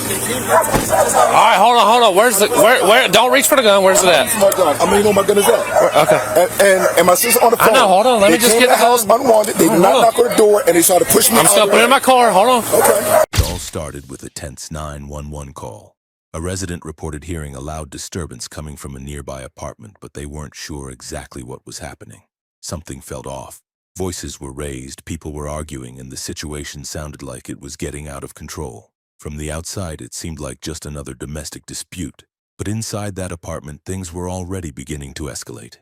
right, hold on. Where's the where? Don't reach for the gun. Where's it at? My gun. I mean, you know my gun is at. Okay. And my sister on the phone. I know. Hold on. Let me just get the house unwanted. They did not knock on the door, and they tried to push me. I'm just gonna put it in my car. Hold on. Okay. It all started with a tense 911 call. A resident reported hearing a loud disturbance coming from a nearby apartment, but they weren't sure exactly what was happening. Something felt off. Voices were raised, people were arguing, and the situation sounded like it was getting out of control. From the outside, it seemed like just another domestic dispute. But inside that apartment, things were already beginning to escalate.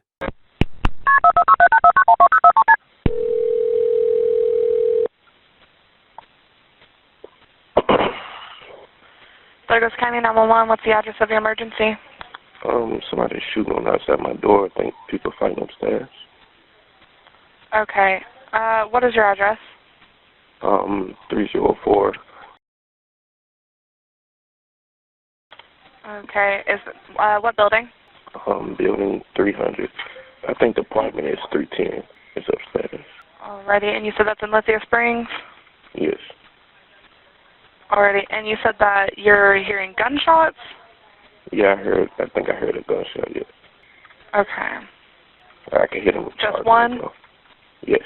Douglas County 911, what's the address of the emergency? Somebody's shooting on outside my door. I think people fighting upstairs. Okay. What is your address? 304. Okay. What building? Building 300. I think the apartment is 310. It's upstairs. Alrighty. And you said that's in Lithia Springs? Yes. Alrighty. And you said that you're hearing gunshots? Yeah, I think I heard a gunshot, yes. Okay. I can hit him with just one? Yes.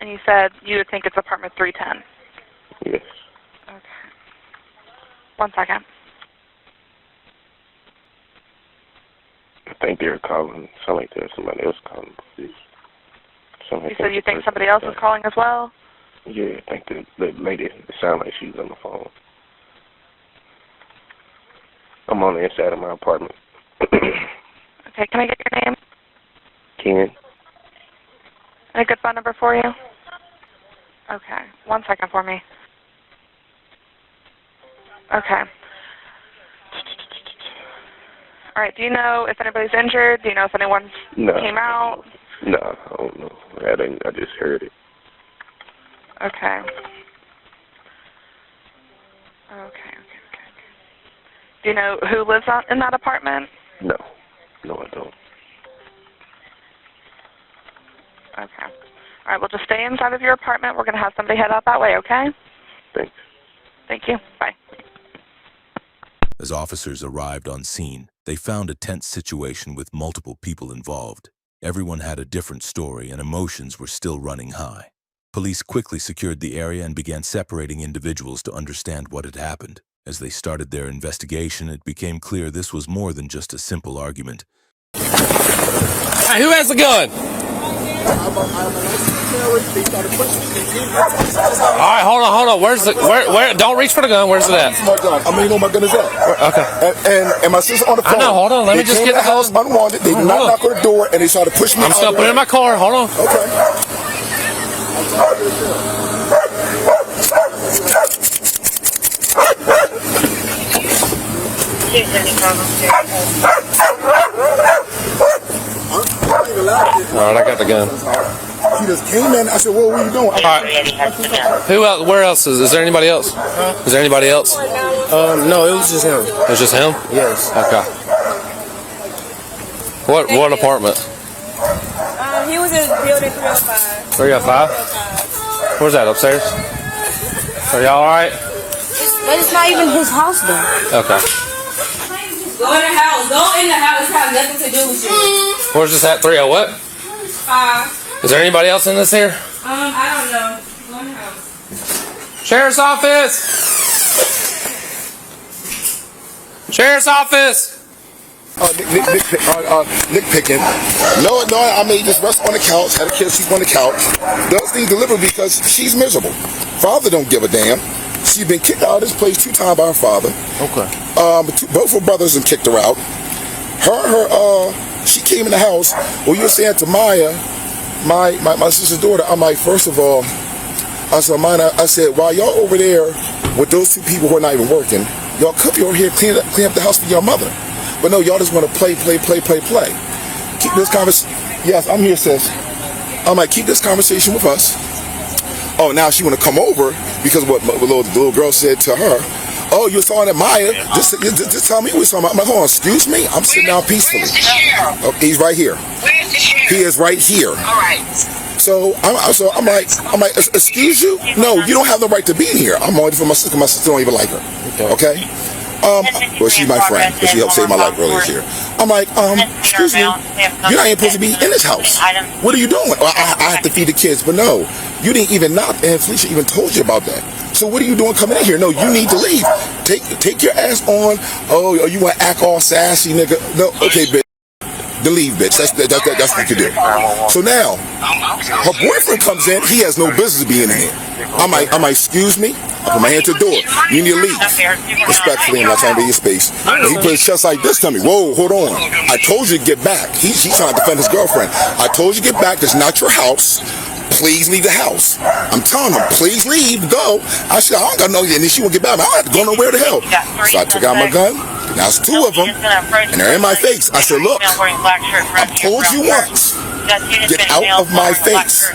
And you said you would think it's apartment 310? Yes. Okay. 1 second. I think they're calling. Sound like there's somebody else calling. You said you think somebody else is calling as well? Yeah, I think the lady, it sounds like she's on the phone. I'm on the inside of my apartment. Okay, can I get your name? Ken. And a good phone number for you? Okay, 1 second for me. Okay. All right, do you know if anybody's injured? Do you know if anyone came out? No, I don't know. I just heard it. Okay. Do you know who lives in that apartment? No, I don't. Okay. All right, well, just stay inside of your apartment. We're going to have somebody head out that way, okay? Thanks. Thank you. Bye. As officers arrived on scene, they found a tense situation with multiple people involved. Everyone had a different story and emotions were still running high. Police quickly secured the area and began separating individuals to understand what had happened. As they started their investigation, it became clear this was more than just a simple argument. Hey, who has the gun? All right, hold on. Where's the where? Don't reach for the gun. Where's it at? My gun. I mean, you know my gun is at. Okay. And my sister on the phone. I know. Hold on. Let me just get the house unwanted. They did not knock on the door, and they tried to push me. I'm just gonna put it in my car. Hold on. Okay. All right, I got the gun. She just came in. I said, "What were you doing?" All right. Who else? Where else is there? Anybody else? Is there anybody else? No, it was just him. It was just him? Yes. Okay. What apartment? He was in building 305. 305? Where's that, upstairs? Are y'all alright? But it's not even his house though. Okay. Go in the house. Go in the house. It has nothing to do with you. Where's this at? 30 what? 5. Is there anybody else in this here? I don't know. Go in the house. Sheriff's office! Sheriff's office! Nick picking. No, I made this rest on the couch. Had a kid sleep on the couch. Does things deliberately because she's miserable. Father don't give a damn. She's been kicked out of this place 2 times by her father. Okay. Both her brothers have kicked her out. She came in the house. Well, you're saying to Maya, my sister's daughter. I'm like, first of all, I said, while y'all over there with those 2 people who are not even working, y'all could be over here clean up the house for your mother. But no, y'all just want to play. Keep this conversation. Yes, I'm here, sis. I'm like, keep this conversation with us. Oh, now she want to come over because what the little girl said to her. Oh, you're throwing at Maya. Just tell me what you're talking about. I'm like, hold on, excuse me. I'm sitting down peacefully. Where's the sheriff? Oh, he's right here. Where's the sheriff? He is right here. All right. So I'm like, excuse you? No, you don't have the right to be in here. I'm only for my sister. My sister don't even like her. Okay. Well, she's my friend, but she helped save my life earlier here. I'm like, excuse me, you're not even supposed to be in this house. What are you doing? Well, I have to feed the kids, but no, you didn't even knock, and Felicia even told you about that. So what are you doing coming in here? No, you need to leave. Take your ass on. Oh, you want to act all sassy, nigga? No, okay, bitch. Then leave, bitch. That's what you do. So now, her boyfriend comes in. He has no business being in here. I'm like, excuse me. I put my hand to the door. You need to leave. Respectfully, I'm not trying to be your space. And he put his chest like this to me. Whoa, hold on. I told you to get back. He's trying to defend his girlfriend. I told you to get back. This is not your house. Please leave the house. I'm telling him, please leave, go. I said, I don't got no, and then she won't get back. I don't have to go nowhere the hell. So I took out my gun. Now it's two of them, and they're in my face. I said, look, I told you once, get out of my face.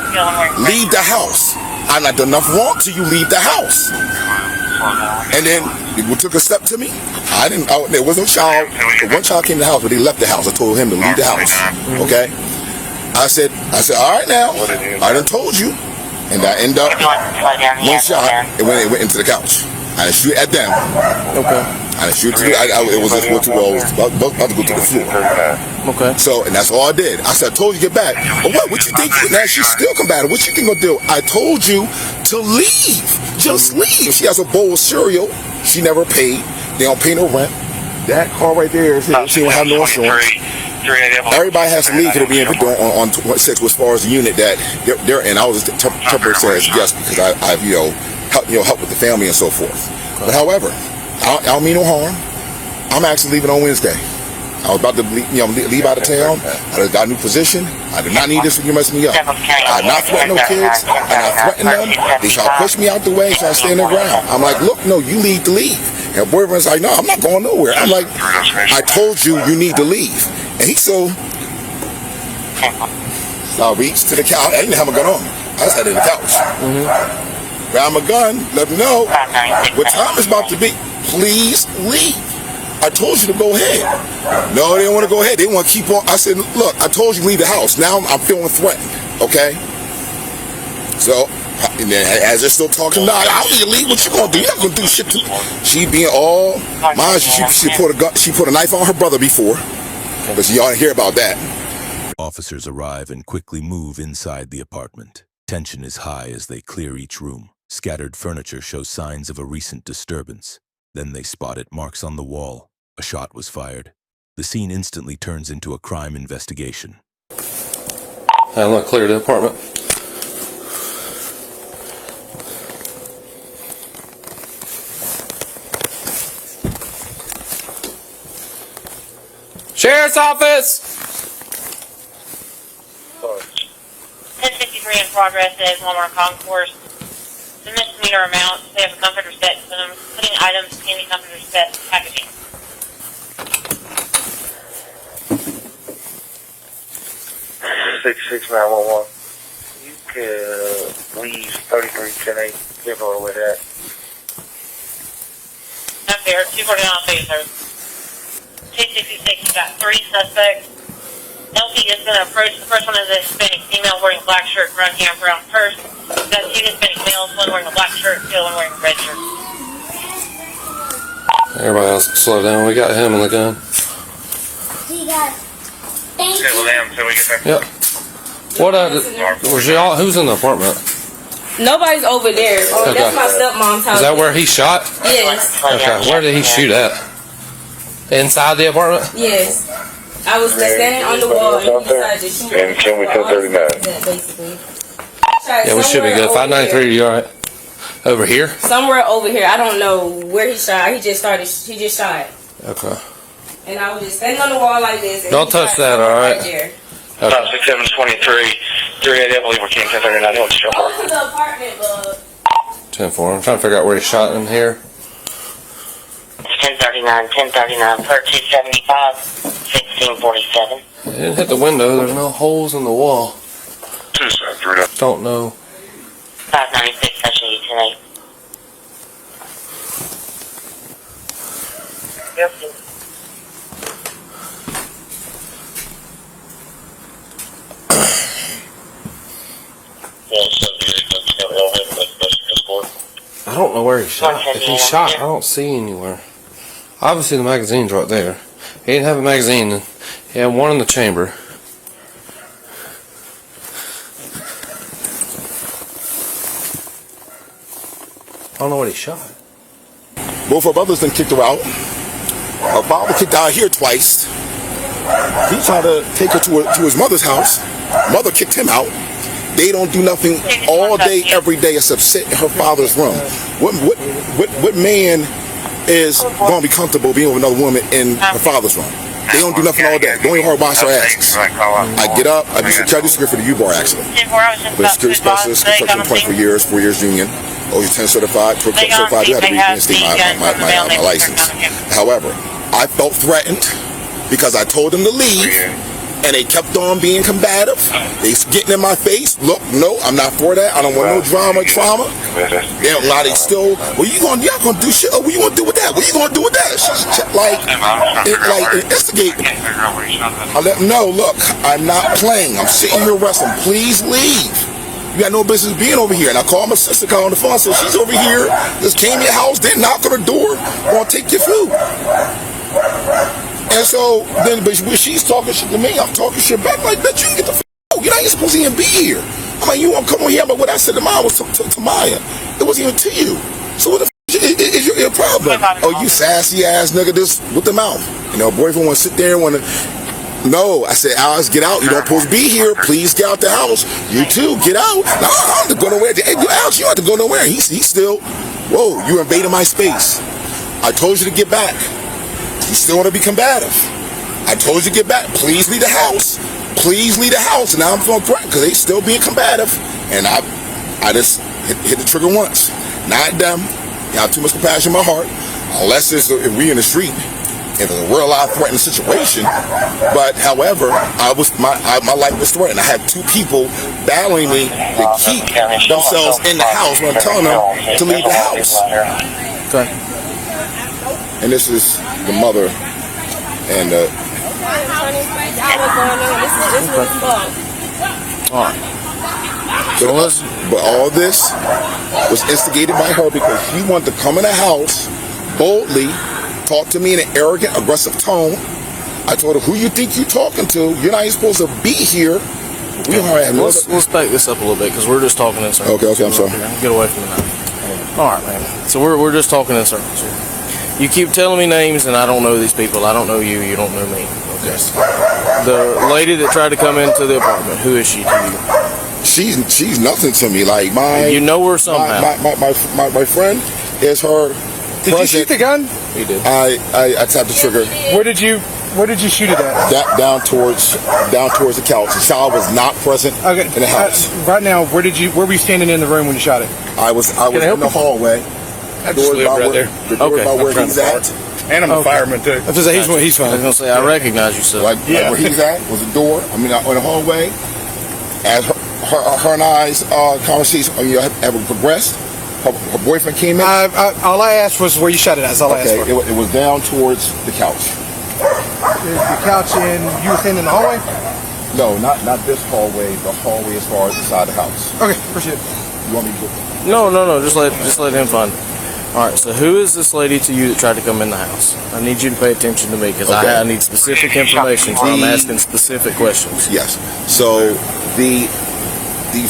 Leave the house. I've not done enough wrong till you leave the house. And then people took a step to me. There was no child. One child came to the house, but he left the house. I told him to leave the house. Okay? I said, all right now, I done told you. And I end up one shot, and when it went into the couch. I didn't shoot at them. Okay. I didn't shoot to it was just about to go to the floor. Okay. So, and that's all I did. I said, I told you to get back. But what you think? Now she's still combative. What you think gonna do? I told you to leave. Just leave. She has a bowl of cereal. She never paid. They don't pay no rent. That car right there, she don't have no insurance. Everybody has to leave because they're being put on 6 as far as the unit that they're in. I was temporary as a guest because I've help with the family and so forth. But however, I don't mean no harm. I'm actually leaving on Wednesday. I was about to leave out of town. I got a new position. I did not need this when you messing me up. I not threaten no kids. I not threaten them. They try to push me out the way, try to stay in the ground. I'm like, look, no, you need to leave. And her boyfriend's like, no, I'm not going nowhere. I'm like, I told you need to leave. And he so I reached to the couch. I didn't have my gun on me. I just had it in the couch. Grab my gun, let me know what time it's about to be. Please leave. I told you to go ahead. No, they don't want to go ahead. They want to keep on. I said, look, I told you to leave the house. Now I'm feeling threatened. Okay? So, and then as they're still talking, no, I'll need to leave. What you gonna do? You're not gonna do shit to me. She being all, mind you, she put a knife on her brother before. But y'all didn't hear about that. Officers arrive and quickly move inside the apartment. Tension is high as they clear each room. Scattered furniture shows signs of a recent disturbance. Then they spotted marks on the wall. A shot was fired. The scene instantly turns into a crime investigation. I'm gonna clear the apartment. Sheriff's Office! 1053 in progress at Walmart Concourse. The misdemeanor amount, they have a comforter set, putting items in the comforter set packaging. Six 911. You can leave 3310 give her with that. Up there, 249 on Phaser. 266, you got 3 suspects. LP is going to approach. The first one is a Hispanic female wearing a black shirt, brown hair, brown purse. We've got 2 Hispanic males, one wearing a black shirt, the other one wearing a red shirt. Everybody else slow down. We got him in the gun. You got thank you. Until we get there. Yep. Was y'all? Who's in the apartment? Nobody's over there. Oh, Okay. that's my stepmom's house. Is that where he shot? Yes. Okay. Where did he shoot at? Inside the apartment? Yes. I was standing on the wall and he decided to shoot. And show me 1039. Basically. Yeah, we should be good. 593, you alright? Over here? Somewhere over here. I don't know where he shot. He just shot. Okay. And I was just standing on the wall like this. And Don't touch that, alright? Right there. Okay. 6723. 38, I believe we're King 1039. Go to the apartment, bud. 10-4. I'm trying to figure out where he shot in here. 1039, 1375, 1647. It didn't hit the window. There's no holes in the wall. 273. Don't know. 596, touching you tonight. Yep. I don't know where he shot. If he shot, I don't see anywhere. Obviously, the magazine's right there. He didn't have a magazine. He had one in the chamber. I don't know what he shot. Both her brothers then kicked her out. Her father kicked her out here twice. He tried to take her to his mother's house. Mother kicked him out. They don't do nothing all day, every day, except sit in her father's room. What man is going to be comfortable being with another woman in her father's room? They don't do nothing all day. They don't even hard wash their asses. I get up. I do security for the U-Bar, actually. But security specialist, construction 24 years, 4 years union. OSHA 10 certified, pro certified. You have to reinstate my license. However, I felt threatened because I told them to leave, and they kept on being combative. They getting in my face. Look, no, I'm not for that. I don't want no drama, trauma. They don't lie. They still. Well, y'all gonna do shit? Oh, what you gonna do with that? What you gonna do with that? Like instigate. I let them know. Look, I'm not playing. I'm sitting here wrestling. Please leave. You got no business being over here. And I called my sister, called on the phone, said she's over here. Just came to your house, didn't knock on the door, gonna take your food. And so then, but when she's talking shit to me, I'm talking shit back like, bitch, you get the out. You're not even supposed to even be here. I mean, you want to come on here, but what I said to Maya was to Maya. It wasn't even to you. So what the is your problem? Oh, you sassy ass nigga, this with the mouth. You know, boyfriend want to sit there and want to. No, I said, Alex, get out. You don't supposed to be here. Please get out the house. You too, get out. No, I don't have to go nowhere. Hey, Alex, you don't have to go nowhere. He's still, whoa, you invaded my space. I told you to get back. You still want to be combative. I told you to get back. Please leave the house. Please leave the house. And now I'm feeling threatened because they still being combative. And I just hit the trigger once. Not them. I have too much compassion in my heart. Unless if we in the street. It was a real life-threatening situation, but however, my life was threatened. I had two people battling me to keep themselves in the house when I'm telling them to leave the house. Okay. And this is the mother and all right. But all this was instigated by her because she wanted to come in the house boldly. Talk to me in an arrogant, aggressive tone. I told her, who you think you're talking to? You're not even supposed to be here. Let's back this up a little bit because we're just talking in circles. Okay, I'm sorry. Get away from the mouth. All right, man. So we're just talking in circles here. You keep telling me names, and I don't know these people. I don't know you. You don't know me. Okay. Yes. The lady that tried to come into the apartment, who is she to you? She's nothing to me. Like you know her somehow. My friend is her. Did you shoot the gun? He did. I tapped the trigger. Where did you shoot it at? Down towards the couch. The child was not present in the house. Right now, where were you standing in the room when you shot it? I was in the hallway. The door about where he's at. And I'm a fireman too. He's fine. I was gonna say I recognize you, sir. Like where he's at was a door. I mean, in the hallway. As her and I's conversation have progressed. Her boyfriend came in. All I asked was where you shot it at. That's all I asked for. It was down towards the couch. The couch you were standing in the hallway? No, not this hallway. The hallway as far as the side of the house. Okay, appreciate it. You want me to go? No. Just let him find it. All right. So who is this lady to you that tried to come in the house? I need you to pay attention to me because I need specific information. So I'm asking specific questions. Yes. So the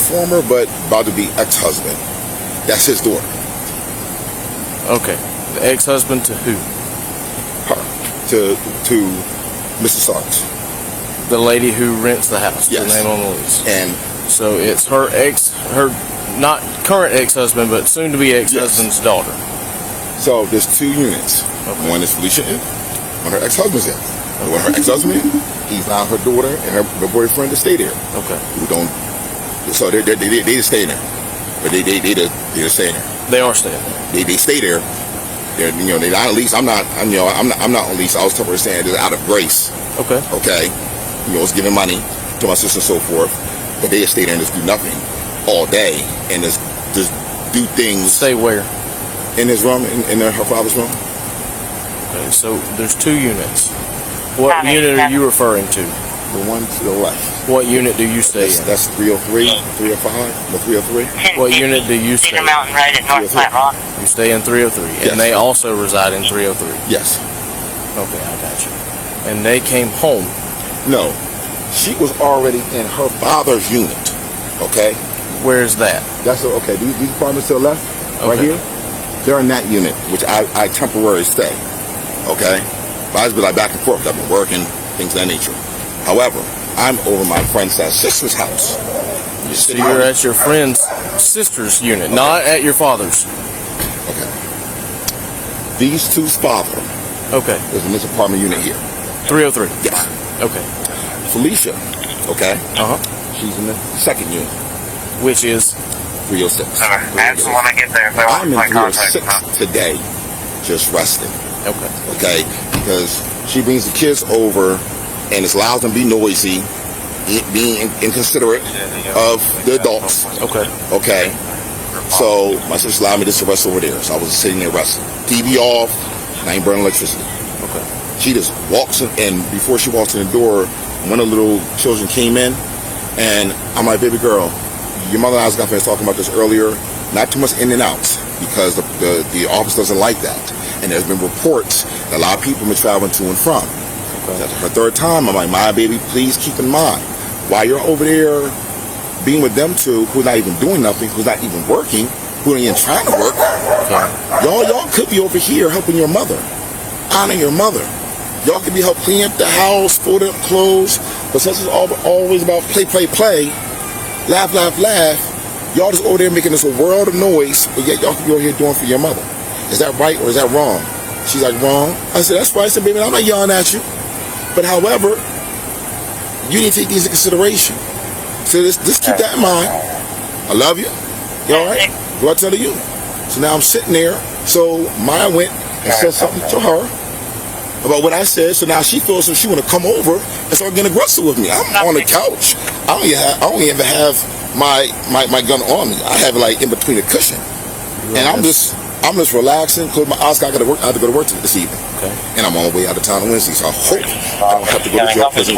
former but about to be ex-husband. That's his daughter. Okay. The ex-husband to who? Her. To Mrs. Sarge. The lady who rents the house. Yes. The name on the lease. And so it's her not current ex-husband, but soon-to-be ex-husband's daughter. So there's two units. Okay. One is Felicia in, one her ex-husband's in. And when her ex-husband in, he's now her daughter and her boyfriend to stay there. Okay. Who don't? So they just stay there. But they're staying there. They are staying there. They stay there. They're they not at least. I'm not on lease. I was saying they're out of grace. Okay. Okay. It's giving money to my sister and so forth. But they just stay there and just do nothing all day and just do things. Stay where? In his room, in her father's room. Okay. So there's two units. What unit are you referring to? The one to the left. What unit do you stay in? That's 303, 305, no 303. What unit do you stay Cedar in? Mountain Road at North Flat Rock. You stay in 303, Yes. and they also reside in 303. Yes. Okay, I got you. And they came home. No, she was already in her father's unit. Okay. Where's that? That's okay. These apartments to the left, right Okay. here, they're in that unit, which I temporarily stay. Okay. But I just be like back and forth. I've been working, things of that nature. However, I'm over my friend's sister's house. So you're at your friend's sister's unit, not at your father's. Okay. These two's father Okay. is in this apartment unit here. 303. Yes. Okay. Felicia, okay, Uh huh. she's in the second unit, Which is 306. That's when I get there. If they want I'm to in play contact. 306 today, just resting. okay. Okay, because she brings the kids over and it's allowed them to be noisy, being inconsiderate of the adults. Okay. Okay, so my sister allowed me just to rest over there. So I was sitting there resting. TV off, and I ain't burning electricity. Okay. She just walks in, and before she walks in the door, one of the little children came in, and I'm like, baby girl, your mother and I was talking about this earlier, not too much in and outs, because the office doesn't like that. And there's been reports that a lot of people have been traveling to and from. That's her third time. I'm like, my baby, please keep in mind, while you're over there being with them two, who's not even doing nothing, who's not even working, who ain't even trying to work, y'all could be over here helping your mother, honoring your mother. Y'all could be helping clean up the house, fold up clothes, but since it's always about play, laugh, y'all just over there making this a world of noise, but yet y'all could be over here doing for your mother. Is that right or is that wrong? She's like, wrong. I said, that's right. I said, baby, I'm not yelling at you. But however, you need to take these into consideration. So just keep that in mind. I love you. You all right? Go out to the unit. So now I'm sitting there. So Maya went and said something to her about what I said. So now she feels that she want to come over and start getting aggressive with me. I'm on the couch. I don't even have my gun on me. I have it like in between the cushion. And I'm just relaxing because my eyes got to work. I have to go to work this evening. Okay. And I'm on my way out of town on Wednesday. So I hope I don't have to go to jail prison.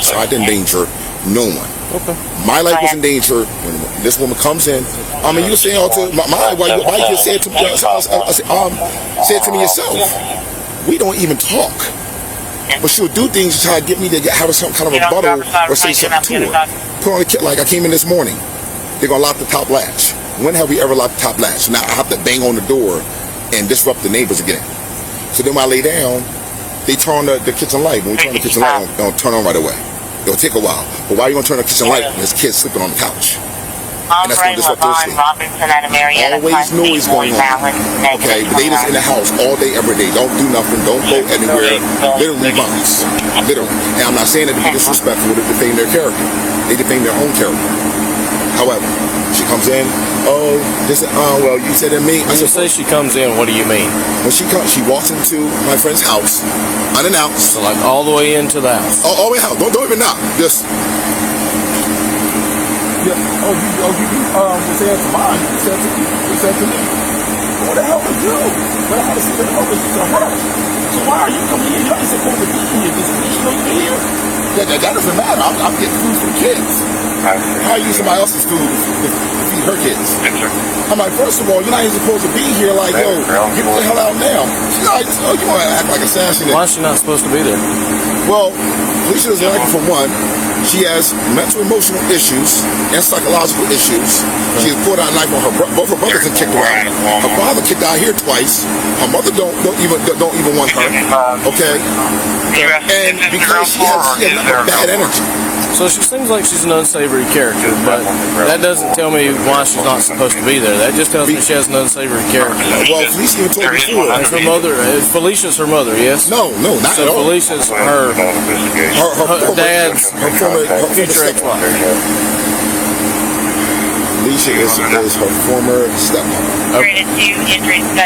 So I didn't endanger no one. Okay. My life was in danger when this woman comes in. I mean, you saying all to why you just say it to me? Say it to me yourself. We don't even talk. But she'll do things to try to get me to have some kind of rebuttal or say something to her. Put on the kid like I came in this morning. They're gonna lock the top latch. When have we ever locked the top latch? Now I have to bang on the door and disrupt the neighbors again. So then when I lay down, they turn the kitchen light. When we turn the kitchen light, they don't turn on right away. It'll take a while. But why are you gonna turn the kitchen light when there's kids sleeping on the couch? And that's gonna disrupt their sleep. Always noise going on. Okay, the ladies in the house all day, every day. Don't do nothing. Don't go anywhere. Literally months. Literally. And I'm not saying that to be disrespectful, to defame their character. They defame their own character. However, she comes in, well, you said it me. When you say she comes in, what do you mean? When she walks into my friend's house, unannounced. So like all the way into the house? All the way out. Don't even knock. Just. Yeah. You said to mine. You said to me. What the hell is you? But I had to sit over to her. So why are you coming here? You're not supposed to be here. This bitch over here. That doesn't matter. I'm getting food for the kids. How you use somebody else's food to feed her kids? I'm like, first of all, you're not even supposed to be here. Like, yo, get the hell out now. She's like, oh, you want to act like assassin? Why is she not supposed to be there? Well, Felicia doesn't like it for one. She has mental emotional issues and psychological issues. She has poured out a knife on both her brothers and kicked her out. Her father kicked her out here twice. Her mother don't even want her. Okay? And because she has bad energy. So she seems like she's an unsavory character, but that doesn't tell me why she's not supposed to be there. That just tells me she has an unsavory character. Well, Felicia even told me before. Is her mother, Felicia's her mother, yes? No, not so at all. Felicia's her dad's future ex-wife. Felicia is her former stepmother. Okay.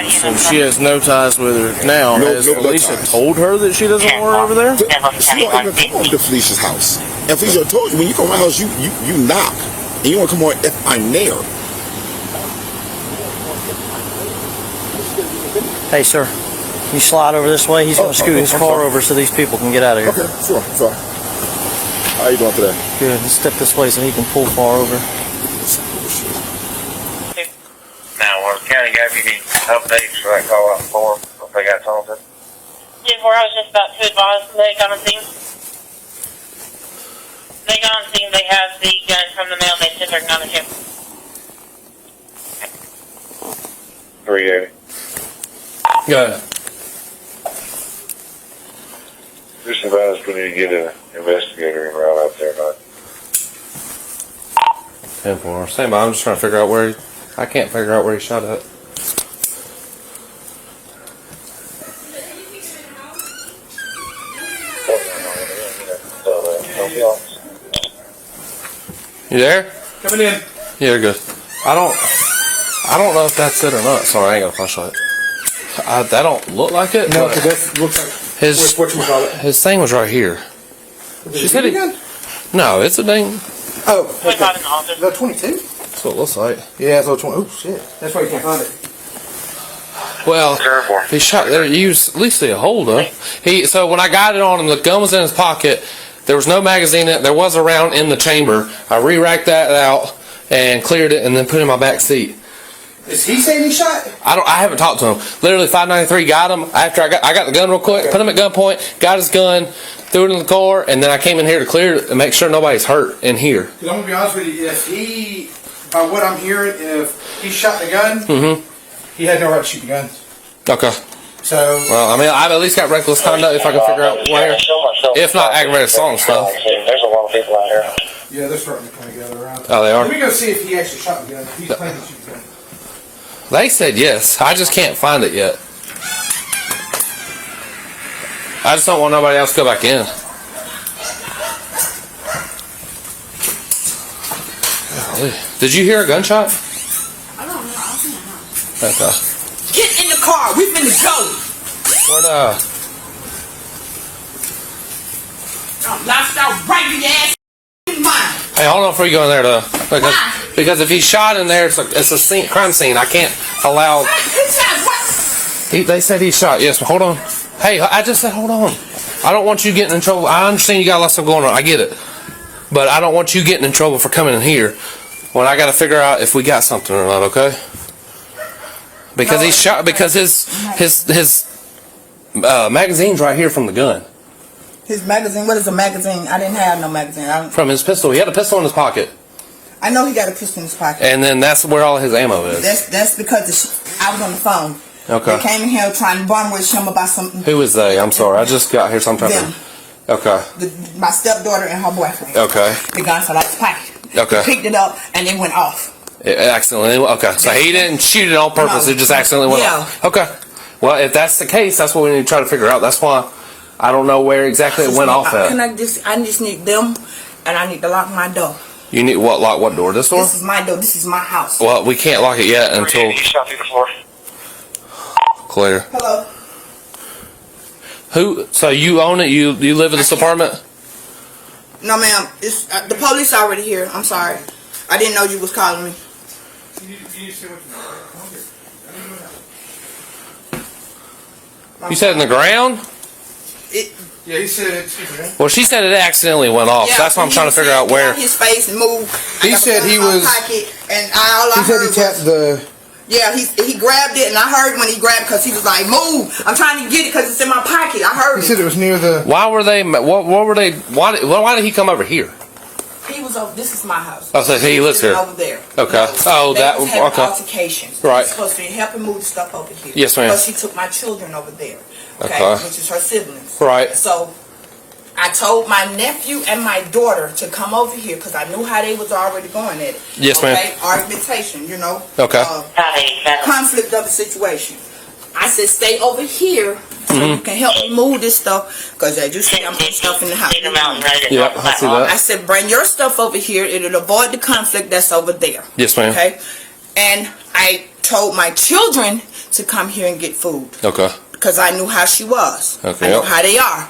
So she has no ties with her now. Has Felicia told her that she doesn't want her over there? She don't even come over to Felicia's house. And Felicia told you, when you come to my house, you knock. And you want to come on if I'm there. Hey, sir. You slide over this way. He's going to scoot his car over so these people can get out of here. Okay, sure. How you doing today? Good. Let's step this way so he can pull far over. Now, county guy, if you need updates for that call out before, if they got something. 10-4, I was just about to advise they got on scene. They got on scene, they have the gun from the mail, they said they're going to. 380. Go. Just advise we need to get an investigator en route out there, not 10-4. Stand by. I'm just trying to figure out where I can't figure out where he shot at. You there? Coming in. Yeah, you're good. I don't know if that's it or not. Sorry, I ain't got a flashlight. That don't look like it. No, but because that looks like his thing was right here. She said No, it's a dang. Oh, 25 in the office. is that 22? That's what it looks like. Yeah, it's 20. Oh shit, that's why you can't find it. Well, if he shot there, you at least see a holder. So when I got it on him, the gun was in his pocket. There was no magazine in it. There was a round in the chamber. I re-racked that out and cleared it, and then put it in my back seat. Is he saying he shot? I haven't talked to him. Literally, 593 got him after I got the gun real quick. Put him at gunpoint. Got his gun. Threw it in the car, and then I came in here to clear it and make sure nobody's hurt in here. Because I'm gonna be honest with you, if he, by what I'm hearing, if he shot the gun, he had no right to shoot the gun. Okay. So. Well, I mean, I've at least got reckless conduct if I can figure out where. If not aggravated assault and stuff. There's a lot of people out here. Yeah, they're starting to kind of gather around. Oh, they are? Let me go see if he actually shot the gun. If he's planning to shoot the gun. They said yes. I just can't find it yet. I just don't want nobody else to go back in. Golly. Did you hear a gunshot? I don't know. I was in the house. Okay. Get in the car. We finna go. What Knocked out right in your ass. Mine. Hey, hold on before you go in there, though. Because if he's shot in there, it's a crime scene. I can't allow. They said he shot. Yes, but hold on. Hey, I just said hold on. I don't want you getting in trouble. I understand you got a lot of stuff going on. I get it. But I don't want you getting in trouble for coming in here when I got to figure out if we got something or not, okay? Because he shot, because his magazine's right here from the gun. His magazine? What is a magazine? I didn't have no magazine. From his pistol. He had a pistol in his pocket. I know he got a pistol in his pocket. And then that's where all his ammo is. That's because I was on the phone. Okay. They came in here trying to bond with him about something. Who is they? I'm sorry. I just got here sometime. Them. Okay. My stepdaughter and her boyfriend. Okay. The gun fell out his pocket. Okay. He picked it up and it went off. It accidentally. Okay. So he didn't shoot it on purpose. No. It just accidentally went off. Okay. Well, if that's the case, that's what we need to try to figure out. That's why I don't know where exactly it went off at. I just need them, and I need to lock my door. You need what? Lock what door? This door? This is my door. This is my house. Well, we can't lock it yet until. You shot through the floor. Clear. Hello. Who? So you own it? You live in this apartment? No, ma'am. It's the police already here. I'm sorry. I didn't know you was calling me. You said in the ground? Yeah, he said it. Well, she said it accidentally went off. Yeah, That's why I'm trying to figure out where. His face and moved. He said he was. Pocket, and all I He said heard he tapped the. Yeah, he grabbed it, and I heard when he grabbed because he was like, "Move! I'm trying to get it because it's in my pocket." I heard. He said it was near the. Why were they? What were they? Why did he come over here? He was over. This is my house. Oh, so he lives here. Over there. Okay. Oh, they that. was having Okay. altercations. Right. He's supposed to be helping move the stuff over here. Yes, ma'am. Because she took my children over there. Okay. Which is her siblings. Right. So I told my nephew and my daughter to come over here because I knew how they was already going at it. Yes, ma'am. Okay. Argumentation, you know. Okay. Conflict of the situation. I said, stay over here so you can help me move this stuff because as you see, I'm putting stuff in the house. Yeah, I see that. I said, bring your stuff over here. It'll avoid the conflict that's over there. Yes, ma'am. Okay. And I told my children to come here and get food. Okay. Because I knew how she was. Okay. I know how they are.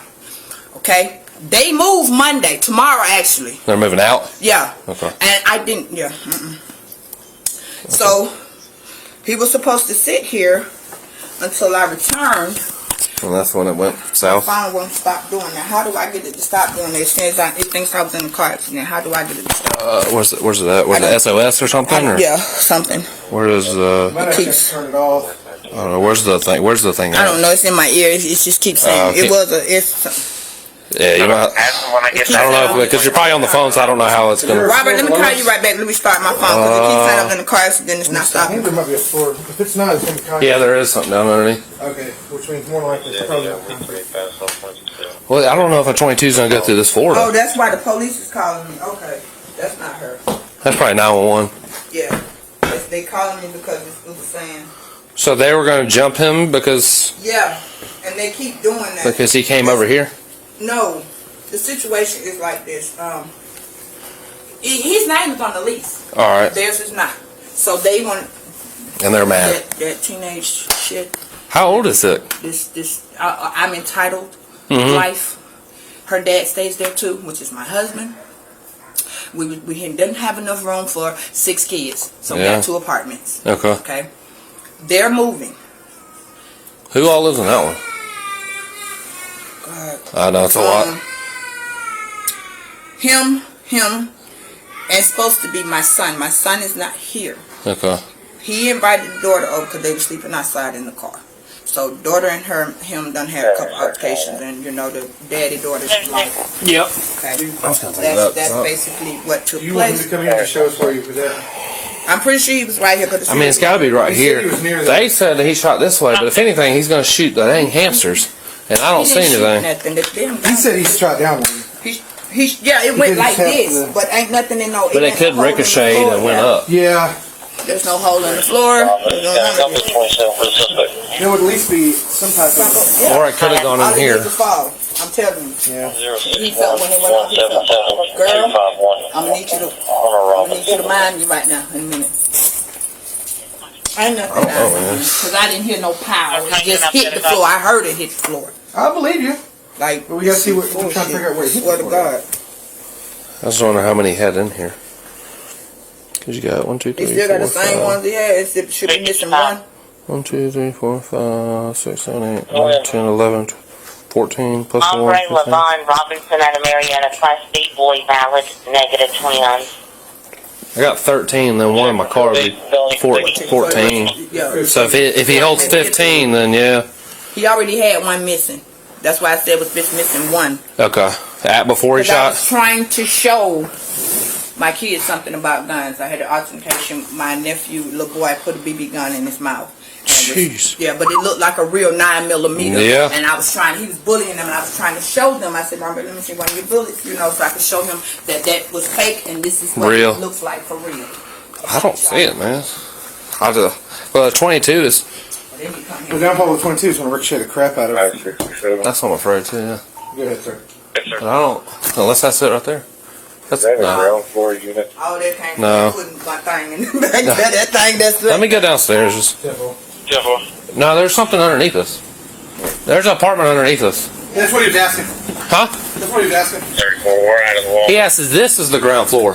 Okay. They move Monday, tomorrow actually. They're moving out? Yeah. Okay. And I didn't, yeah. Okay. So, he was supposed to sit here until I returned. And that's when it went My south. phone won't stop doing that. How do I get it to stop doing that? As soon as it thinks I was in the car accident, how do I get it to stop? Where's it at? Where's the SOS or something? Or? Yeah, something. Where is Might have to keeps- turn it off. I don't know. Where's the thing? Where's the thing? I don't know. It's in my ear. It just keeps saying okay. it was a. It's. Yeah, you know. Ask them when I get I don't know because you're probably on the phone, so I don't know how it's gonna. Robert, let me call you right back. Let me start my phone because it keeps saying I was in the car accident. It's not I stopping. think there might be a floor. If it's not, it's going to be Yeah, there is something down underneath. Okay, which means more likely it's probably not concrete. Well, I don't know if a 22 is gonna go through this floor. Oh, Though. that's why the police is calling me. Okay, that's not her. That's probably 911. Yeah, they calling me because it was saying. So they were gonna jump him because Yeah, and they keep doing that. because he came over here. No, the situation is like this. His name is on the lease. All right, Theirs is not. So they want and they're mad. that teenage shit. How old is it? I'm entitled Mhm. wife. Her dad stays there too, which is my husband. We didn't have enough room for 6 kids, so we Yeah. got 2 apartments. Okay. Okay, they're moving. Who all lives in that one? I know it's a lot. Him, and supposed to be my son. My son is not here. Okay. He invited the daughter over because they were sleeping outside in the car. So daughter and him done had a couple altercations, and you know the daddy-daughter's life. Yep. Okay. I was gonna take that That's up. basically what took You want him place. to come here and show us where you was at? I'm pretty sure he was right here. But I mean, it's got to be right He said here. he was near They said that he shot this way, but if anything, he's going to shoot the dang hamsters, and I don't see anything. He said he shot down one. Yeah, it went did like his half this, of that. but ain't nothing in no. But it could ricochet and went up. Yeah. There's no hole in the floor. There's no nothing. There would at least be some type of. Yeah. Or it could have gone All in it here. needs to fall. I'm telling you. Yeah. He felt when it went off. He felt. Girl, I'm gonna need you to mind me right now in a minute. Ain't nothing down because I didn't hear no power. It just hit the floor. I heard it hit the floor. I believe you. Like, But we gotta see what we're trying to figure out where he hit. Swear to God. I just wonder how many he had in here. Because you got 1, 2, 3, He still got 4, the same 5. ones he had. It should be missing one. 1, 2, 3, 4, 5, 6, 7, 8, 9, 10, 11, 14, plus 1. Andre Levon Robinson out of Marietta, Class B boy, valid, negative 29. I got 13, then one of my cars would be 14. Yeah. So if he holds 15, then yeah. He already had one missing. That's why I said it was just missing one. Okay. Before he 'Cause I was shot? trying to show my kids something about guns. I had an altercation. My nephew, little boy, put a BB gun in his mouth. Jeez. Yeah, but it looked like a real 9mm. Yeah. And I was trying, he was bullying them, and I was trying to show them. I said, Robert, let me see one of your bullets, you know, so I could show him that that was fake and this is what Real. it looks like for real. I don't see it, man. Well, 22 is. The downfall of 22 is going to ricochet the crap out of it. That's what I'm afraid too, yeah. Go ahead, sir. But I don't. Unless that's it right there. That's no. ground floor unit? Oh, that came No. from putting my thing in the back. That thing that's Let me go downstairs. Just. No, there's something underneath us. There's an apartment underneath us. That's what he was asking. Huh? That's what he was asking. 34, we're out of the wall. He asks, this is the ground floor.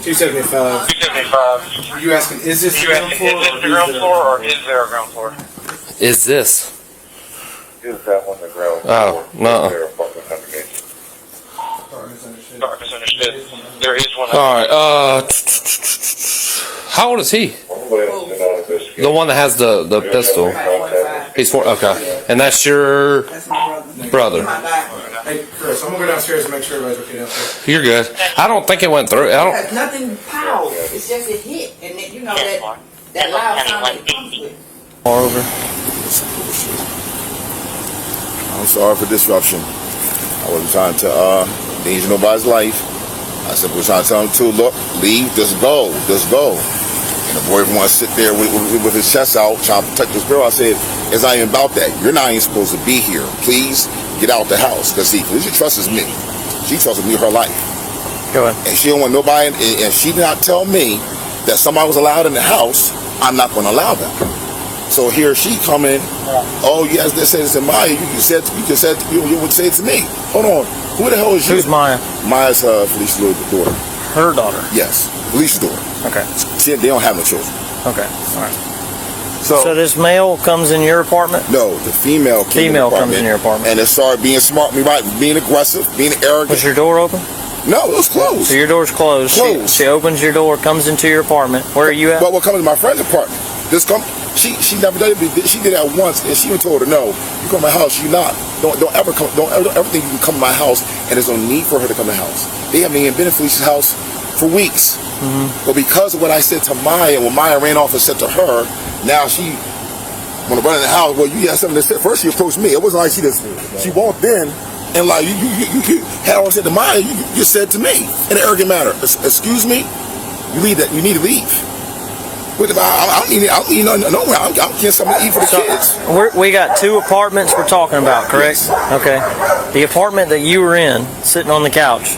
275. 275. Are you asking, is this the You ground asking, floor? is this the ground floor or is there a ground floor? Is this? Is that one the ground Oh, floor? no. Is there a apartment underneath? Sorry, misunderstood. There is one. Alright, how old is he? The one that has the pistol. He's 4, okay. And that's your brother. Hey, Chris, I'm going to go downstairs and make sure everybody's okay downstairs. You're good. I don't think it went through. I don't. There's nothing power. It's just it hit. And then, you know, that loud sound that it comes with. Far over. I'm sorry for disruption. I wasn't trying to endanger nobody's life. I simply was trying to tell him to look, leave, just go. And the boy want to sit there with his chest out trying to protect this girl. I said, it's not even about that. You're not even supposed to be here. Please get out the house. Because see, Felicia trusts me. She trusts me with her life. Go ahead. And she don't want nobody, and she did not tell me that somebody was allowed in the house. I'm not going to allow that. So here she coming, oh yes, they say this to Maya. You would say it to me. Hold on, who the hell is you? Who's Maya? Maya's Felicia's little daughter. Her daughter. Yes, Felicia's daughter. Okay. See, they don't have no children. Okay. All right. So this male comes in your apartment? No, the female came comes in your apartment. And it started being smart, being aggressive, being arrogant. Was your door open? No, it was closed. So your door's closed. She opens your door, comes into your apartment. Where are you at? Well, coming to my friend's apartment. She never did it. She did that once, and she even told her, "No, you come to my house. You not. Don't ever come. Don't ever think you can come to my house." And there's no need for her to come to the house. They haven't even been in Felicia's house for weeks. But because of what I said to Maya, when Maya ran off and said to her, now she want to run in the house. Well, you had something to say. First, she approached me. It wasn't like she walked in and like you had all said to Maya. You said to me in an arrogant manner, "Excuse me, you need that. You need to leave." I don't need nowhere. I'm getting something to eat for the kids. We got 2 apartments we're talking about, correct? Yes. Okay. The apartment that you were in, sitting on the couch,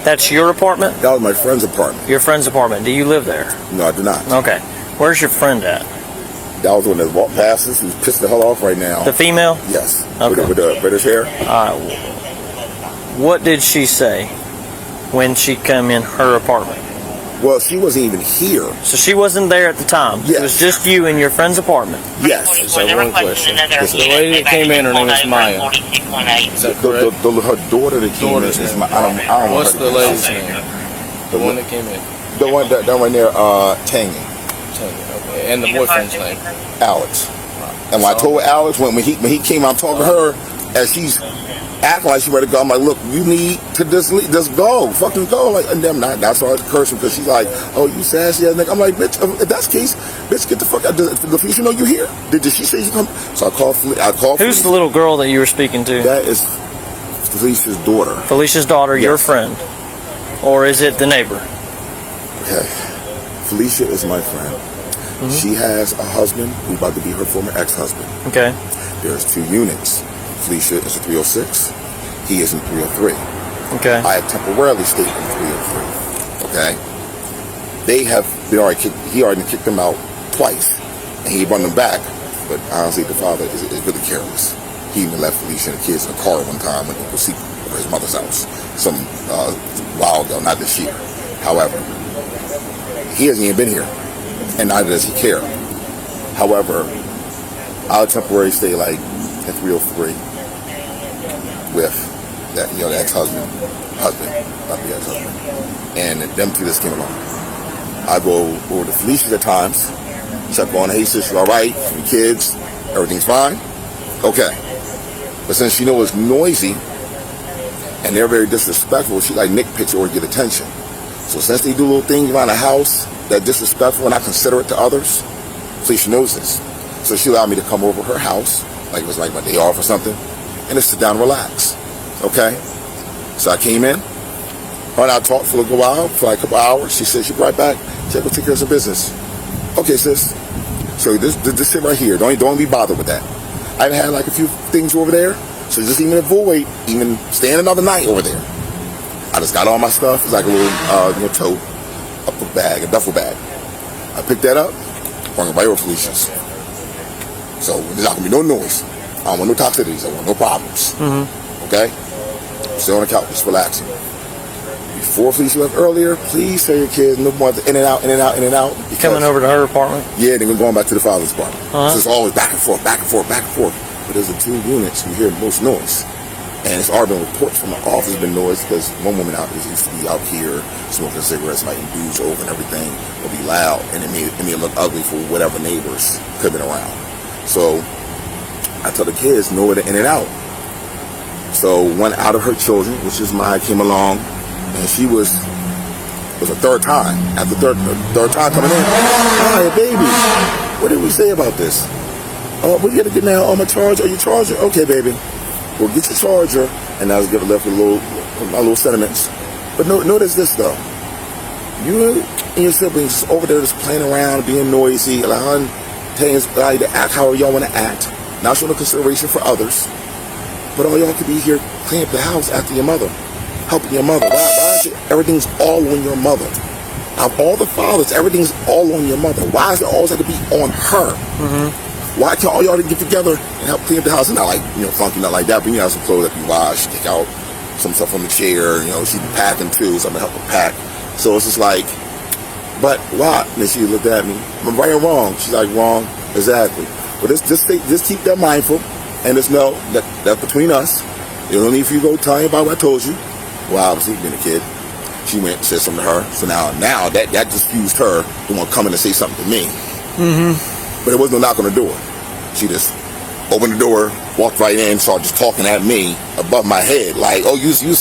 that's your apartment? That was my friend's apartment. Your friend's apartment. Do you live there? No, I do not. Okay. Where's your friend at? That was one that walked past us. He's pissed the hell off right now. The female? Yes. Okay. With the British hair. What did she say when she came in her apartment? Well, she wasn't even here. So she wasn't there at the time? Yes. It was just you in your friend's apartment? Yes. So one question. The lady that came in, her name is Maya. Is that correct? Her daughter that came in is my... I don't What's the lady's name? The one that came in? The one that right there, Tangy. Okay. And the boyfriend's name? Alex. And when I told Alex, when he came, I'm talking to her, as she's acting like she ready to go, I'm like, look, you need to just go, fucking go. Like, and then I started cursing because she's like, oh, you sassy ass nigga. I'm like, bitch, if that's the case, bitch, get the fuck out. Does Felicia know you here? Did she say you come? So I called Who's the little girl that you were speaking to? That is Felicia's daughter. Felicia's daughter, yes. Your friend? Or is it the neighbor? Okay. Felicia is my friend. She has a husband who's about to be her former ex-husband. Okay. There's 2 units. Felicia is a 306. He is in 303. Okay. I have temporarily stayed in 303. Okay. They have been he already kicked them out twice, and he brought them back. But honestly, the father is really careless. He even left Felicia and the kids in the car one time when he was sleeping over his mother's house some while ago, not this year. However, he hasn't even been here, and neither does he care. However, I'll temporarily stay like at 303 with that, the ex-husband, not the ex-husband, and them 2 just came along. I go over to Felicia's at times, check on, hey sis, you all right? Your kids, everything's fine? Okay. But since she knows it's noisy and they're very disrespectful, she like nitpicks or get attention. So since they do little things around the house that disrespectful and I consider it to others, Felicia knows this. So she allowed me to come over her house, like it was like my day off or something, and just sit down and relax. Okay? So I came in, her and I talked for a little while, for like a couple hours. She said she'd be right back. She said, go take care of some business. Okay, sis. So this sit right here. Don't be bothered with that. I had like a few things over there, so just even avoid even staying another night over there. I just got all my stuff. It's like a little tote, a duffel bag. I picked that up, brought it right over Felicia's. So there's not gonna be no noise. I don't want no toxicities. I want no problems. Okay? Stay on the couch, just relaxing. Before Felicia left earlier, please tell your kids no more in and out. Coming over to her apartment? Yeah, then we're going back to the father's apartment. So it's always back and forth. But there's the 2 units you hear the most noise. And it's already been reports from the office been noise because one woman out there used to be out here smoking cigarettes, lighting dudes over and everything. It'll be loud and it may look ugly for whatever neighbors could have been around. So I tell the kids know where to in and out. So one out of her children, which is mine, came along, and she was the 3rd time. After the third time coming in, hi baby, what did we say about this? Oh, we gotta get now on my charger. Are you charger? Okay, baby. We'll get your charger, and I was left with my little sentiments. But notice this though. You and your siblings over there just playing around, being noisy, allowing things to act how y'all want to act, not showing no consideration for others. But all y'all could be here cleaning up the house after your mother, helping your mother. Why is it everything's all on your mother? Out of all the fathers, everything's all on your mother. Why is it always have to be on her? Why can't all y'all get together and help clean up the house? And not like, funky, not like that, but have some clothes that you wash, take out some stuff from the chair, she'd be packing too, so I'm gonna help her pack. So it's just like, but why? And then she looked at me, I'm right or wrong? She's like, wrong. Exactly. But just keep that mindful, and just know that that's between us. You don't need for you to go tell anybody what I told you. Well, obviously, being a kid, she went and said something to her. So now that just fused her to want to come in and say something to me. But there was no knock on the door. She just opened the door, walked right in, started just talking at me above my head, like, oh,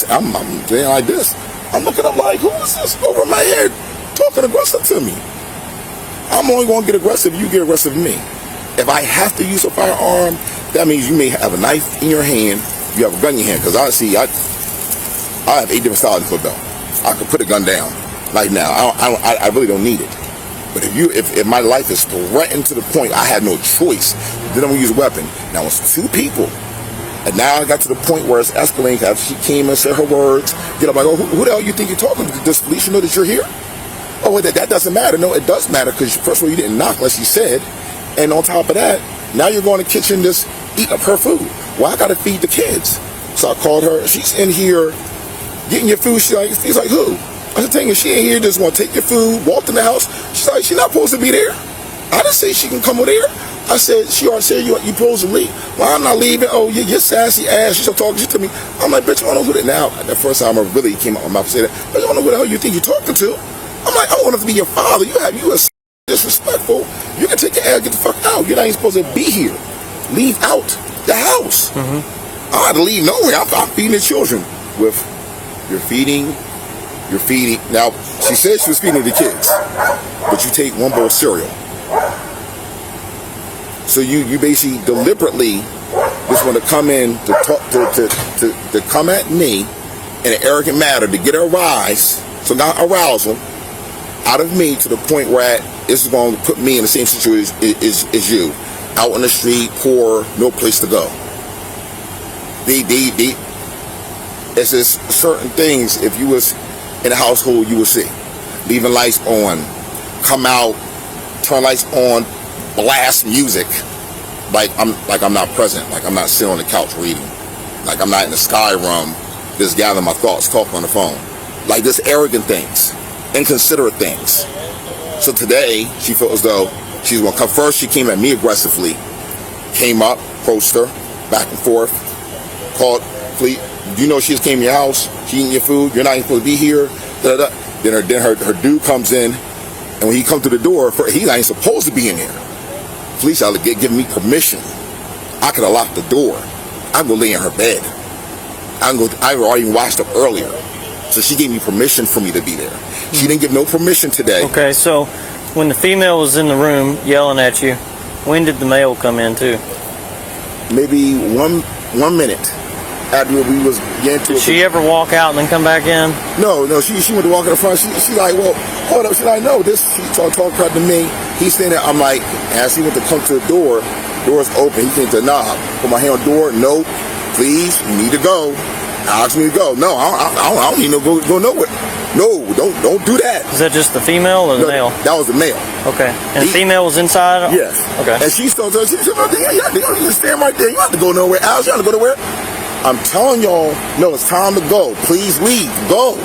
I'm doing like this. I'm looking up like, who is this over my head talking aggressive to me? I'm only going to get aggressive if you get aggressive to me. If I have to use a firearm, that means you may have a knife in your hand, you have a gun in your hand. Because I have 8 different styles of gun. I could put a gun down right now. I really don't need it. But if my life is threatened to the point I had no choice, then I'm gonna use a weapon. Now it's 2 people, and now I got to the point where it's escalating. After she came and said her words, get up like, oh, who the hell you think you're talking to? Does Felicia know that you're here? Oh, wait, that doesn't matter. No, it does matter, because first of all, you didn't knock like she said, and on top of that, now you're going to the kitchen just eat up her food. Well, I gotta feed the kids. So I called her. She's in here getting your food. She's like, who? I said, Tanya, she ain't here, just want to take your food, walked in the house. She's like, she's not supposed to be there. I didn't say she can come over there. I said, she already said you supposed to leave. Well, I'm not leaving. Oh, you're sassy ass. She's talking shit to me. I'm like, bitch, I don't know who that. Now, the first time I really came out of my mouth and said that, but I don't know who the hell you think you're talking to. I'm like, I want to be your father. You are disrespectful. You can take your ass, get the fuck out. You're not even supposed to be here. Leave out the house. I had to leave nowhere. I'm feeding the children with your feeding. You're feeding. Now, she said she was feeding the kids, but you take 1 bowl of cereal. So you basically deliberately just want to come in to talk to come at me in an arrogant manner to get a rise, so not arousal out of me to the point where this is going to put me in the same situation as you, out on the street, poor, no place to go. It's just certain things. If you was in a household, you will see. Leaving lights on, come out, turn lights on, blast music, like I'm not present, like I'm not sitting on the couch reading, like I'm not in the sky room, just gathering my thoughts, talking on the phone, like this arrogant things, inconsiderate things. So today, she felt as though she's gonna come first. She came at me aggressively, came up, approached her, back and forth, called Fleet. You know she just came to your house, she eating your food, you're not even supposed to be here, da-da-da. Then her dude comes in, and when he comes to the door, he's not even supposed to be in there. Felicia giving me permission. I could have locked the door. I can go lay in her bed. I already washed up earlier. So she gave me permission for me to be there. She didn't give no permission today. Okay, so when the female was in the room yelling at you, when did the male come in too? Maybe one minute. After we was getting to Did she ever walk out and then come back in? No, she went to walk in the front. She like, well, hold up. She's like, no, this. She talking to me. He's standing there. I'm like, as he went to come to the door's open. He came to the knob. Put my hand on the door. No, please, you need to go. Ask me to go. No, I don't need to go nowhere. No, don't do that. Is that just the female or the male? That was the male. Okay. And the female was inside? Yes. Okay. And she said, you just stand right there. You don't have to go nowhere. Alex, you don't have to go nowhere. I'm telling y'all, no, it's time to go. Please leave. Go.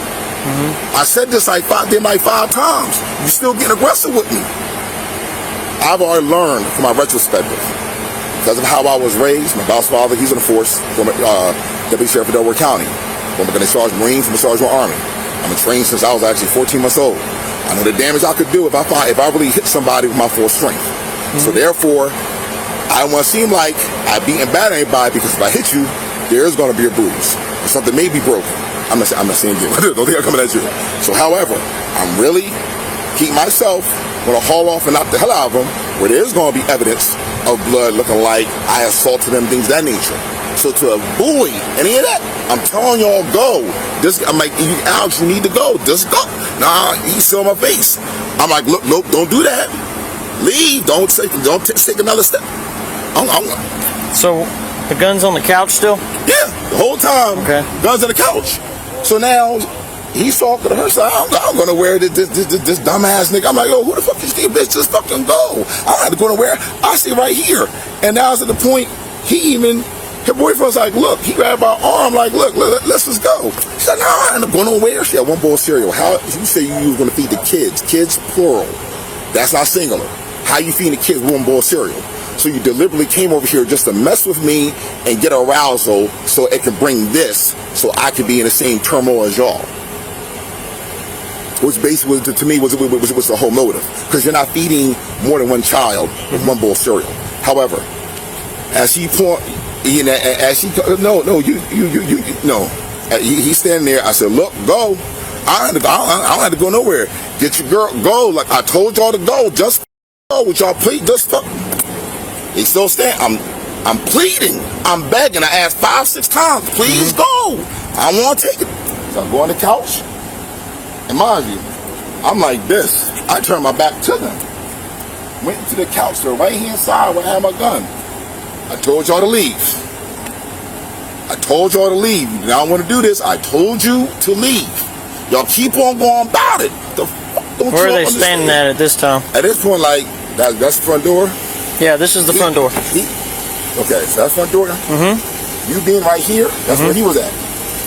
I said this like 5 times. You're still getting aggressive with me. I've already learned from my retrospective. Because of how I was raised, my boss father, he's in the force, former Deputy Sheriff of Delaware County. Former Discharge Marines, former Sergeant Army. I've been trained since I was actually 14 months old. I know the damage I could do if I really hit somebody with my full strength. So therefore, I don't want to seem like I beat and batter anybody, because if I hit you, there's going to be a bruise. Something may be broken. I'm not saying you. Don't think I'm coming at you. So, however, I'm really keep myself going to haul off and knock the hell out of them, where there's going to be evidence of blood looking like I assaulted them, things of that nature. So to avoid any of that, I'm telling y'all, go. I'm like, Alex, you need to go. Just go. Nah, he's still in my face. I'm like, look, don't do that. Leave. Don't take another step. So the gun's on the couch still? Yeah, the whole time. Okay. Gun's on the couch. So now he's talking to her. So I'm gonna wear this dumbass nigga. I'm like, yo, who the fuck is this bitch? Just fucking go. I don't have to go nowhere. I sit right here. And now it's at the point her boyfriend's like, look, he grabbed my arm, like, look, let's just go. She said, no, I end up going nowhere. She had 1 bowl of cereal. How you say you was gonna feed the kids? Kids plural. That's not singular. How you feeding the kids one bowl of cereal? So you deliberately came over here just to mess with me and get arousal so it can bring this so I could be in the same turmoil as y'all. Which basically, to me, was the whole motive. Because you're not feeding more than one child with one bowl of cereal. However, as he point, you know, as he no, he's standing there. I said, look, go. I don't have to go nowhere. Get your girl, go. Like I told y'all to go. Just go. With y'all please, just fuck. He still standing. I'm pleading. I'm begging. I asked 5-6 times. Please go. I want to take it. So I go on the couch. And mind you, I'm like this. I turned my back to them. Went to the couch, the right-hand side where I had my gun. I told y'all to leave. I told y'all to leave. You don't want to do this. I told you to leave. Y'all keep on going about it. The fuck don't Where you are they understand? standing at this time? At this point, like, that's the front door? Yeah, this is the front door. Okay, so that's front door? Mm-hmm. You being right here, that's where he was at.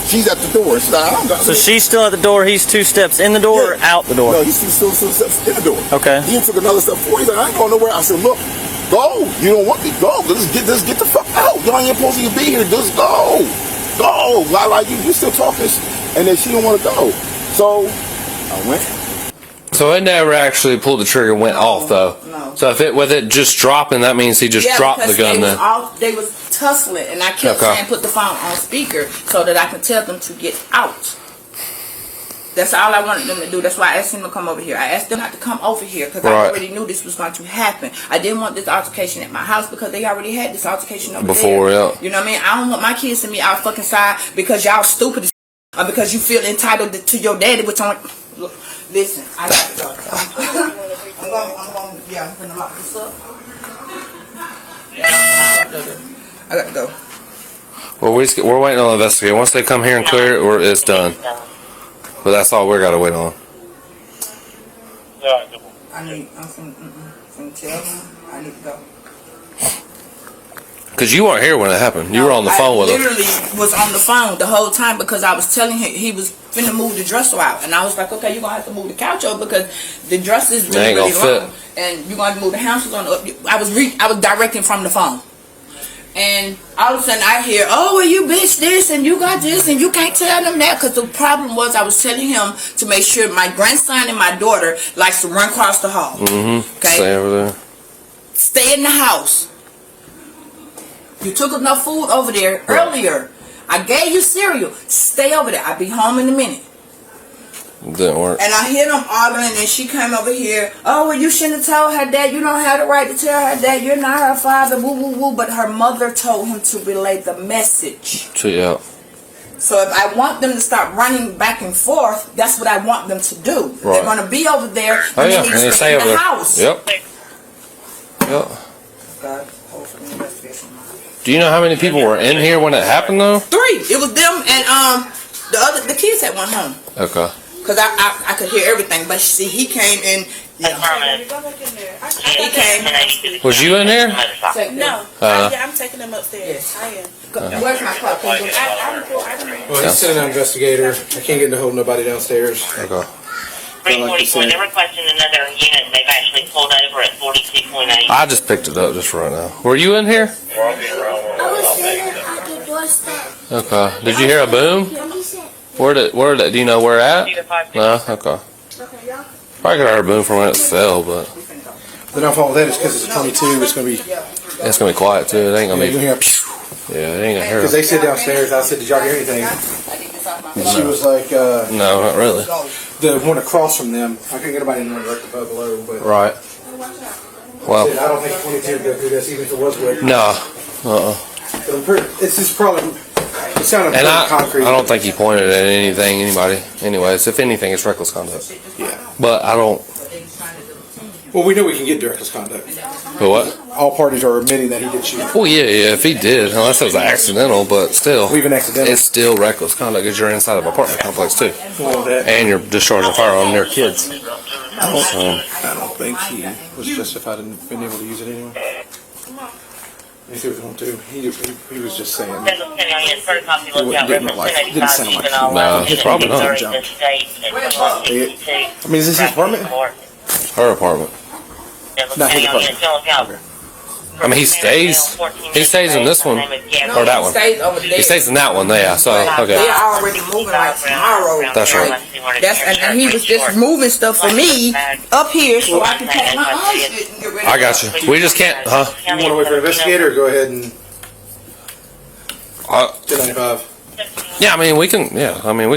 She's at the door. She's like, I don't got So she's still at the door, he's 2 steps in the door or out the door? No, he's still steps in the door. Okay. He took another step forward. He's like, I ain't going nowhere. I said, look, go. You don't want me. Go. Just get the fuck out. Y'all ain't supposed to be here. Just go. Go. Like you still talking. And then she didn't want to go. So I went. So it never actually pulled the trigger, went off though. No. So if it with it just dropping, that means he just dropped the gun then. They was tussling, and I kept saying put the phone on speaker so that I can tell them to get out. That's all I wanted them to do. That's why I asked him to come over here. I asked them not to come over here because I already knew this was going to happen. I didn't want this altercation at my house because they already had this altercation over Before, there. yeah. You know what I mean? I don't want my kids to be out fucking side because y'all stupid as or because you feel entitled to your daddy, which I'm like, look, listen, I got to go. I'm gonna lock this up. I got to go. Well, we're waiting on the investigator. Once they come here and clear it, it's done. But that's all we got to wait on. I'm gonna tell them I need to go. Because you weren't here when it happened. You were on the phone with him. I literally was on the phone the whole time because I was telling him he was finna move the dresser out. And I was like, okay, you're going to have to move the couch over because the dresser is really, really long. And you're going to move the hamsters on up. I was directing from the phone. And all of a sudden I hear, oh, well, you bitch this and you got this and you can't tell them that. Because the problem was I was telling him to make sure my grandson and my daughter likes to run across the hall. Mm-hmm. Okay? Stay over there. Stay in the house. You took enough food over there earlier. I gave you cereal. Stay over there. I'll be home in a minute. Didn't work. And I hear them arguing, and she came over here. Oh, well, you shouldn't have told her that. You don't have the right to tell her that. You're not her father. Woo, woo, woo. But her mother told him to relay the message. Yeah. So if I want them to stop running back and forth, that's what I want them to do. Right. They're going to be over there, and they need to stay in the house. Yep. Do you know how many people were in here when it happened though? 3. It was them and the kids that went home. Okay. Cause I could hear everything, but see he came in. Yeah. He came. Was you in there? No. Yeah, I'm taking them upstairs. I am. Where's my car? Well, he's sending an investigator. I can't get to hold nobody downstairs. Okay. 344, they're requesting another unit. They've actually pulled over at 42.8. I just picked it up just right now. Were you in here? I was sitting at the doorstep. Okay. Did you hear a boom? Where did do you know where at? No? Okay. Probably could have heard a boom from when it fell, but The downfall of that is because it's a 22. It's gonna be quiet too. It ain't gonna be. Yeah, it ain't gonna hear. Because they sit downstairs. I said, "Did y'all hear anything?" And she was like, "No, not really." The one across from them, I couldn't get anybody in there right below, but right. Well, I don't think 22 would go through this, even if it was quick. No. It's just probably. It sounded and concrete. I don't think he pointed at anybody. Anyways, if anything, it's reckless conduct. Yeah. But I don't. Well, we know we can get reckless conduct. But what? All parties are admitting that he did shoot. Well, yeah. If he did, unless it was accidental, but still, even accidental, it's still reckless conduct because you're inside of an apartment complex too, well, and you're discharging a firearm near kids. I don't think he was justified in being able to use it anyway. You see what they want to do. He was just saying. It didn't sound like no, it's probably not. I mean, is this his apartment? Her apartment. Not his apartment. Okay. I mean, he stays in this one, or that one. He stays in that one, yeah, so, okay. They're already moving like tomorrow. That's right. And he was just moving stuff for me up here so I can pack my own shit and get ready. I got you. We just can't, huh? You want to wait for an investigator or go ahead and 1095? Yeah, I mean, we can, I'm gonna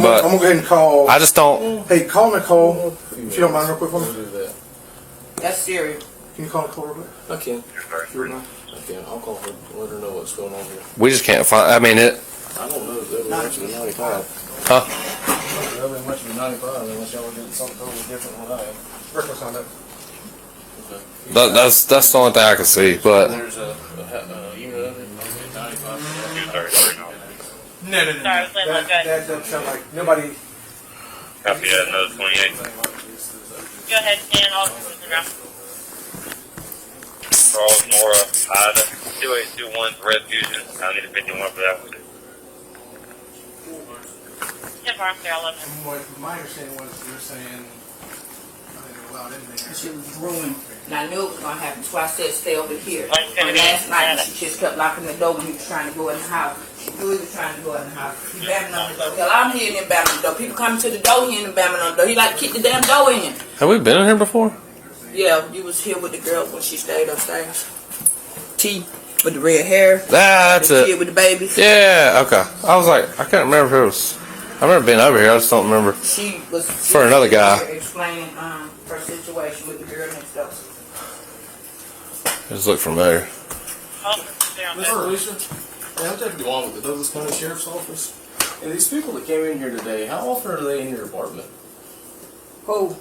go ahead and call. I just don't. Hey, call Nicole, if you don't mind real quick for me. That's serious. Can you call Nicole real quick? I can. I'll call her, let her know what's going on here. We just can't find, I mean, it. I don't know if they'll be much of a 95. Huh? They'll be much of a 95 unless y'all are getting something totally different than what I am. Records on that. That's the only thing I can see, but. There's a unit under 95. No. That doesn't sound like nobody. Copy that, another 28. Go ahead, Dan. I'll go with the ground. Charles, Nora, Ida, 2821, Red Fusion. I need a 51 for that one. Yeah, farm there, I'll let him. My understanding was you're saying nothing allowed in there. She was ruined. And I knew it was going to happen, so I said stay over here. Well, it's gonna And be- last night, she just kept locking the door when he was trying to go in the house. She knew he was trying to go in the house. He banging on the door. Hell, I'm hearing him banging on the door. People coming to the door, hearing him banging on the door. He like to kick the damn door in. Have we been in here before? Yeah, you was here with the girl when she stayed upstairs. T with the red hair. That's the it. kid with the babies. Yeah, okay. I was like, I can't remember if it was. I remember being over here. I just don't remember. She was For another guy. explaining her situation with the girl next door. It just looked familiar. Miss Alicia, I'm Deputy Juan with the Douglas County Sheriff's Office. And these people that came in here today, how often are they in your apartment? Who?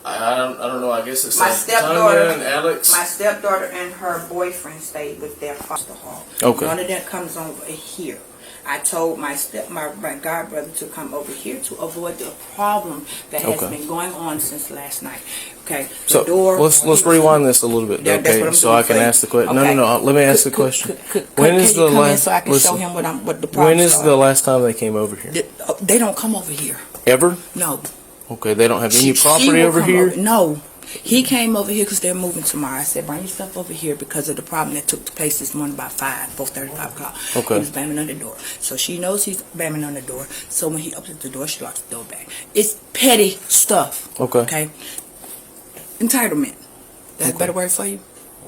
I don't know. I guess it's My stepdaughter Tanya and Alex. My stepdaughter and her boyfriend stayed with their foster home. Okay. None of that comes over here. I told my godbrother to come over here to avoid the problem that has been going on since last night. Okay. So let's rewind this a little bit, okay? So I can ask the question. Okay. No. Let me ask the question. When is the last? So I can show him what the problem When is the last time they came over here? They don't come over here. Ever? No. Okay, they don't have any property over here? No. He came over here because they're moving tomorrow. I said, bring your stuff over here because of the problem that took place this morning about 4:30, 5 o'clock. Okay. He was banging on the door. So she knows he's banging on the door. So when he opens the door, she locks the door back. It's petty stuff. Okay. Okay? Entitlement. That's a better word for you?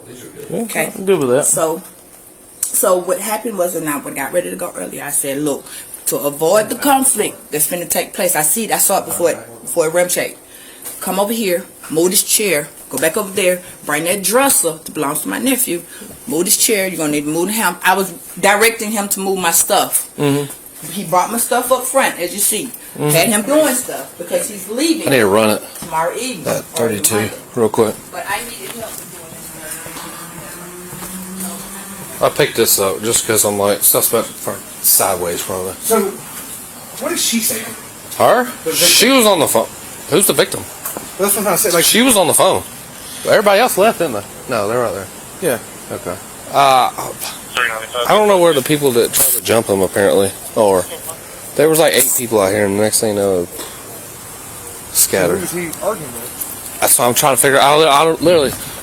Yeah, Okay. I'm good with that. So what happened was, and I got ready to go earlier, I said, look, to avoid the conflict that's going to take place, I saw it before it rim shake. Come over here, move this chair, go back over there, bring that dresser that belongs to my nephew, move this chair, you're going to need to move him. I was directing him to move my stuff. Mm-hmm. He brought my stuff up front, as you see. Had him doing stuff because he's leaving. I need to run it. Tomorrow evening. That 32, real quick. But I needed help doing it. I picked this up just because I'm like, suspect for sideways probably. So, what is she saying? Her? She was on the phone. Who's the victim? That's what I'm trying to say. Like, she was on the phone. Everybody else left, didn't they? No, they're right there. Yeah. Okay. I don't know where the people that tried to jump him apparently are. There was like 8 people out here, and the next thing you know, scattered. who was he arguing with? That's what I'm trying to figure out.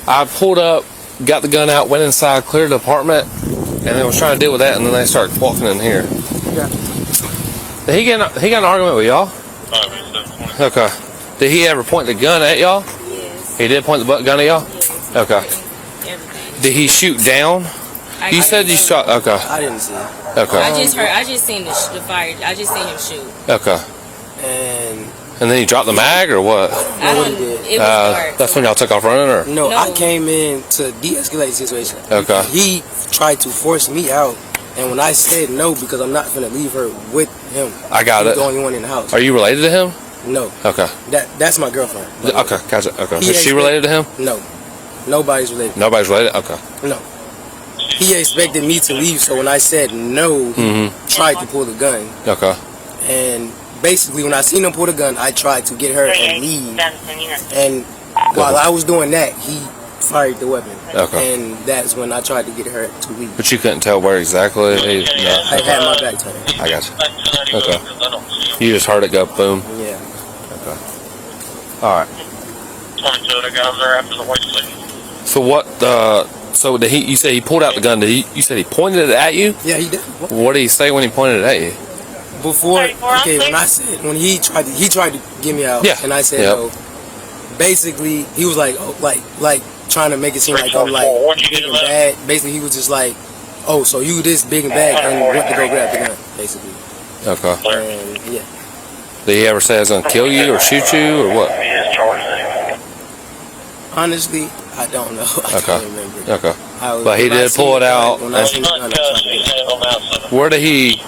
I pulled up, got the gun out, went inside, cleared the apartment, and then was trying to deal with that, and then they started walking in here. Yeah. Did he get an argument with y'all? Okay. Did he ever point the gun at y'all? Yes. He did point the gun at y'all? Yes. Okay. Did he shoot down? You said you shot. Okay. I didn't see it. Okay. I just seen the fire. I just seen him shoot. Okay. And then he dropped the mag or what? I don't. It was dark. That's when y'all took off running, or? No, I came in to de-escalate the situation. Okay. He tried to force me out, and when I said no because I'm not gonna leave her with him, I got it. The only one in the house. Are you related to him? No. Okay. That's my girlfriend. Okay, gotcha. Okay. Is she related to him? No. Nobody's related. Nobody's related? Okay. No. He expected me to leave, so when I said no, he tried to pull the gun. Okay. And basically, when I seen him pull the gun, I tried to get her and leave. And while I was doing that, he fired the weapon. Okay. And that's when I tried to get her to leave. But you couldn't tell where exactly? No. I had my back turned. I got you. Okay. You just heard it go boom? Yeah. Okay. Alright. 22 of the guys there after the white city. So what? So did he? You said he pulled out the gun. You said he pointed it at you? Yeah, he did. What did he say when he pointed it at you? Before, okay, when he tried to get me out, Yeah. and I said no. Basically, he was like, oh, like trying to make it seem like I'm like big and bad. Basically, he was just like, oh, so you this big and bad and went to go grab the gun, basically. Okay. And yeah. Did he ever say I was gonna kill you or shoot you or what? Honestly, I don't know. I can't remember. Okay. But he did pull it out. Where did he?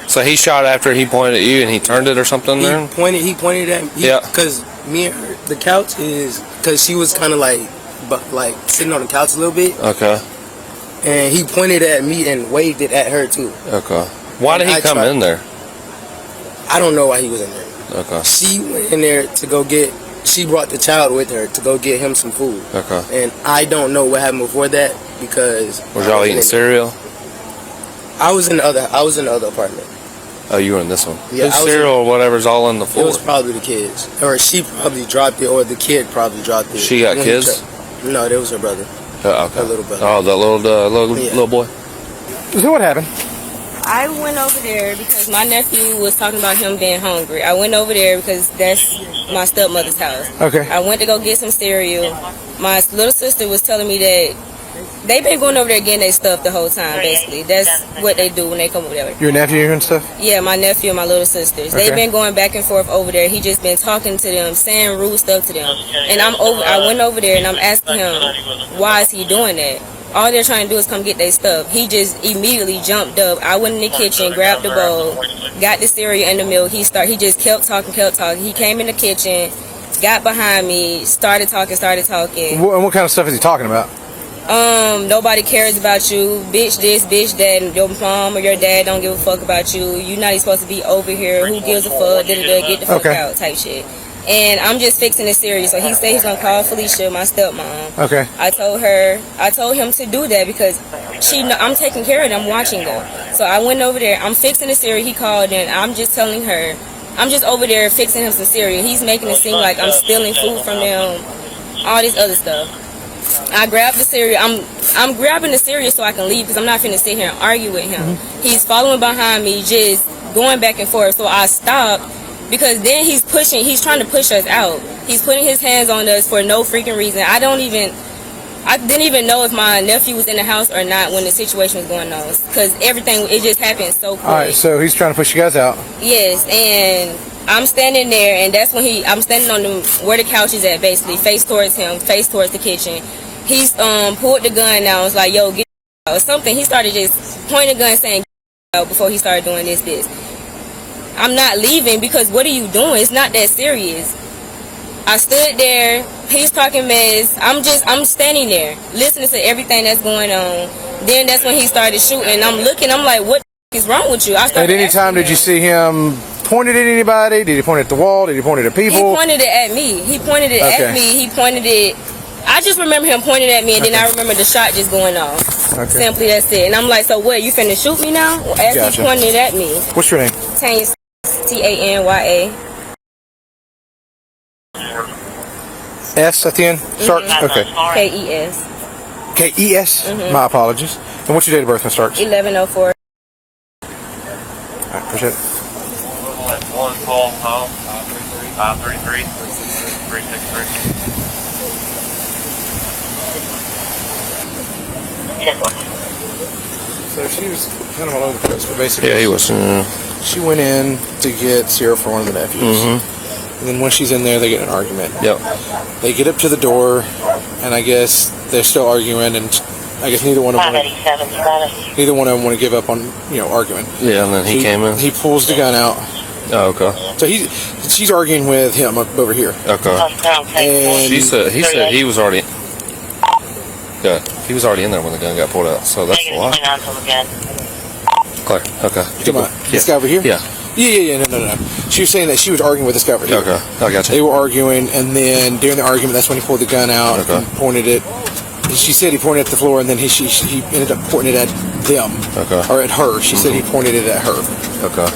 So he shot after he pointed at you and he turned it or something there? He pointed at me. Yeah. Because me and her, the couch is, because she was kind of like sitting on the couch a little bit. Okay. And he pointed at me and waved it at her too. Okay. Why did he come in there? I don't know why he was in there. Okay. She went in there to go get, she brought the child with her to go get him some food. Okay. And I don't know what happened before that because. Was y'all eating cereal? I was in the other apartment. Oh, you were in this one? Yeah. The cereal or whatever's all on the floor. It was probably the kids. Or she probably dropped it, or the kid probably dropped it. She got kids? No, that was her brother. Okay. Her little brother. Oh, the little boy? So what happened? I went over there because my nephew was talking about him being hungry. I went over there because that's my stepmother's house. Okay. I went to go get some cereal. My little sister was telling me that they've been going over there getting their stuff the whole time, basically. That's what they do when they come over there. Your nephew and stuff? Yeah, my nephew and my little sisters. Okay. They've been going back and forth over there. He just been talking to them, saying rude stuff to them. And I went over there and I'm asking him, why is he doing that? All they're trying to do is come get their stuff. He just immediately jumped up. I went in the kitchen, grabbed the bowl, got the cereal and the milk. He just kept talking. He came in the kitchen, got behind me, started talking. What kind of stuff is he talking about? Nobody cares about you, bitch this, bitch that, and your mom or your dad don't give a fuck about you. You're not even supposed to be over here. Who gives a fuck? Get the fuck out type shit. And I'm just fixing the cereal. So he said he's gonna call Felicia, my stepmom. Okay. I told him to do that because I'm taking care of them, watching them. So I went over there. I'm fixing the cereal. He called and I'm just telling her, I'm just over there fixing him some cereal. He's making it seem like I'm stealing food from them, all this other stuff. I grabbed the cereal. I'm grabbing the cereal so I can leave because I'm not finna sit here and argue with him. He's following behind me, just going back and forth. So I stopped because then he's trying to push us out. He's putting his hands on us for no freaking reason. I didn't even know if my nephew was in the house or not when the situation was going on because it just happened so quick. All right, so he's trying to push you guys out. Yes, and I'm standing there, and that's when I'm standing on where the couch is at, basically, face towards him, face towards the kitchen. He's pulled the gun out. I was like, yo, get out or something. He started just pointing the gun saying, get out before he started doing this. I'm not leaving because what are you doing? It's not that serious. I stood there. He's talking mess. I'm standing there listening to everything that's going on. Then that's when he started shooting. I'm looking. I'm like, what is wrong with you? At any time did you see him point it at anybody? Did he point it at the wall? Did he point it at people? He pointed it at me. I just remember him pointing at me, and then I remember the shot just going off. Okay. Simply, that's it. And I'm like, so what? You finna shoot me now? As Gotcha. he pointed at me. What's your name? Tanya, Tanya. S at the end? Starks? Okay. Kes. Kes? My apologies. And what's your date of birth, Ms. Starks? 1104. All right, appreciate it. One call, 533 363. So she was kind of all over the place, but basically, Yeah, he was. She went in to get cereal for one of the nephews, and then when she's in there, they get in an argument. Yep. They get up to the door, and I guess they're still arguing, and I guess neither one of them want to give up on arguing. Yeah, and then he came in. He pulls the gun out. Oh, okay. So she's arguing with him up over here. Okay. And he said he was already. Yeah, he was already in there when the gun got pulled out, so that's a lot. Clear. Okay. Come on, this guy over here. Yeah. Yeah. No. She was saying that she was arguing with this guy over here. Okay, I got you. They were arguing, and then during the argument, that's when he pulled the gun out and pointed it. She said he pointed at the floor, and then he ended up pointing it at them, or at her. She said he pointed it at her. Okay.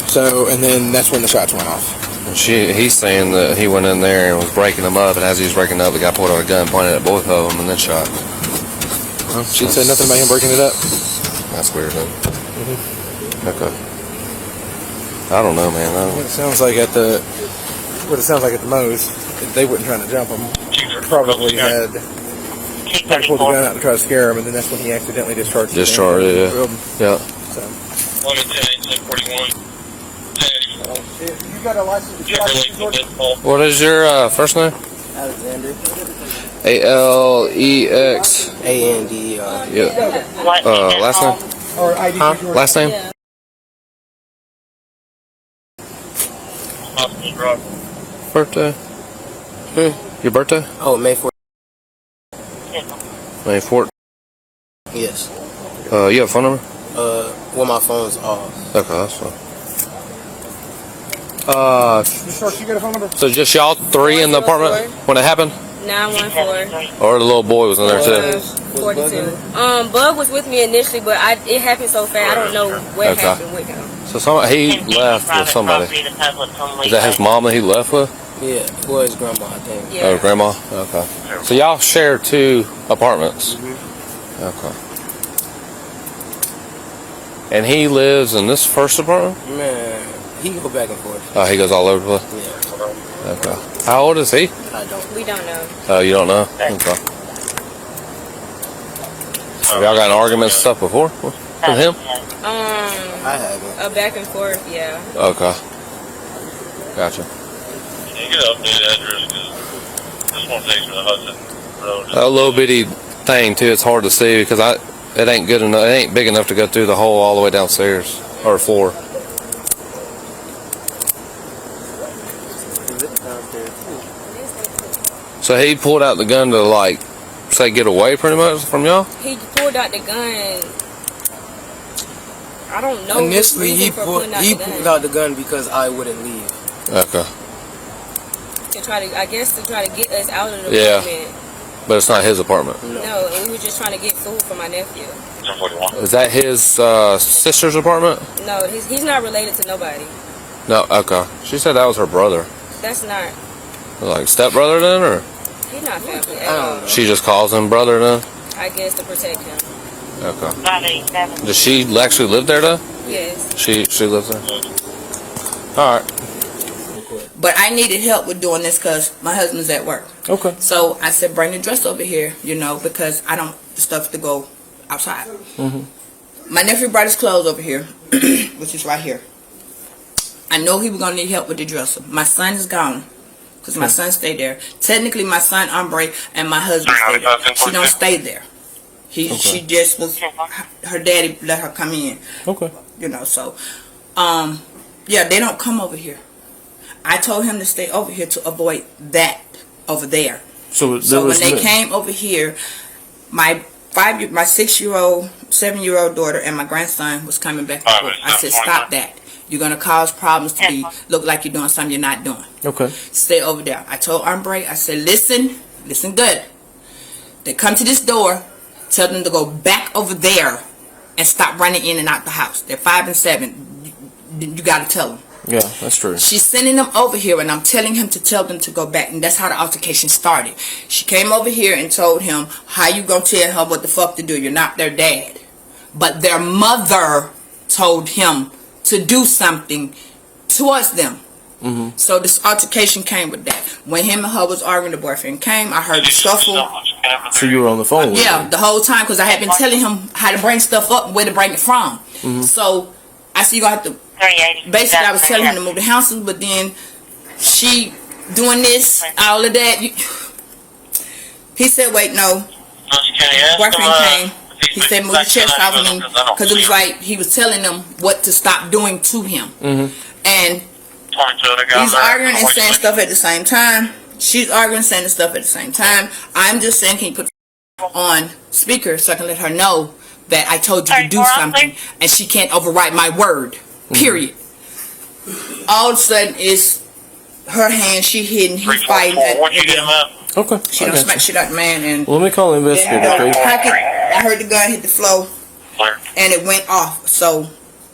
So, and then that's when the shots went off. He's saying that he went in there and was breaking them up, and as he was breaking up, the guy pulled out a gun, pointed at both of them, and then shot. She said nothing about him breaking it up. That's weird, huh? Okay. I don't know, man. What it sounds like at the most, they weren't trying to jump him. Probably pulled the gun out to try to scare him, and then that's when he accidentally discharged. Discharged, yeah. So. 110-41. You got a license? What is your first name? Alexander. ALEX. ANDER. Yeah. Last name? Last name? Birthday? Your birthday? Oh, May 4th. May 4th. Yes. You have a phone number? Well, my phone's off. Okay, that's fine. You got a phone number? So just y'all three in the apartment when it happened? 914. Or the little boy was in there too? 42. Bug was with me initially, but it happened so fast. I don't know what happened with him. So he left with somebody. Is that his mom that he left with? Yeah, well, his grandma, I think. Yeah. Oh, grandma? Okay. So y'all share 2 apartments? Okay. And he lives in this first apartment? Man, he go back and forth. Oh, he goes all over the place? Yeah. Okay. How old is he? We don't know. Oh, you don't know? Okay. Have y'all gotten arguments and stuff before with him? I haven't. A back and forth, yeah. Okay. Gotcha. You get an updated address because this one takes me to Hudson Road. That little bitty thing too, it's hard to see because it ain't good enough. It ain't big enough to go through the hole all the way downstairs or floor. So he pulled out the gun to like say get away pretty much from y'all? He pulled out the gun. I don't know. Initially, he pulled out the gun because I wouldn't leave. Okay. To try to get us out of the apartment. But it's not his apartment. No, we were just trying to get food for my nephew. Is that his sister's apartment? No, he's not related to nobody. No, okay. She said that was her brother. That's not. Like stepbrother then, or? He's not family at all. She just calls him brother then? I guess to protect him. Okay. Does she actually live there though? Yes. She lives there? Alright. But I needed help with doing this because my husband's at work. Okay. So I said, bring the dress over here, because I don't stuff to go outside. My nephew brought his clothes over here, which is right here. I know he was going to need help with the dresser. My son is gone because my son stayed there. Technically, my son, Ombre, and my husband stayed there. She don't stay there. She just was, her daddy let her come in. Okay. So, yeah, they don't come over here. I told him to stay over here to avoid that over there. So when they came over here, my 6-year-old, 7-year-old daughter, and my grandson was coming back and forth. I said, stop that. You're going to cause problems to look like you're doing something you're not doing. Okay. Stay over there. I told Ombre, I said, listen good. They come to this door, tell them to go back over there and stop running in and out the house. They're 5 and 7. You got to tell them. Yeah, that's true. She's sending them over here, and I'm telling him to tell them to go back, and that's how the altercation started. She came over here and told him, how you gonna tell her what the fuck to do? You're not their dad. But their mother told him to do something towards them. So this altercation came with that. When him and her was arguing, the boyfriend came, I heard the scuffle. So you were on the phone with Yeah, him? the whole time, because I had been telling him how to bring stuff up and where to bring it from. So I said, you're going to have to, basically I was telling him to move the houses, but then she doing this, all of that. He said, wait, no. Boyfriend came. He said, move the chest off of me, because it was like he was telling them what to stop doing to him. And he's arguing and saying stuff at the same time. She's arguing and saying stuff at the same time. I'm just saying, can you put on speaker so I can let her know that I told you to do something, and she can't override my word, period. All of a sudden, it's her hand, she hidden, he's fighting. Okay. She don't smack shit out the man. And well, let me call the investigator. I heard the gun hit the floor, and it went off. So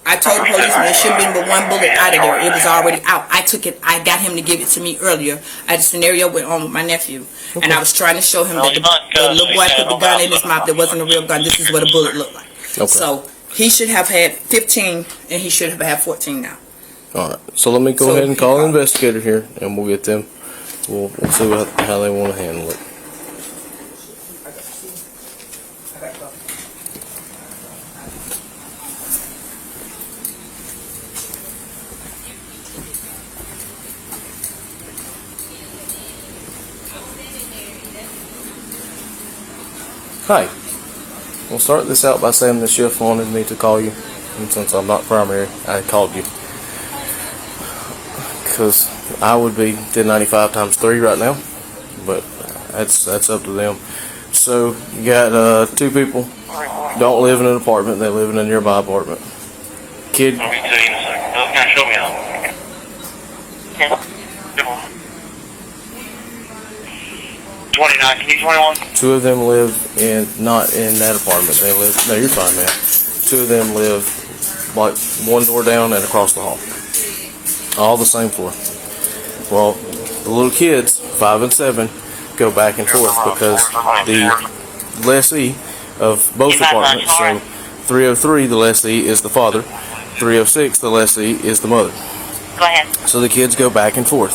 I told the policeman there shouldn't be but one bullet out of there. It was already out. I took it. I got him to give it to me earlier. I had a scenario went on with my nephew, and I was trying to show him that the little boy put the gun in his mouth. That wasn't a real gun. This is what a bullet looked like. Okay. So he should have had 15, and he should have had 14 now. All right. So let me go ahead and call an investigator here, and we'll get them. We'll see how they want to handle it. Hi. We'll start this out by saying the shift wanted me to call you, and since I'm not primary, I called you. Because I would be 1095 times 3 right now, but that's up to them. So you got 2 people don't live in an apartment; they live in a nearby apartment. Kid. Show me out. 29, can you 21? 2 of them live not in that apartment. They live. No, you're fine, man. 2 of them live like one door down and across the hall. All the same floor. Well, the little kids, 5 and 7, go back and forth because the lessee of both apartments, so 303, the lessee is the father, 306, the lessee is the mother. Go ahead. So the kids go back and forth.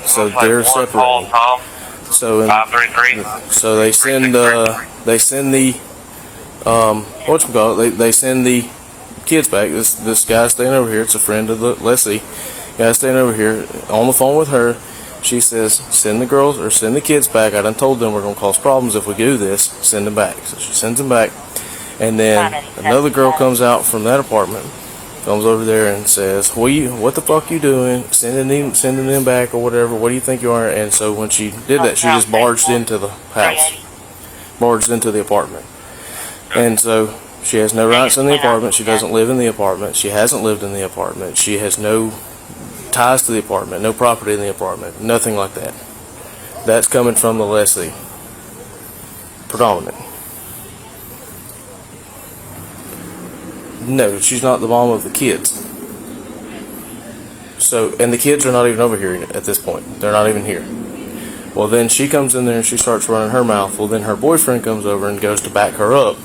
So they're separated. So they send they send the they send the kids back. This guy staying over here, it's a friend of the lessee. Guy staying over here on the phone with her. She says, send the girls or send the kids back. I done told them we're gonna cause problems if we do this. Send them back. So she sends them back, and then another girl comes out from that apartment, comes over there and says, what the fuck you doing? Sending them back or whatever. What do you think you are? And so when she did that, she just barged into the house, barged into the apartment, and so she has no rights in the apartment. She doesn't live in the apartment. She hasn't lived in the apartment. She has no ties to the apartment, no property in the apartment, nothing like that. That's coming from the lessee. Predominant. No, she's not the mom of the kids. So, and the kids are not even over here at this point. They're not even here. Well, then she comes in there and she starts running her mouth. Well, then her boyfriend comes over and goes to back her up,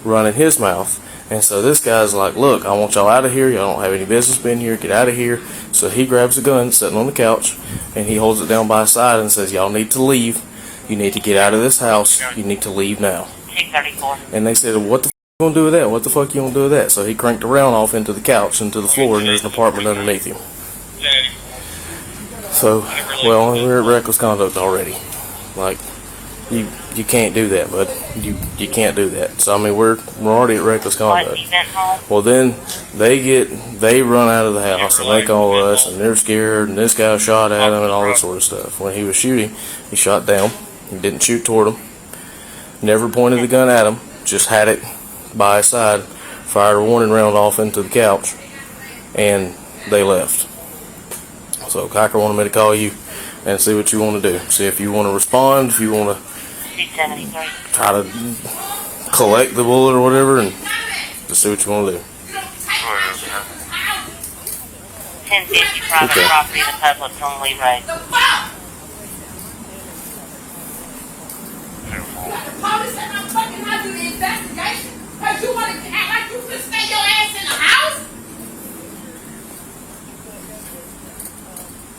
running his mouth. And so this guy's like, look, I want y'all out of here. Y'all don't have any business being here. Get out of here. So he grabs a gun sitting on the couch and he holds it down by his side and says, y'all need to leave. You need to get out of this house. You need to leave now. And they said, what the fuck you gonna do with that? What the fuck you gonna do with that? So he cranked around off into the couch, into the floor, and there's an apartment underneath him. So, well, we're at reckless conduct already. Like, you can't do that, bud. You can't do that. So I mean, we're already at reckless conduct. Well, then they run out of the house and they call us and they're scared and this guy shot at him and all this sort of stuff. When he was shooting, he shot down. He didn't shoot toward him. Never pointed the gun at him. Just had it by his side. Fired a warning round off into the couch, and they left. So Cocker wanted me to call you and see what you want to do. See if you want to respond, if you want to try to collect the bullet or whatever, and just see what you want to do. 1050 private property, the public's only right. The police said I'm fucking not do the investigation because you want to act like you can stay your ass in the house?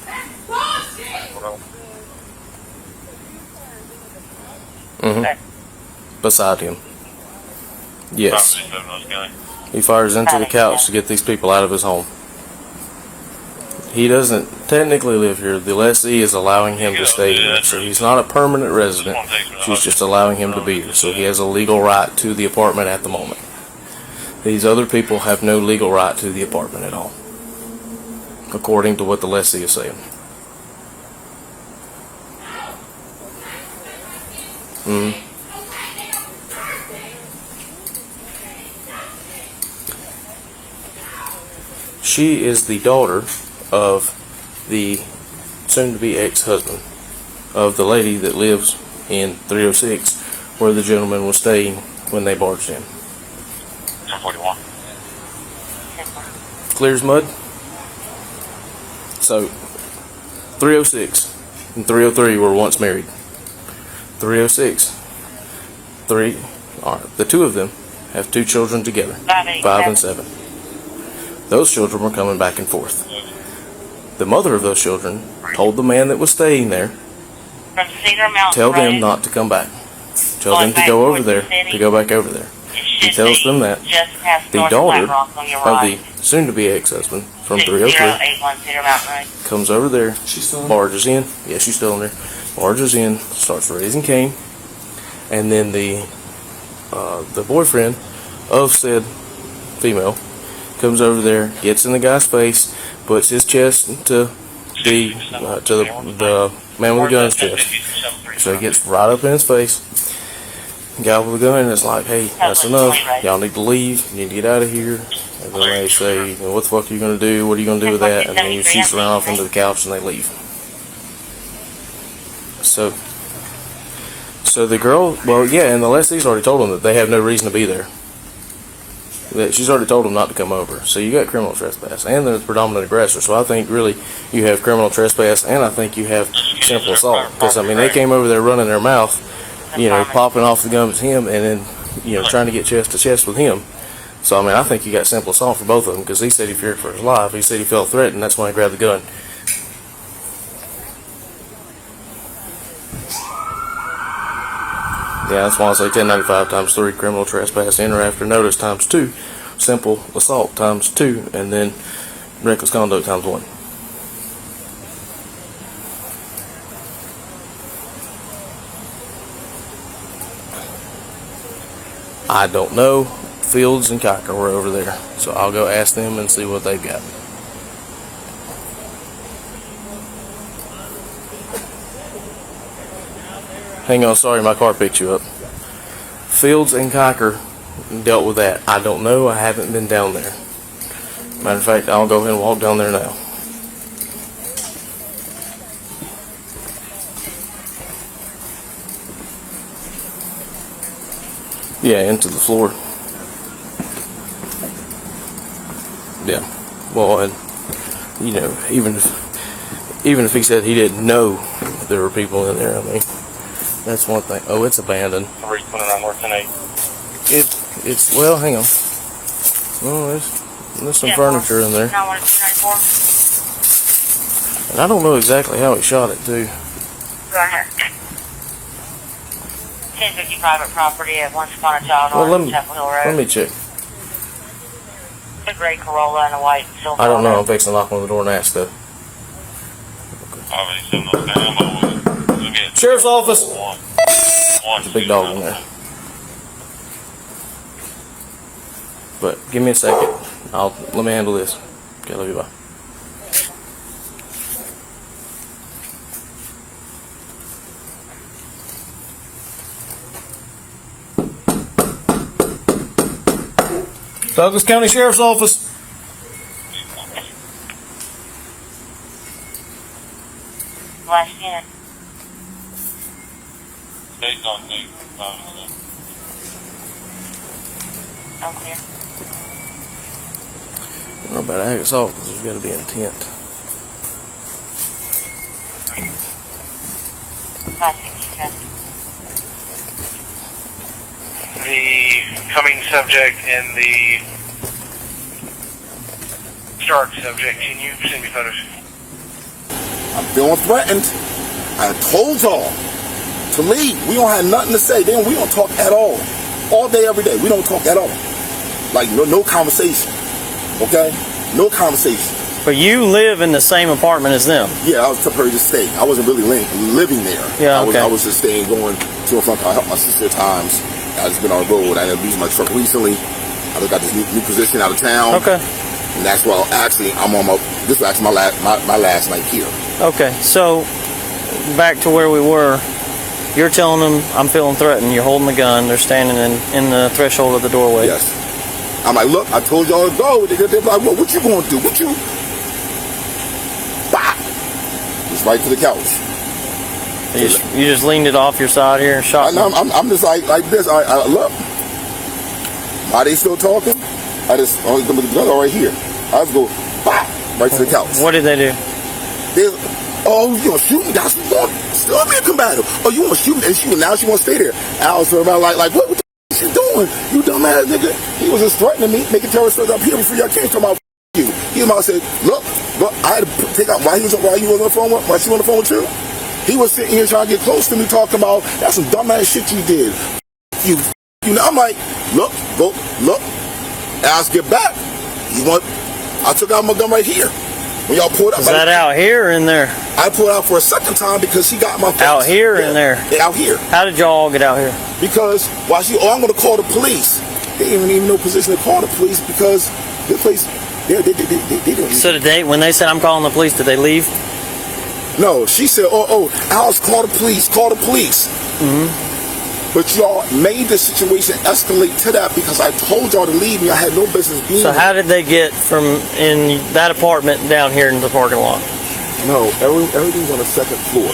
That's bullshit! Beside him. Yes. He fires into the couch to get these people out of his home. He doesn't technically live here. The lessee is allowing him to stay here. So he's not a permanent resident. She's just allowing him to be here. So he has a legal right to the apartment at the moment. These other people have no legal right to the apartment at all, according to what the lessee is saying. She is the daughter of the soon-to-be ex-husband of the lady that lives in 306 where the gentleman was staying when they barged in. 1041. Clear as mud. So, 306 and 303 were once married. 306. The two of them have 2 children together, 5 and 7. Those children were coming back and forth. The mother of those children told the man that was staying there, tell them not to come back. Tell them to go over there, to go back over there. He tells them that. The daughter of the soon-to-be ex-husband from 303 comes over there, barges in. Yeah, she's still in there. Barges in, starts raising Cain, and then the boyfriend of said female comes over there, gets in the guy's face, puts his chest to the man with the gun's chest. So he gets right up in his face. The guy with the gun is like, hey, that's enough. Y'all need to leave. You need to get out of here. And then they say, what the fuck are you going to do? What are you going to do with that? And then he shoots around off into the couch and they leave. So the girl, well, yeah, and the lessee's already told them that they have no reason to be there. That she's already told them not to come over. So you got criminal trespass and the predominant aggressor. So I think really you have criminal trespass and I think you have simple assault. Because, I mean, they came over there running their mouth, popping off the gun with him and then, trying to get chest to chest with him. So, I mean, I think you got simple assault for both of them because he said he feared for his life. He said he felt threatened. That's when he grabbed the gun. Yeah, that's why I say 1095 times 3, criminal trespass, enter after notice times 2, simple assault times 2, and then reckless conduct times 1. I don't know. Fields and Kiker were over there, so I'll go ask them and see what they've got. Hang on, sorry, my car picked you up. Fields and Kiker dealt with that. I don't know. I haven't been down there. Matter of fact, I'll go ahead and walk down there now. Yeah, into the floor. Yeah. Well, and even if he said he didn't know there were people in there, I mean, that's one thing. Oh, it's abandoned. 329 North 10-8. It's well, hang on. Oh, there's some furniture in there. And I don't know exactly how he shot it too. Right here. 1050 private property at Once Upon a Child on Chapel Hill Road. Let me check. A gray Corolla and a white silver. I don't know. I'm fixing to knock on the door and ask though. Sheriff's office. There's a big dog in there. But give me a second. Let me handle this. Okay, love you, bye. Douglas County Sheriff's Office. Last unit. Based on the I'm clear. I don't know about ag assault because there's got to be intent. 567. the coming subject and the start subject. Can you send me photos? I'm feeling threatened. I told y'all to leave. We don't have nothing to say. Then we don't talk at all. All day, every day. We don't talk at all. Like no conversation. Okay? No conversation. But you live in the same apartment as them? Yeah, I was temporarily just staying. I wasn't really living there. Yeah, okay. I was just staying, going to and from. I helped my sister at times. I just been on the road. I ended up using my truck recently. I just got this new position out of town. Okay. And that's why actually I'm on this was actually my last night here. Okay, so back to where we were. You're telling them I'm feeling threatened. You're holding the gun. They're standing in the threshold of the doorway. Yes. I'm like, look, I told y'all to go. They're like, well, what you going to do? What you? Bah! Just right to the couch. You just leaned it off your side here and shot. I'm just like this. I look. Are they still talking? I just, the gun right here. I just go, pop, right to the couch. What did they do? Oh, you gonna shoot me? That's what you want. Still be a combative. Oh, you wanna shoot me? And now she wanna stay there. I was about like, what the f*** you doing? You dumbass nigga. He was just threatening me, making terrorist threats up here before y'all came talking about you. He was about to say, look, I had to take out while you was on the phone while she was on the phone with you. He was sitting here trying to get close to me, talking about that's some dumbass shit you did. You know, I'm like, look. And I was get back. I took out my gun right here. When y'all pulled out. Is that out here or in there? I pulled out for a second time because he got my face. Out here or in there? Yeah, out here. How did y'all all get out here? Because I'm going to call the police. They didn't even know position to call the police because this place, they didn't. So when they said I'm calling the police, did they leave? No, she said, Alice, call the police. Mm-hmm. But y'all made the situation escalate to that because I told y'all to leave me. I had no business being So how did they get from in that apartment down here in the parking lot? No, everything's on the second floor.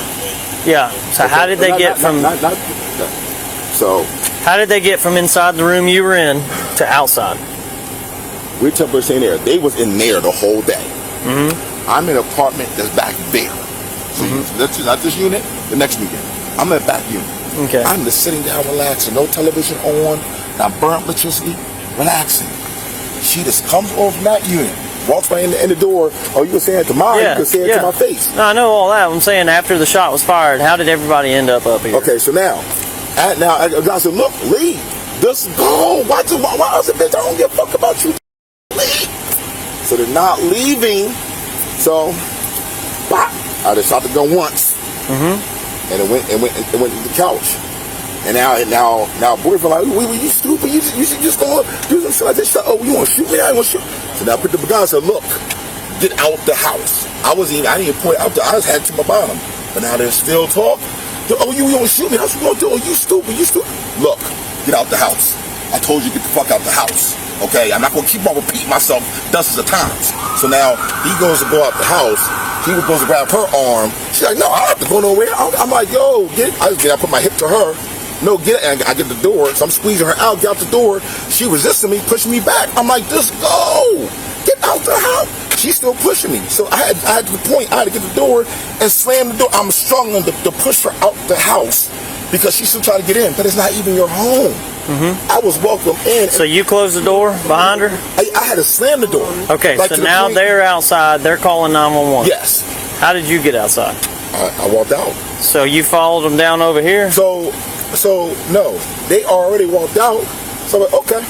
Yeah. So how did they get from? So how did they get from inside the room you were in to outside? We're temporarily in there. They was in there the whole day. Mm-hmm. I'm in an apartment that's back there. So that's not this unit. The next unit. I'm in a back unit. Okay. I'm just sitting down relaxing, no television on, not burnt electricity, relaxing. She just comes over from that unit, walks right in the door. Oh, you can say it to mine, you can say it to my face. No, I know all that. I'm saying after the shot was fired, how did everybody end up here? Okay, so now I said, look, leave. Just go. Why else, bitch? I don't give a fuck about you. Leave. So they're not leaving. So, I just shot the gun once. Mm-hmm. And it went to the couch. And now boyfriend like, wait, you stupid? You should just go do some shit like this. Oh, you want to shoot me? I ain't want to shoot. So now I put the gun and said, look, get out the house. I didn't even point out there. I just had to my bottom. But now they're still talking. Oh, you want to shoot me? That's what you want to do. Oh, you stupid. Look, get out the house. I told you to get the fuck out the house. Okay, I'm not going to keep on repeating myself dozens of times. So now he goes to go out the house. He was supposed to grab her arm. She's like, no, I don't have to go nowhere. I'm like, yo, get it. I put my hip to her. No, get it. And I get the door. So I'm squeezing her out, get out the door. She resisting me, pushing me back. I'm like, just go. Get out the house. She's still pushing me. So I had to the point, I had to get the door and slam the door. I'm struggling to push her out the house because she's still trying to get in. But it's not even your home. Mm-hmm. I was welcome in. So you closed the door behind her? I had to slam the door. Okay, so now they're outside. They're calling 911. Yes. How did you get outside? I walked out. So you followed them down over here? So no, they already walked out. So I'm like, okay.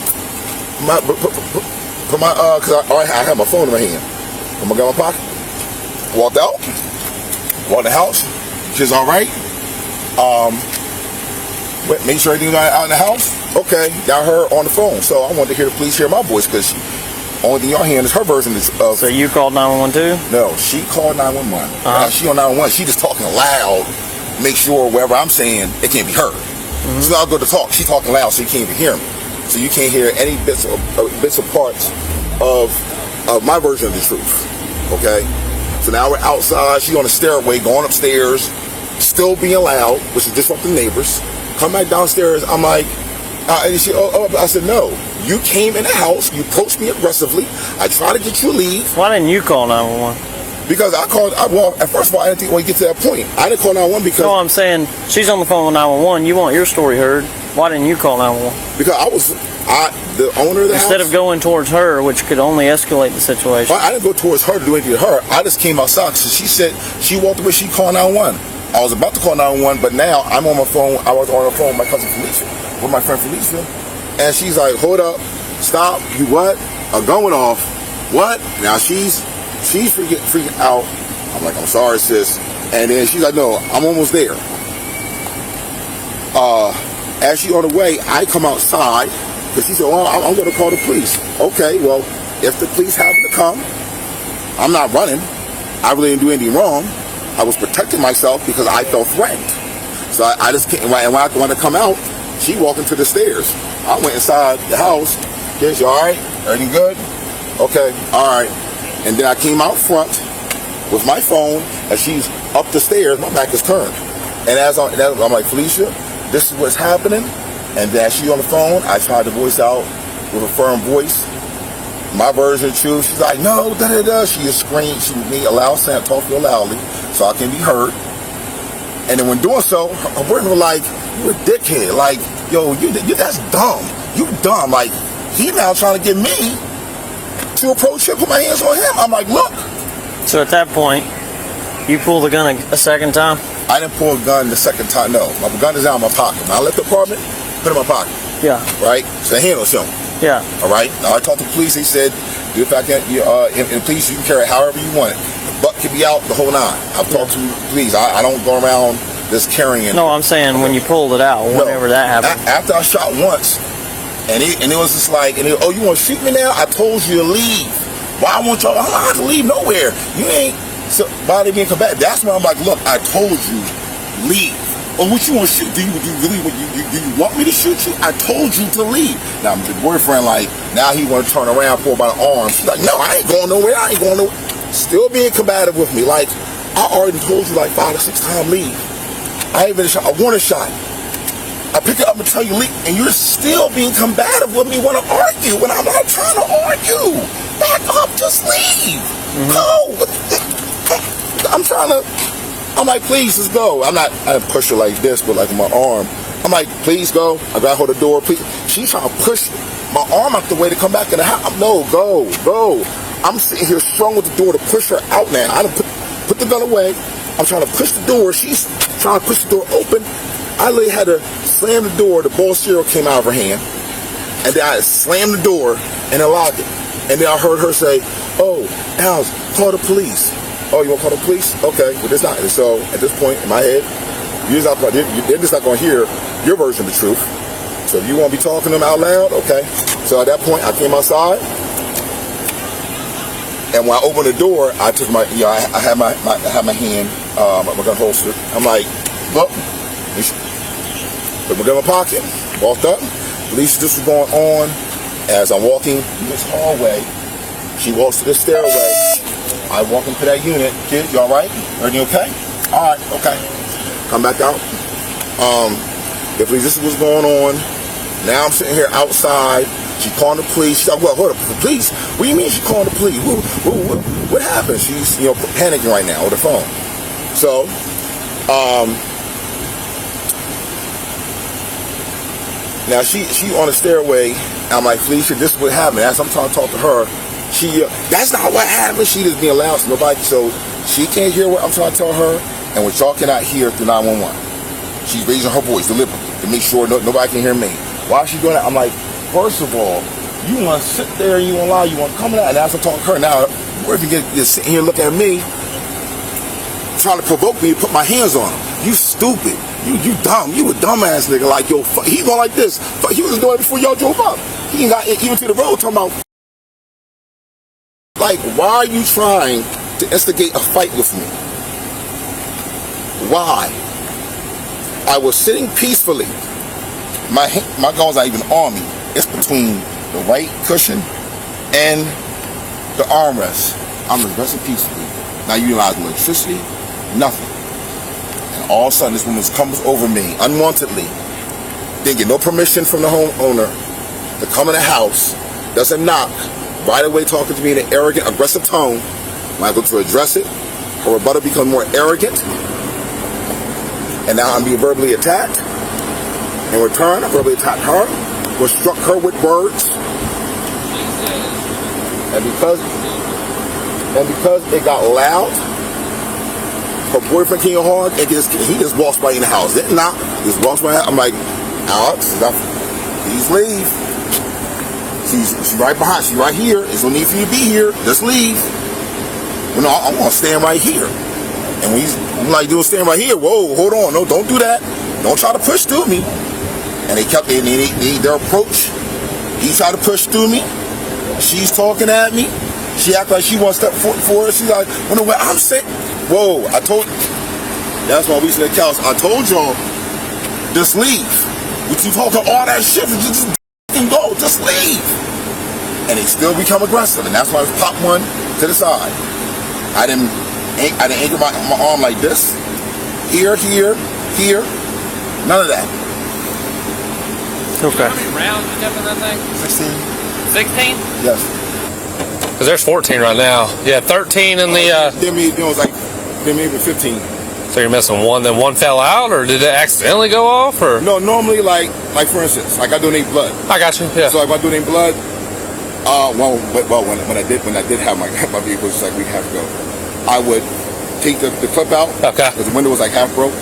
Because I had my phone in my hand. Put my gun in my pocket. Walked out. Walked in the house. She's all right. Make sure everything's out in the house. Okay, y'all heard on the phone. So I wanted to hear the police hear my voice because only thing y'all hearing is her version of. So you called 911 too? No, she called 911. She on 911. She just talking loud. Make sure wherever I'm saying it can't be heard. Mm-hmm. So I'll go to talk. She talking loud, so you can't even hear me. So you can't hear any bits or parts of my version of the truth. Okay. So now we're outside. She's on the stairway, going upstairs, still being loud, which is disrupting neighbors. Come back downstairs. I'm like, and she, I said, no. You came in the house. You approached me aggressively. I tried to get you to leave. Why didn't you call 911? Because first of all, I didn't think when you get to that point. I didn't call 911 because. No, I'm saying she's on the phone with 911. You want your story heard. Why didn't you call 911? Because the owner of the house. Instead of going towards her, which could only escalate the situation. Well, I didn't go towards her to do anything to her. I just came outside. So she said she walked away. She called 911. I was about to call 911, but now I'm on my phone. I was on the phone with my cousin Felicia, with my friend Felicia, and she's like, "Hold up, stop! You what? A gun went off. What?" Now she's freaking out. I'm like, "I'm sorry, sis," and then she's like, "No, I'm almost there." As she on the way, I come outside because she said, "Well, I'm going to call the police." Okay, well, if the police happen to come, I'm not running. I really didn't do anything wrong. I was protecting myself because I felt threatened. So I just can't. And when I want to come out, she walked into the stairs. I went inside the house. Okay, you all right? Everything good? Okay, all right. And then I came out front with my phone, and she's up the stairs. My back is turned. And as I'm like, Felicia, this is what's happening. And then as she's on the phone, I tried to voice out with a firm voice. my version of the truth. She's like, no, da-da-da. She just screamed. She would need a loud sound, talk real loudly so I can be heard. And then when doing so, her boyfriend was like, you a dickhead. Like, yo, you that's dumb. You dumb. Like, he now trying to get me to approach him, put my hands on him. I'm like, look. So at that point, you pull the gun a second time? I didn't pull a gun the second time, no. My gun is out of my pocket. When I left the apartment, put it in my pocket. Yeah. Right? So the handle's shown. Yeah. All right? Now I talked to the police. They said, if I can, in police, you can carry it however you want it. The butt can be out the whole nine. I've talked to the police. I don't go around just carrying it. No, I'm saying when you pulled it out, whenever that happened. After I shot once, and it was just like, oh, you want to shoot me now? I told you to leave. Why won't y'all? I'm not to leave nowhere. You ain't. So why they being combative? That's when I'm like, look, I told you, leave. Oh, what you want to shoot? Do you want me to shoot you? I told you to leave. Now the boyfriend, like, now he want to turn around, pull by the arm. She's like, no, I ain't going nowhere. I ain't going nowhere. Still being combative with me. Like, I already told you like 5 or 6 times leave. I ain't been shot. I want a shot. I pick it up and tell you leave, and you're still being combative with me when I argue. When I'm not trying to argue. Back up, just leave. Go. I'm like, please, just go. I didn't push her like this, but like my arm. I'm like, please go. I got her the door, please. She's trying to push my arm out the way to come back in the house. No, go. I'm sitting here strong with the door to push her out now. I done put the gun away. I'm trying to push the door. She's trying to push the door open. I literally had to slam the door. The bowl of cereal came out of her hand. And then I slammed the door and then locked it. And then I heard her say, oh, Alice, call the police. Oh, you want to call the police? Okay, but it's not. And so at this point in my head, they're just not going to hear your version of the truth. So if you want to be talking to them out loud, okay. So at that point, I came outside. And when I opened the door, I took my, I had my hand, my gun holster. I'm like, look, put my gun in my pocket. Walked up. Police just was going on. As I'm walking through this hallway, she walks to the stairway. I walk into that unit. Kid, you all right? Everything okay? All right, okay. Come back out. The police, this is what's going on. Now I'm sitting here outside. She calling the police. She's like, well, hold up, the police? What do you mean she calling the police? What happened? She's, panicking right now on the phone. So, now she on the stairway. I'm like, Felicia, this is what happened. As I'm trying to talk to her, that's not what happened. She just being loud to nobody, so she can't hear what I'm trying to tell her, and what y'all cannot hear through 911. She's raising her voice deliberately to make sure nobody can hear me. Why is she doing that? I'm like, first of all, you want to sit there and you want to lie, you want to come out, and as I'm talking to her now, where if you get sitting here looking at me, trying to provoke me to put my hands on him. You stupid. You dumb. You a dumbass nigga. Like, yo, he going like this. He was doing it before y'all drove up. He ain't got even to the road talking about. Like, why are you trying to instigate a fight with me? Why? I was sitting peacefully. My gun's not even on me. It's between the right cushion and the armrest. I'm just resting peacefully. Now you realize electricity, nothing. And all of a sudden this woman comes over me, unwantedly. Didn't get no permission from the homeowner to come in the house, doesn't knock, right away talking to me in an arrogant, aggressive tone. When I go to address it, her rebuttal becomes more arrogant. And now I'm being verbally attacked. In return, I verbally attacked her, or struck her with words. And because it got loud, her boyfriend came hard and he just walks by in the house. Didn't knock, just walks by. I'm like, Alex, please leave. She's right behind. She's right here. There's no need for you to be here. Just leave. Well, no, I'm gonna stand right here. And when I'm like, doing stand right here. Whoa, hold on. No, don't do that. Don't try to push through me. And they kept their approach. He tried to push through me. She's talking at me. She act like she wants to step forward. She's like, well, no, I'm sick. Whoa, I told. That's why we said, Cal, I told y'all, just leave. But you talking all that shit, just go, just leave. And they still become aggressive, and that's why I popped one to the side. I didn't anchor my arm like this. Here, none of that. Okay. How many rounds you got in that thing? 16. 16? Yes. Because there's 14 right now. Yeah, 13 in the. Then it was like maybe 15. So you're missing one. Then one fell out, or did it accidentally go off, or? No, normally like for instance, like I donate blood. I got you. Yeah. So if I donate blood, when I did have my vehicle just like a week and a half ago, I would take the clip out. Okay. Because the window was like half broke,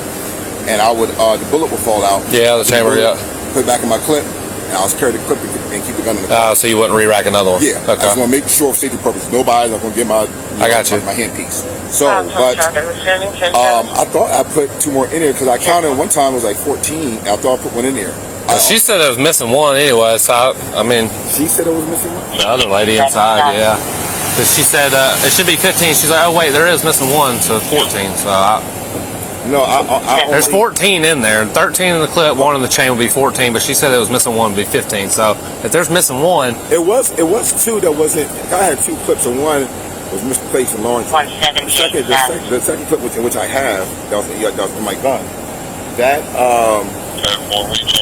and I would the bullet would fall out. Yeah, the chamber. Yeah. Put it back in my clip, and I was carry the clip and keep the gun in the car. So you wouldn't re-rack another one. Yeah. Okay. I just want to make sure for safety purposes, nobody's not going to get my. I got you. My handpiece. So, but I thought I put 2 more in there because I counted one time it was like 14. I thought I put one in there. She said it was missing one anyway. So I mean, she said it was missing one. The other lady inside, yeah. Because she said it should be 15. She's like, oh wait, there is missing one, so 14. So there's 14 in there. 13 in the clip, 1 in the chain would be 14. But she said it was missing 1 would be 15. So if there's missing 1, it was 2 that wasn't. I had 2 clips and 1 was misplaced in law&crime. The second clip which I have that was in my gun. That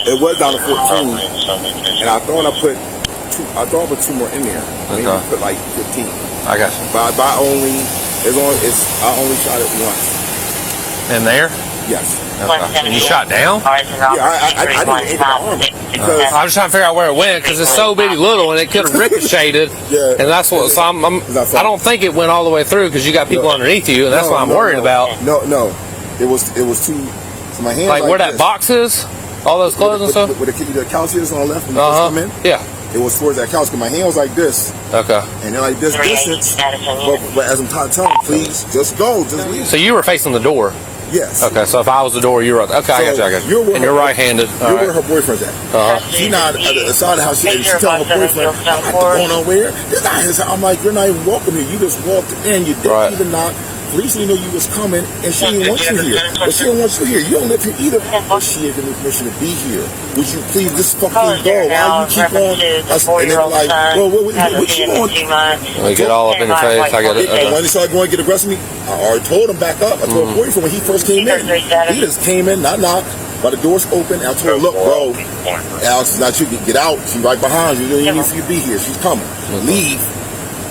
it was down to 14, and I thought I put 2 more in there. Maybe I put like 15. I got you. But I only shot it once. In there? Yes. Okay. And you shot down? Yeah, I didn't hit my arm. I'm just trying to figure out where it went because it's so bitty little and it could have ricocheted. Yeah. And that's what. So I don't think it went all the way through because you got people underneath you, and that's what I'm worried about. No. It was 2. So my hands like where that box is, all those clothes and stuff. Where the couch is on the left when you come in. Yeah. It was towards that couch because my hand was like this. Okay. And they're like this distance. But as I'm telling, please just go, just leave. So you were facing the door. Yes. Okay, so if I was the door, you were okay. So I got you. And you're right-handed. You're where her boyfriend's at. She not aside of how she telling her boyfriend, I'm not going nowhere. This not his. I'm like, you're not even welcome here. You just walked in. You didn't even knock. Police didn't know you was coming, and she didn't want you here. But she didn't want you here. You don't live here either. But she had given me permission to be here. Would you please just fucking go? Why you keep on? And they're like, well, what you want? We get all up in your face. I get it. And when they started going to get aggressive with me, I already told him back up. I told her boyfriend when he first came in. He just came in, not knocked. But the door's open, and I told her, look, bro, Alex is not you. Get out. She's right behind you. You don't need for you to be here. She's coming. Leave.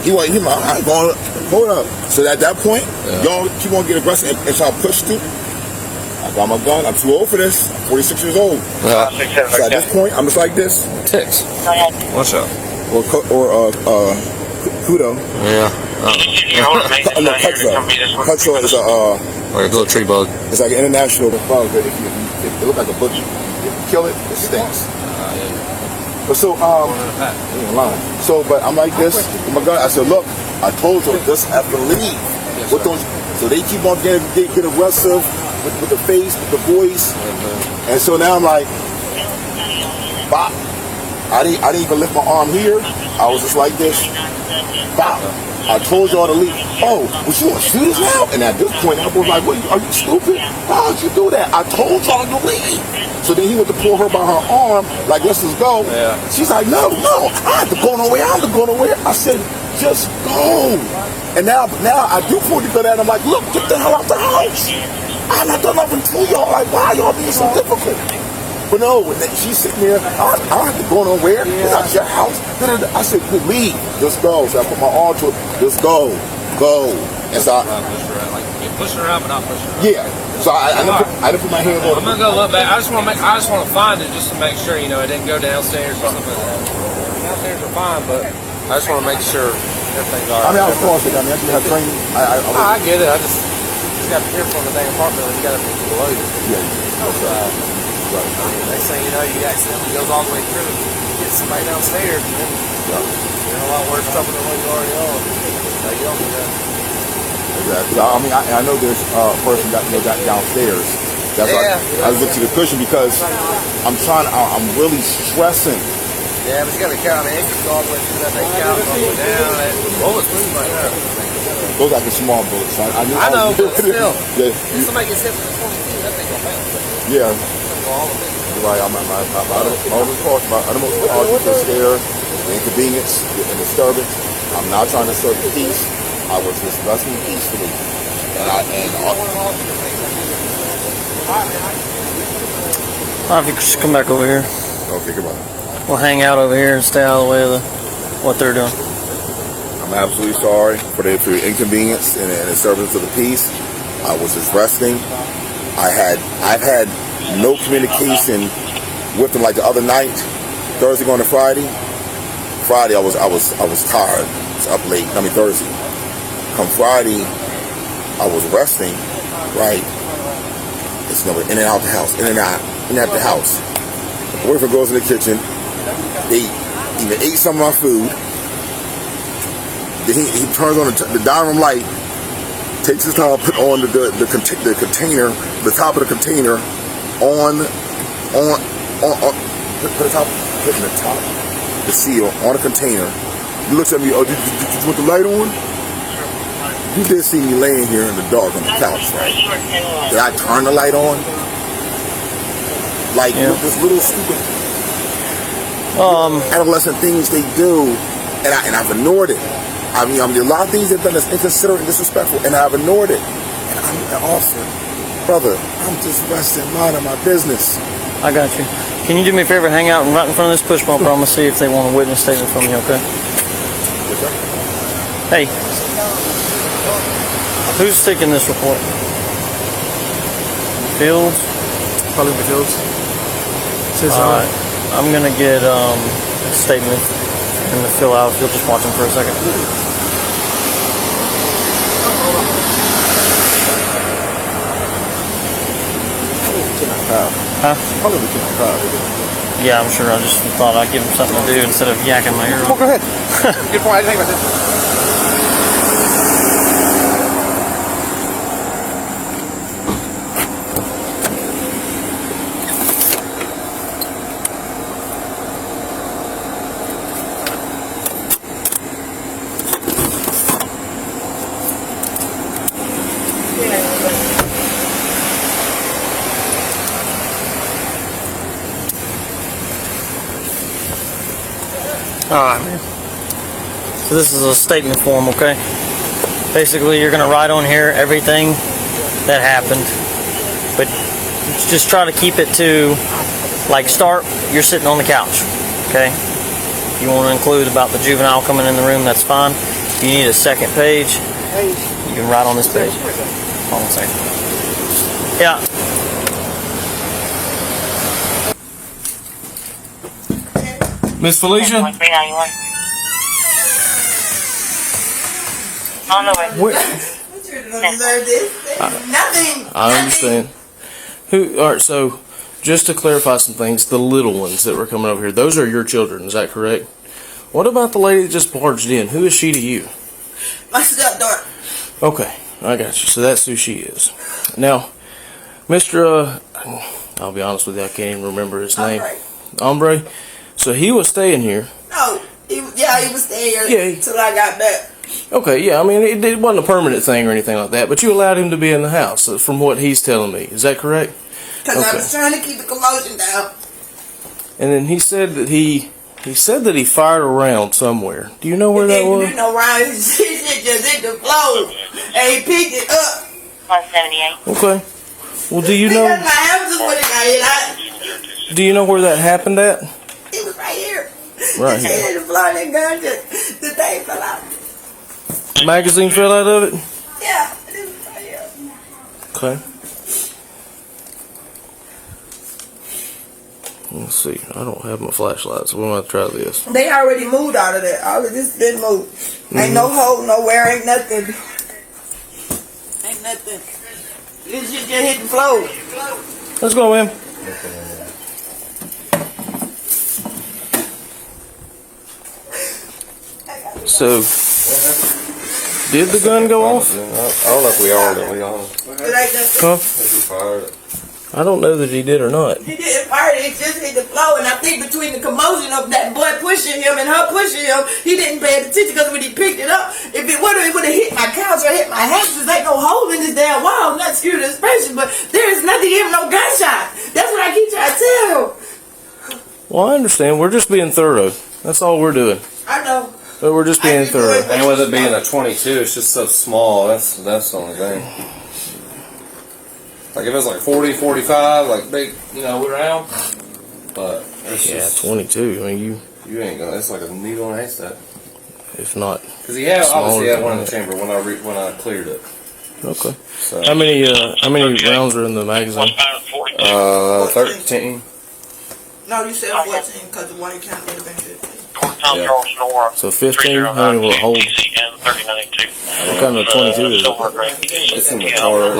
He like, I'm going, hold up. So at that point, y'all keep on getting aggressive and try to push through. I got my gun. I'm too old for this. I'm 46 years old. So at this point, I'm just like this. Ticks. What's up? Or Kudo. Yeah. No, Kutzo is a like a little tree bug. It's like an international bug that if it looks like a butcher. If you kill it, it stinks. But so but I'm like this. Oh my God! I said, look, I told you, just have to leave. What don't? So they keep on get aggressive with the face, with the voice, and so now I'm like, bop. I didn't even lift my arm here. I was just like this. Bop. I told y'all to leave. Oh, well, you want to shoot us now? And at this point, I was like, what, are you stupid? Why would you do that? I told y'all to leave. So then he went to pull her by her arm, like, let's just go. Yeah. She's like, no, I have to go nowhere. I have to go nowhere. I said, just go. And now I do pull the gun out. I'm like, look, get the hell out the house. I'm not done nothing to y'all. Like, why y'all being so difficult? But no, she's sitting there, I don't have to go nowhere. It's not your house. I said, leave. Just go. So I put my arm to it. Just go. And so you're pushing her out, but not pushing her out. Yeah. So I didn't put my hands on it. I'm gonna go look back. I just want to find it just to make sure, it didn't go downstairs or something like that. Downstairs are fine, but I just want to make sure everything's all right. I mean, I was crossing. I have training. I get it. I just got to hear from the dang apartment and you got to people below you. Yeah. Next thing you know, you accidentally goes all the way through, get somebody downstairs, and then you're in a lot worse trouble than what you already are. So you don't do that. Exactly. I mean, I know there's a person got downstairs. That's why I look to the cushion because I'm really stressing. Yeah, but you got to count. It can go all the way through that big count, all the way down. And bullets move like that. Those are like small bullets. I know, but still. Yeah. If somebody gets hit with a 22, that thing gonna bounce. Yeah. You're right. I'm utmost caution to scare, the inconvenience, and disturbance. I'm not trying to disturb the peace. I was just resting peacefully. If you just come back over here. Okay, come on. We'll hang out over here and stay out of the way of what they're doing. I'm I'm absolutely sorry for the inconvenience and the disturbance of the peace. I was just resting. I've had no communication with him like the other night, Thursday going to Friday. Friday I was tired. I was up late. Thursday. Come Friday, I was resting. Right. It's in and out the house, in and out the house. The boyfriend goes in the kitchen. They even ate some of my food. Then he turns on the dining room light, takes his time, put on the container, the top of the container, putting the seal on the container. He looks at me. Oh, did you put the light on? You did see me laying here in the dark on the couch, right? Did I turn the light on? Like this little stupid adolescent things they do, and I've ignored it. I mean, a lot of things they've done that's inconsiderate and disrespectful, and I've ignored it. And I'm an officer, brother. I'm just resting, minding my business. I got you. Can you do me a favor? Hang out right in front of this push bumper. I'm gonna see if they want a witness statement from you. Okay? Hey, who's taking this report? Fields. Probably the Fields. All right. I'm gonna get a statement and to fill out. If you'll just watch him for a second. Huh? Probably between my crowd. Yeah, I'm sure. I just thought I'd give him something to do instead of yakking my ear off. Oh, go ahead. Good point. I didn't think about this. Alright, man. So this is a statement form, okay? Basically, you're going to write on here everything that happened. But just try to keep it to, like, start, you're sitting on the couch, okay? If you want to include about the juvenile coming in the room, that's fine. If you need a second page, you can write on this page. Hold on a second. Yeah. Miss Felicia? On the way. I understand. Alright, so just to clarify some things, the little ones that were coming over here, those are your children, is that correct? What about the lady that just barged in? Who is she to you? My stepdaughter. Okay, I got you. So that's who she is. Now, Mr. I'll be honest with you, I can't even remember his name. Hombre. So he was staying here. No, he was staying here till I got back. Okay, yeah, I mean, it wasn't a permanent thing or anything like that, but you allowed him to be in the house, from what he's telling me. Is that correct? Because I was trying to keep the commotion down. And then he said that he fired a round somewhere. Do you know where that was? You know, Ryan, he just hit the floor, and he picked it up. 178. Okay. Well, do you know? My house is when it got hit. Do you know where that happened at? It was right here. Right here. Hit the floor, and the gun the thing fell out. Magazine fell out of it? Yeah, it was right here. Okay. Let's see. I don't have my flashlight, so we're going to try this. They already moved out of there. All of this been moved. Ain't no hole nowhere. Ain't nothing. Ain't nothing. This shit just hit the floor. Let's go, man. So, did the gun go off? I don't know if we armed it. We armed it. Huh? If we fired it. I don't know that he did or not. He didn't fire it. It just hit the floor. And I think between the commotion of that boy pushing him and her pushing him, he didn't pay attention because when he picked it up, if it would have hit my couch or hit my house, there's ain't no hole in this damn wall. Not excuse the expression, but there is nothing, even no gunshot. That's what I keep trying to tell him. Well, I understand. We're just being thorough. That's all we're doing. I know. But we're just being thorough. And with it being a 22, it's just so small. That's the only thing. Like if it was like 40, 45, like big, round. But it's just 22. I mean, you ain't gonna. It's like a needle in a haystack. If not. Because he had obviously had one in the chamber when I cleared it. Okay. So, how many rounds are in the magazine? 13. No, you said 14 because the one you counted would have been 15. Yeah. So 15. How many will it hold? What kind of 22 is it? It's in the car.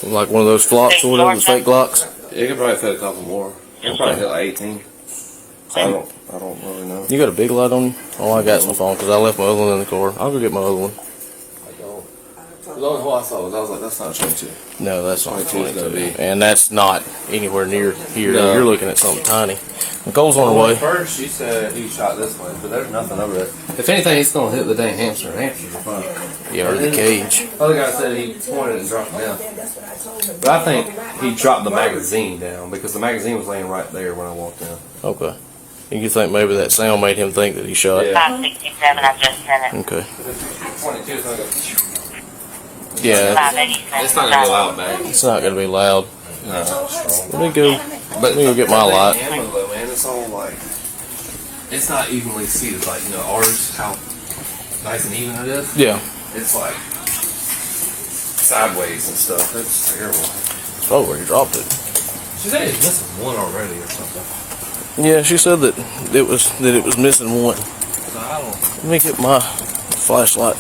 Like one of those flops or whatever, the fake Glocks. It could probably fit a couple more. It could probably hit like 18. So I don't really know. You got a big light on you? All I got is my phone because I left my other one in the car. I'll go get my other one. The only hole I saw was, I was like, that's not 22. No, that's not 22 is gonna be. And that's not anywhere near here. No. You're looking at something tiny. Nicole's on her way. First, she said he shot this way, but there's nothing over there. If anything, he's going to hit the dang hamster. Hamsters are fun. Yeah, or the cage. Other guy said he pointed and dropped it down. But I think he dropped the magazine down because the magazine was laying right there when I walked in. Okay. You think maybe that sound made him think that he shot? Yeah. 567, I just sent it. Okay. 22 is not going to... Yeah. It's not going to be loud, man. It's not going to be loud. No. Let me go get my light. Man, it's all like... It's not evenly seated. Like, ours, how nice and even it is. Yeah. It's like... sideways and stuff. It's terrible. Oh, where you dropped it. She said it's missing one already or something. Yeah, she said that it was missing one. So I don't... Let me get my flashlight.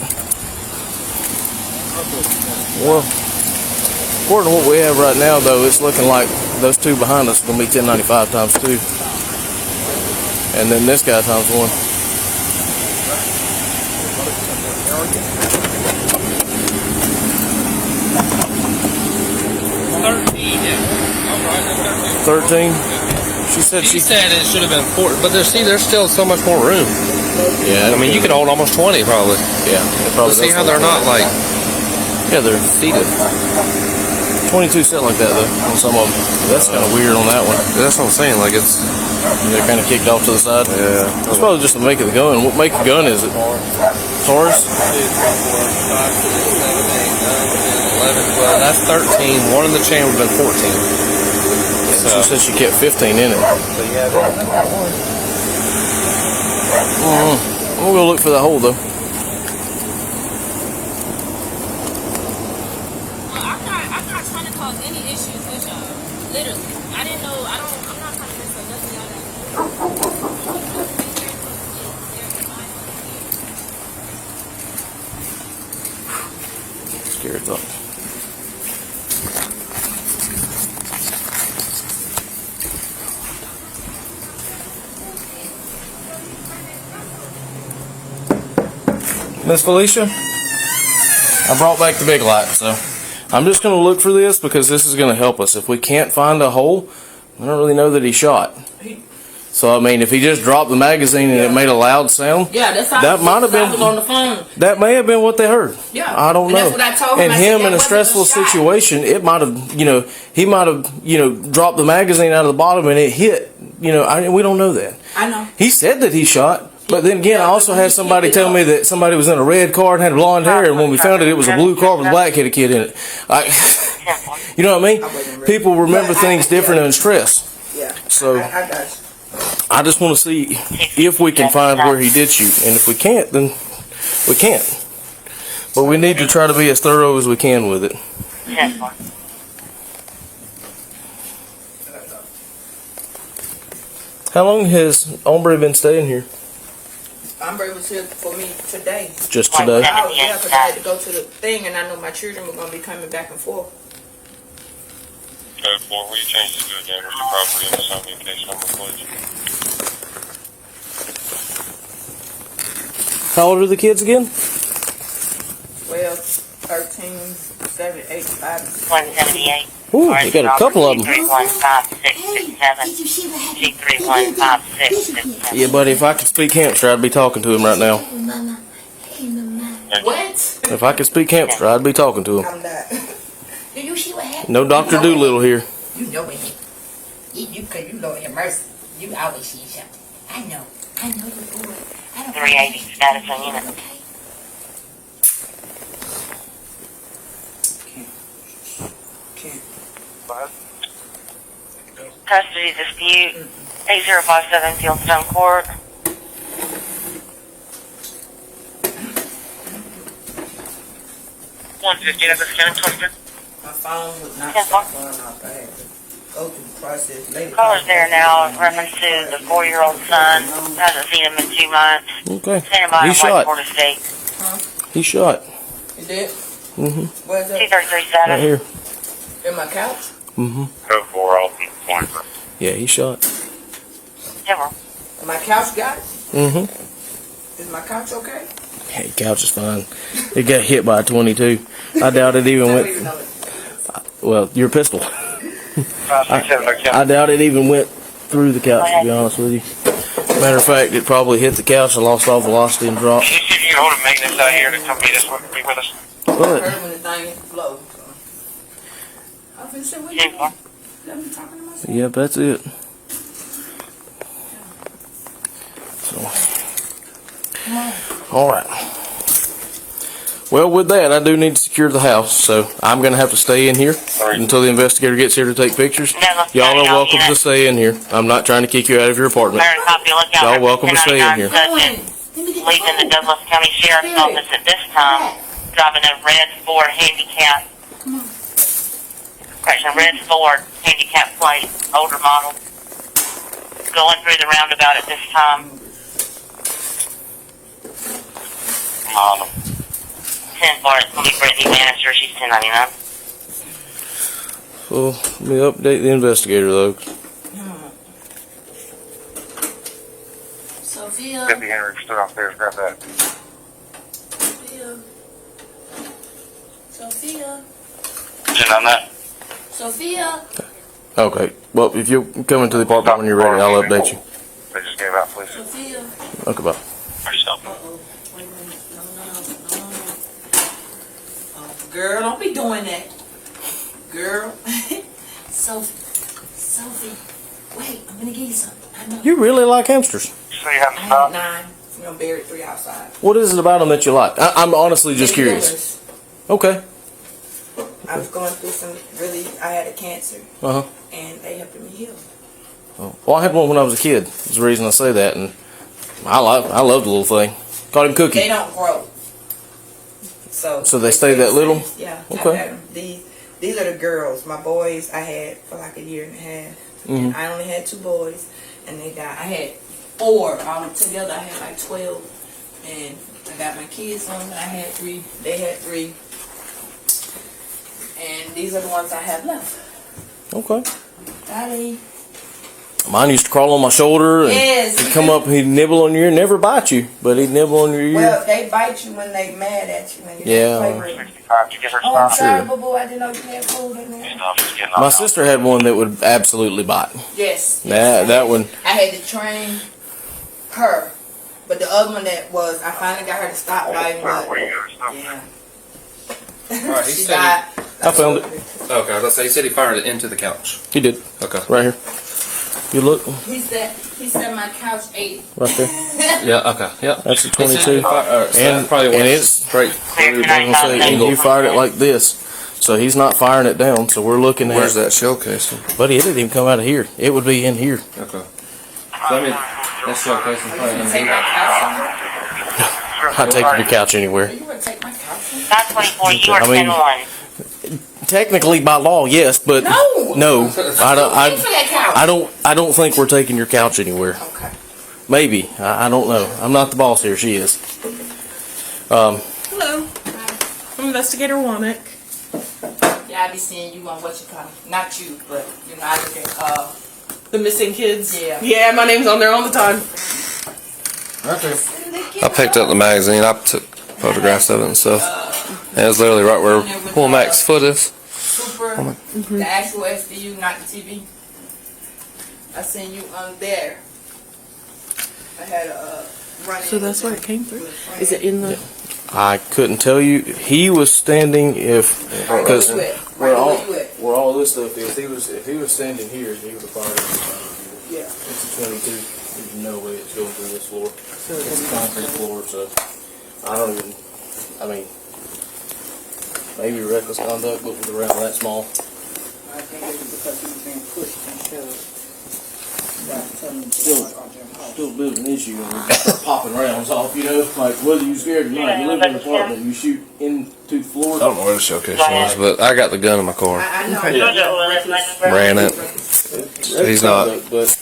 Well, according to what we have right now, though, it's looking like those two behind us are going to be 1095 times 2. And then this guy times 1. Yeah. 13. She said it should have been 4, but there's still so much more room. Yeah, I mean, you could hold almost 20 probably. Yeah, But see how they're not like... Yeah, they're seated. 22 set like that though on some of them. That's kind of weird on that one. That's what I'm saying. Like they're kind of kicked off to the side. Yeah. That's probably just the make of the gun. What make of gun is it? Taurus. 11, 12. That's 13. One in the chamber would have been 14. So she said she kept 15 in it. So yeah, We'll go look for that hole though. Scared thought. Miss Felicia, I brought back the big light, so I'm just going to look for this because this is going to help us. If we can't find a hole, I don't really know that he shot. So I mean, if he just dropped the magazine and it made a loud sound, that might have been on the phone. That may have been what they heard. Yeah, I don't know. That's what I told him. And him in a stressful situation, it might have, he might have, dropped the magazine out of the bottom and it hit. We don't know that. I know. He said that he shot. But then again, I also had somebody tell me that somebody was in a red car and had blonde hair, and when we found it, it was a blue car with a black-headed kid in it. You know what I mean? People remember things different in stress. Yeah. So I got you. I just want to see if we can find where he did shoot, and if we can't, then we can't. But we need to try to be as thorough as we can with it. How long has Ombre been staying here? Ombre was here for me today. Just today? Oh, yeah, because I had to go to the thing, and I know my children were going to be coming back and forth. Code 4, will you change this to a damage to property and assign me a case number, please? How old are the kids again? 12, 13, 7, 8, 5, 178. Ooh, we got a couple of them. 2315667. Yeah, buddy, if I could speak hamster, I'd be talking to him right now. What? If I could speak hamster, I'd be talking to him. I'm not. Do you see what happened? No Dr. Doolittle here. You know it. You know your mercy. You always see something. I know you're good. 380 status on unit. Custody dispute, 8057 Fieldstone Court. 150 Douglas County, 23. My phone was not going off. I had to go through the process later. Caller's there now in reference to the 4-year-old son. Hasn't seen him in 2 months. Okay. Standing by He in shot. White State. He shot. You did? Mm-hmm. Where's that? 233 Right here. In my couch? Mm-hmm. Code 4, all point. Yeah, he shot. Ever. My couch got it? Mm-hmm. Is my couch okay? Hey, couch is fine. It got hit by a 22. I doubt it even went. Well, your pistol. I doubt it even went through the couch, to be honest with you. Matter of fact, it probably hit the couch and lost all velocity and dropped. Can you see if you can hold a maintenance out here to come meet us with us? I But heard when the thing hit the floor. I was going to say, what you doing? Let me talking to myself. yep, that's it. So, all right. Well, with that, I do need to secure the house, so I'm going to have to stay in here until the investigator gets here to take pictures. Y'all are welcome to stay in here. I'm not trying to kick you out of your apartment. Y'all welcome to stay in here. Leaving the Douglas County Sheriff's Office at this time, driving a red Ford handicap. Correction, a red Ford handicap plate, older model. Going through the roundabout at this time. Model. 10 bar, it's going to be Brittany Manager, she's 1099. So, let me update the investigator, though. Sophia. Deputy Henry stood upstairs, grab that. Sophia. Sit on that. Sophia. Okay. Well, if you'll come into the apartment when you're ready, I'll update you. They just gave out, please. Sophia. Okay, bye. Are you stopping? Uh-oh. Wait a minute. No. Girl, don't be doing that. Girl. Sophie. Wait, I'm going to give you something. I know. You really like hamsters. So you haven't I stopped? had 9. I'm going to bury 3 outside. What is it about them that you like? I'm honestly just They're curious. yours. Okay. I was going through I had a cancer, Uh-huh. and they helped me heal. Oh. Well, I had one when I was a kid. That's the reason I say that, and I love the little thing. Called him Cookie. They don't grow. So they stay that little? Yeah. Okay. I've had them. These are the girls. My boys I had for like a year and a half. Mm-hmm. And I only had 2 boys, and they died. I had 4 all together. I had like 12, and I got my kids on. I had 3. They had 3. And these are the ones I have left. Okay. Daddy. Mine used to crawl on my shoulder and Yes, he'd come up, he'd nibble on your ear, never bite you, but he'd nibble on your ear. Well, they bite you when they mad at you. When you Yeah. play with them. Oh, I'm sorry, boo-boo. I didn't know you had food in there. My sister had one that would absolutely bite. Yes. That one. I had to train her. But the other one I finally got her to stop biting. But, yeah. Alright, he She said died. I found it. Okay, let's say he said he fired it into the couch. He did. Okay. Right here. You look. He said my couch ate. Right there. Yeah, okay, yeah. That's a 22. And probably it's straight through. and you fired it like this. So he's not firing it down. So we're looking at. Where's that shell casing? Buddy, it didn't even come out of here. It would be in here. Okay. So I mean, that shell casing probably in Take here. my couch. I'd take your couch anywhere. You would take my couch. 524, you are I mean, 10-1. Technically, by law, yes, but no, I don't think we're taking your couch anywhere. Okay. Maybe I don't know. I'm not the boss here. She is. Hello. I'm Investigator Womack. Yeah, I be seeing you on what you call it. Not you, but you know I look at The missing kids. Yeah. Yeah, my name's on there all the time. Okay. I picked up the magazine. I took photographs of it and stuff. And it was literally right where Womack's foot is. Super, the actual SVU, not the TV. I seen you on there. I had a running. So that's where it came through? Is it in the... I couldn't tell you. He was standing because where all this stuff is. If he was standing here, he would have fired it. Yeah. It's a 22. There's no way it's going through this floor. It's a concrete floor, so I don't even. I mean, maybe reckless conduct, but with a round that small. I think it was because he was being pushed and shoved. Still a bit of an issue when you start popping rounds off, you know, like whether you're scared or not. You live in an apartment, you shoot into the floor. I don't know where the showcase was, but I got the gun in my car. Ran it. He's not. But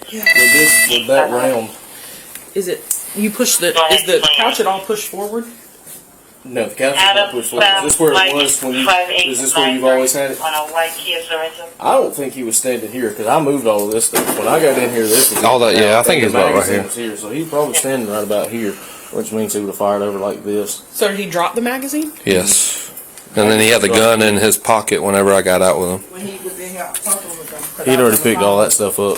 with that round. Is it, you push the, is the couch at all pushed forward? No, the couch is not pushed forward. Is this where it was when you, is this where you've always had it? On a white Kia Sorento. I don't think he was standing here because I moved all of this stuff. When I got in here, this was all that. Yeah, I think it's about right here. Was here. So he's probably standing right about here, which means he would have fired over like this. So did he drop the magazine? Yes. And then he had the gun in his pocket whenever I got out with him. When he was in here talking with them. He'd already picked all that stuff up.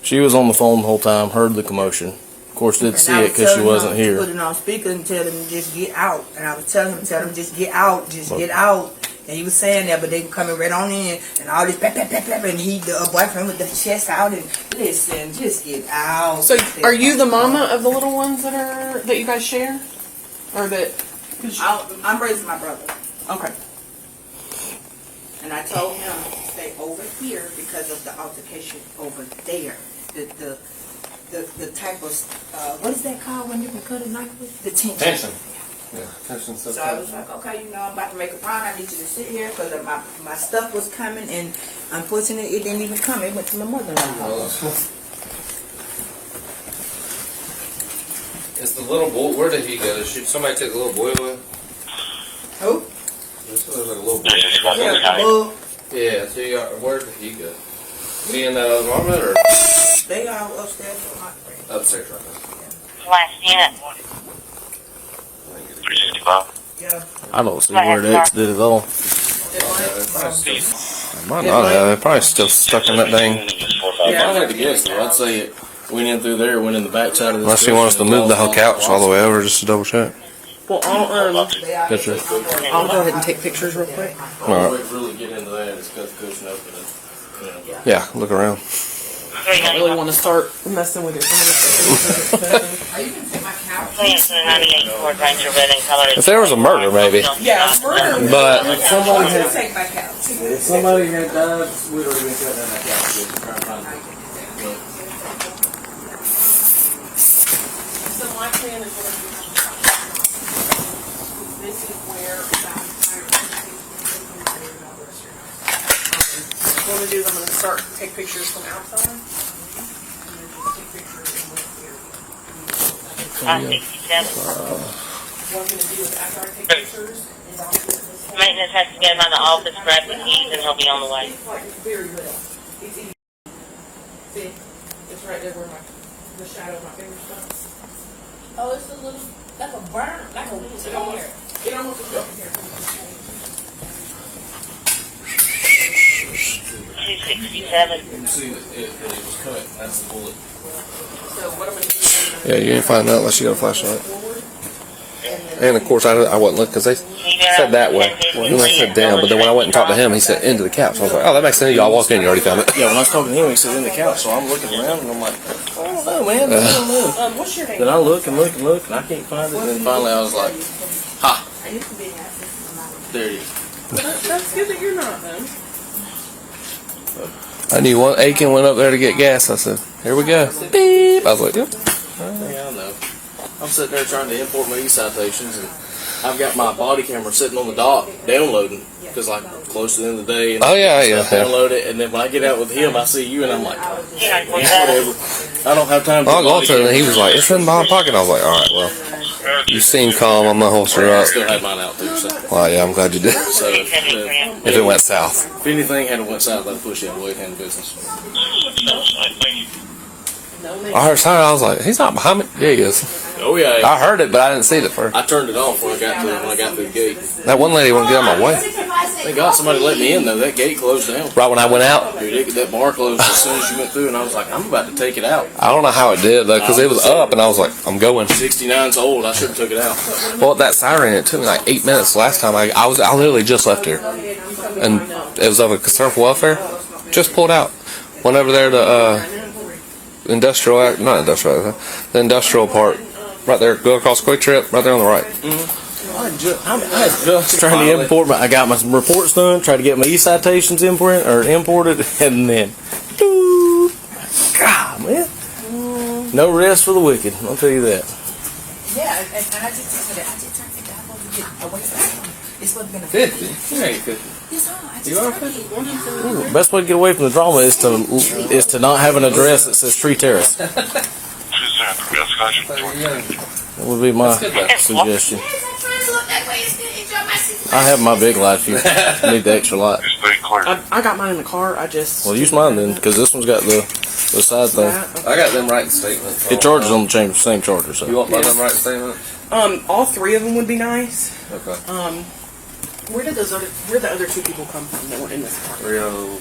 She was on the phone the whole time, heard the commotion. Of course, didn't see it because she wasn't here. Put it on speaker and tell him just get out. And I was telling him just get out, get out. And he was saying that, but they were coming right on in, and all this pep, and he, the boyfriend with the chest out, and listen, just get out. So are you the mama of the little ones that you guys share? Or that? I'm raising my brother. Okay. And I told him to stay over here because of the altercation over there. The type of, what is that called when you can cut a knife with? The tension. Tension. Yeah, tension stuff. So I was like, okay, I'm about to make a plan. I need you to sit here because my stuff was coming, and unfortunately it didn't even come. It went to my mother-in-law's house. It's the little boy. Where did he go? Did somebody take the little boy away? Who? This looks like a little boy. Yeah, Yeah, see, where did he go? Me and that other apartment, or? They are upstairs with my friend. Upstairs right now. Last unit. 365. Yeah. I don't see where the X did at all. Might not have. They're probably still stuck in that thing. If I had to guess, though, I'd say it went in through there, went in the back side of the. Unless you want us to move the whole couch all the way over just to double check. Well, I'll Gotcha. go ahead and take pictures real quick. The only way to really get into that is cut the cushion open and, you know. Yeah, look around. I don't really want to start messing with your Please, the 98 Ford Ranger red in color. If there was a murder, maybe. Yeah, murder. But If somebody had died, we'd already been cutting down that couch. We'd try to find it. So my plan is going to be, this is where what I'm going to do is I'm going to start to take pictures from outside. And then just take pictures and look here. 67. What I'm going to do is after I take pictures, is I'll do this. Maintenance has to get him out of the office, grab the keys, and he'll be on the way. It's like very little. It's easy. See, it's right there where the shadow of my finger stops. Oh, it's a little, like a burn, like a tear. It almost looks like a hair. 267. You can see that it was cut. That's the bullet. So what I'm going to do is yeah, you ain't find out unless you got a flashlight. And of course, I wasn't looking because they said that way. And I said down, but then when I went and talked to him, he said into the couch. I was like, oh, that makes sense. Y'all walked in, you already found it. Yeah, when I was talking to him, he said in the couch. So I'm looking around and I'm like, I don't know, man. I don't know. what's your name? Then I look and look and look and I can't find it. And then finally I was like, ha. There it is. That's good that you're not, then. I knew one Aiken went up there to get gas. I said, here we go. Beep. I was like, yep. Yeah, I know. I'm sitting there trying to import my e-citations, and I've got my body camera sitting on the dock downloading because, like, close to the end of the day. And Oh, yeah. download it, and then when I get out with him, I see you, and I'm like, whatever. I don't have time to. I'll go to him, and he was like, it's in my pocket. I was like, all right, well, you seem calm. I'm gonna holster I up. still had mine out too. So, Well, yeah, I'm glad you did. so if it went south. If anything had went south, I'd push out away from business. I heard something. I was like, he's not behind me. Yeah, he is. Oh yeah. I heard it, but I didn't see it at first. I turned it off when I got through the gate. That one lady wouldn't get out of my way. Thank God somebody let me in though. That gate closed down. Right when I went out. Dude, that bar closed as soon as you went through, and I was like, I'm about to take it out. I don't know how it did though, because it was up, and I was like, I'm going. 69's old. I should have took it out. Well, that siren, it took me like 8 minutes last time. I literally just left here, and it was of a concern for welfare. Just pulled out. Went over there to the industrial part. Right there, go across Quick Trip, right there on the right. I just trying to import I got my reports done, tried to get my e-citations imported, and then, man. No rest for the wicked. I'll tell you that. Yeah, and I just said that. I just tried to figure out how to get away from it. It's supposed to be 50? You ain't 50. It's hard. I just You are tried 50? Ooh, best way to get away from the drama is to not have an address that says Tree Terrace. That would be my suggestion. I have my big light if you need the extra light. I got mine in the car. I just. Well, use mine then, because this one's got the side thing. I got them writing statements. It charges on the same charger. So you want my them writing statement? All three of them would be nice. Okay. Where the other two people come from that were in this car? 30.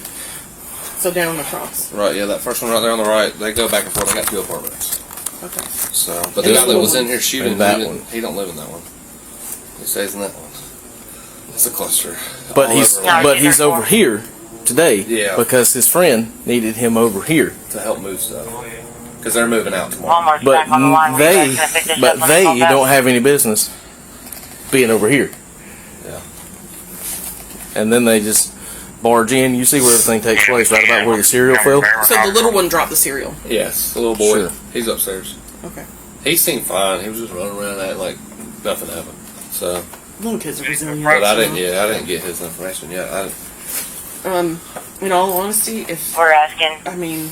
So down across. Right, yeah, that first one right there on the right, they go back and forth. I got 2 apartments. Okay. So, but the guy that was in here shooting, he don't live in that one. He stays in that one. It's a cluster. But he's over here today because his friend needed him over here to help move stuff. Because they're moving out tomorrow. But they don't have any business being over here. Yeah. And then they just barge in. You see where everything takes place, right about where the cereal fell. So the little one dropped the cereal. Yes, the little boy. Sure. He's upstairs. Okay. He seemed fine. He was just running around acting like nothing happened. So. Little kids are resilient. But I didn't get his information yet. In all honesty, if we're asking, I mean,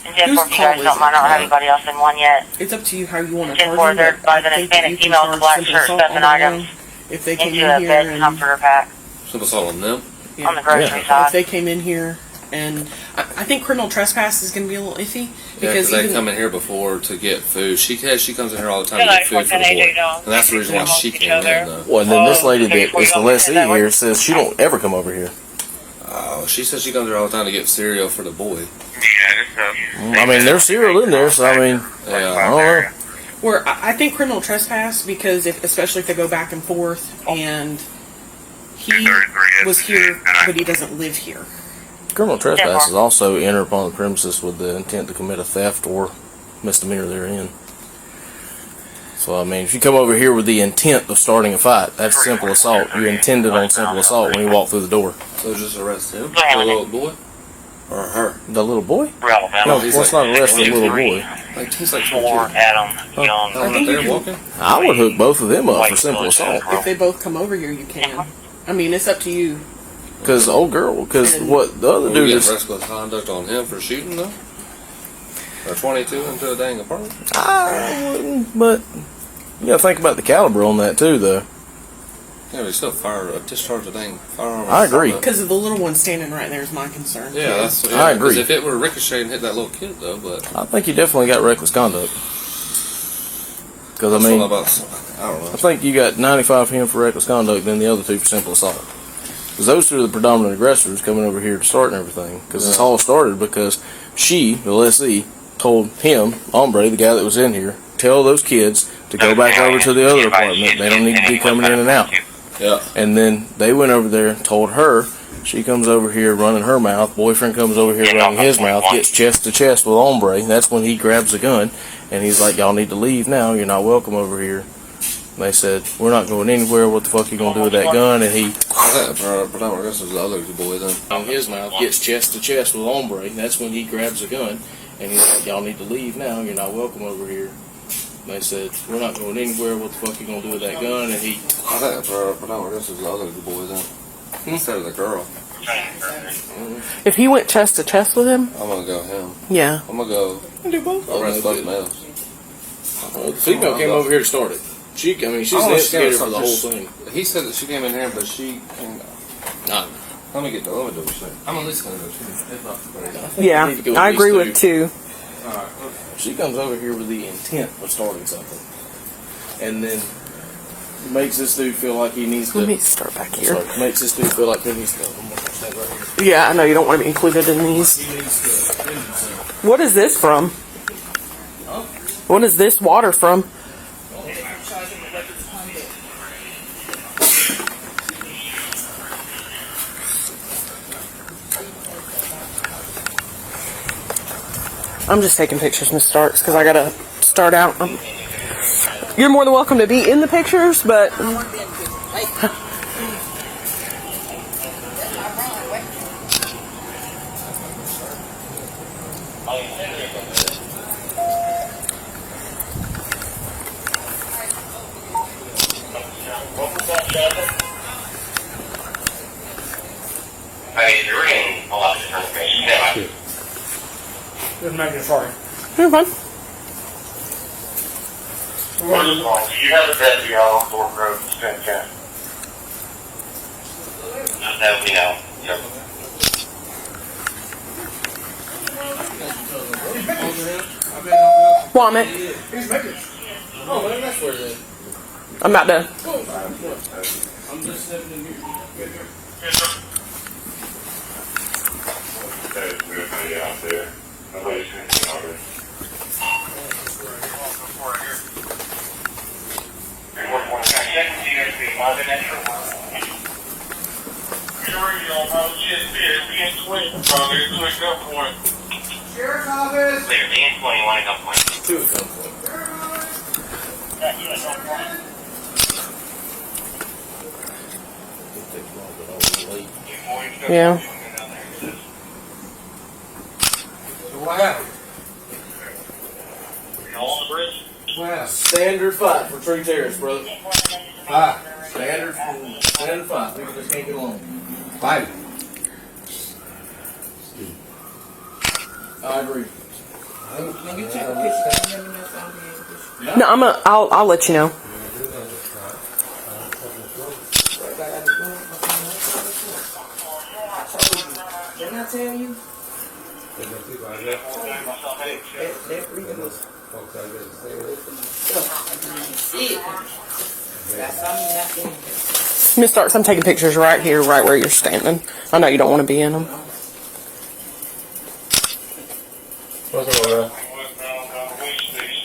and Jen, if you guys don't mind, I don't have anybody else in one yet. It's up to you how you want to Jen, charge them. by the Hispanic female with black shirt, stuff and items if they came into in a here bed and comforter pack simple assault on them. on the grocery side. If they came in here and I think criminal trespass is going to be a little iffy Because they come in here before to get food. She comes in here all the time to get food for the boy. And that's the reason why she came in, though. Well, and then this lady that is the lessee here says she don't ever come over here. Oh, she says she comes here all the time to get cereal for the boy. I mean, there's cereal in there, so I mean, I don't know. Where I think criminal trespass, because especially if they go back and forth and he was here, but he doesn't live here. Criminal trespass is also enter upon the premises with the intent to commit a theft or misdemeanor therein. So, I mean, if you come over here with the intent of starting a fight, that's simple assault. You intended on simple assault when you walk through the door. So just arrest him? The little boy? Or her? The little boy? Relevant. No, let's not arrest the little boy. He's like 4 Adam Young. I would hook both of them up for simple assault. If they both come over here, you can. I mean, it's up to you. Because what the other dude is. Reckless conduct on him for shooting, though? Or 22 into a dang apartment? I wouldn't, but you gotta think about the caliber on that too, though. Yeah, but still discharge a dang firearm. I agree. Because of the little one standing right there is my concern. Yeah, I agree. If it were ricochet and hit that little kid, though, but I think you definitely got reckless conduct. Because I mean, I don't know. I think you got 95 for him for reckless conduct, then the other 2 for simple assault. Because those 2 are the predominant aggressors coming over here to start and everything. Because this all started because she, the lessee, told him, Hombre, the guy that was in here, tell those kids to go back over to the other apartment. They don't need to be coming in and out. Yeah. And then they went over there and told her. She comes over here running her mouth. Boyfriend comes over here running his mouth. Gets chest to chest with Hombre. That's when he grabs a gun. And he's like, y'all need to leave now. You're not welcome over here. And they said, we're not going anywhere. What the fuck you going to do with that gun? And he... I guess the other boy then. On his mouth, gets chest to chest with Hombre. That's when he grabs a gun. And he's like, y'all need to leave now. You're not welcome over here. And they said, we're not going anywhere. What the fuck you going to do with that gun? And he... I guess the other boy then. Instead of the girl. If he went chest to chest with him, I'm gonna go him. Yeah. I'm gonna go. Do both. Arrest both males. The female came over here to start it. She's the instigator for the whole thing. He said that she came in here, but she came. Nah. Let me do a check. I'm at least gonna go too. If not, yeah, I agree with 2. Alright. She comes over here with the intent of starting something, and then makes this dude feel like he needs to. Let me start back here. Makes this dude feel like he needs to. Yeah, I know you don't want to be included in these. What is this from? What is this water from? I'm just taking pictures, Miss Starks, because I gotta start out. You're more than welcome to be in the pictures, but. Couldn't make it, sorry. You're fine. You have a deputy out on Thorpe Road in Stanton County. Just have me know. Yep. Womet. He's making. Oh, man, that's where it is. I'm not done. I'm just stepping in here. Yes, sir. There's nobody out there. Nobody's seen me already. Sheriff's office. Clear, being 21 at gunpoint. Two at gunpoint. Yeah. What happened? You on the bridge? What happened? Standard fight for Tree Terrace, brother. Ah, Standard fight. People just can't get along. fight. I agree. Can you take a picture? Let me know if I'm No, I'll let you know. Didn't I tell you? That reason was. See it. That's something not in. Miss Starks, I'm taking pictures right here, right where you're standing. I know you don't want to be in them. What's all right?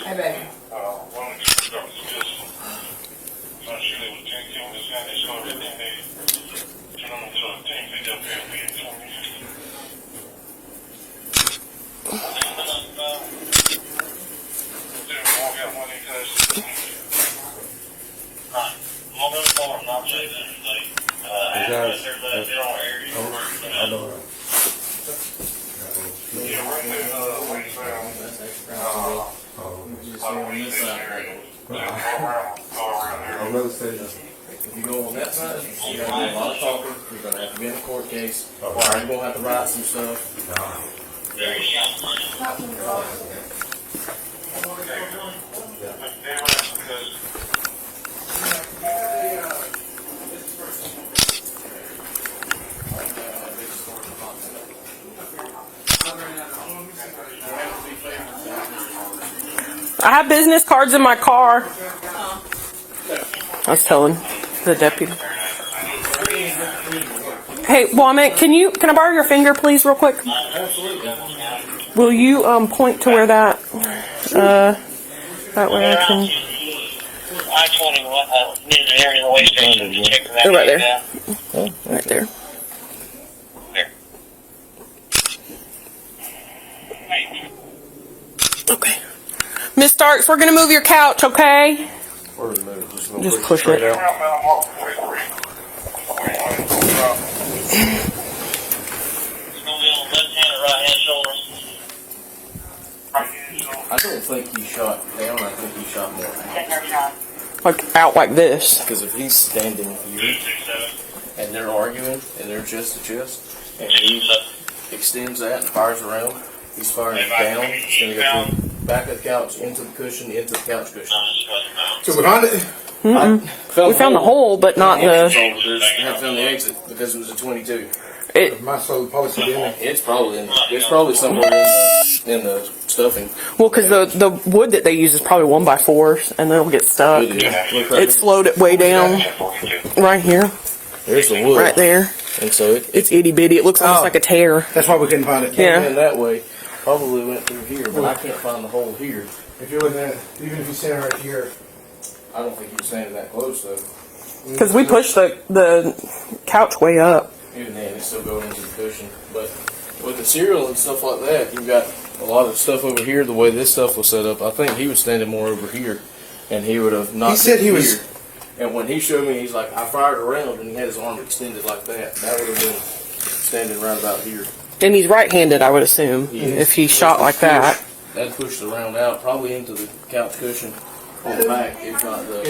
Hey, baby. If you go on that side, you're going to do a lot of talking. You're going to have to be in a court case. You're going to have to write some stuff. I have business cards in my car. I was telling the deputy. Hey, Womet, can I borrow your finger, please, real quick? Will you point to where that way I can? I-21 near the area of the way station to check that. They're right there. Right there. Okay. Miss Starks, we're gonna move your couch, okay? Just push it. I don't think he shot down. I think he shot more. Like out like this. Because if he's standing here and they're arguing and they're chest to chest, and he extends that and fires around, he's firing down. It's going to go from the back of the couch into the cushion, into the couch cushion. So we found it? We found the hole, but not the. We haven't found the exit because it was a 22. My soul policy didn't. It's probably somewhere in the stuffing. Well, because the wood that they use is probably 1x4s, and they'll get stuck. It slowed it way down. Right here. There's the wood. Right there. And so it's itty bitty. It looks almost like a tear. That's why we couldn't find it. Yeah. And that way, probably went through here, but I can't find the hole here. If you're looking at it, even if you stand right here. I don't think he was standing that close though. Because we pushed the couch way up. Even then, it's still going into the cushion. But with the cereal and stuff like that, you've got a lot of stuff over here. The way this stuff was set up, I think he was standing more over here, and he would have not. He said he here. was. And when he showed me, he's like, I fired around, and he had his arm extended like that. That would have been standing right about here. And he's right-handed, I would assume, if he shot like that. That pushed the round out, probably into the couch cushion on the back, if not the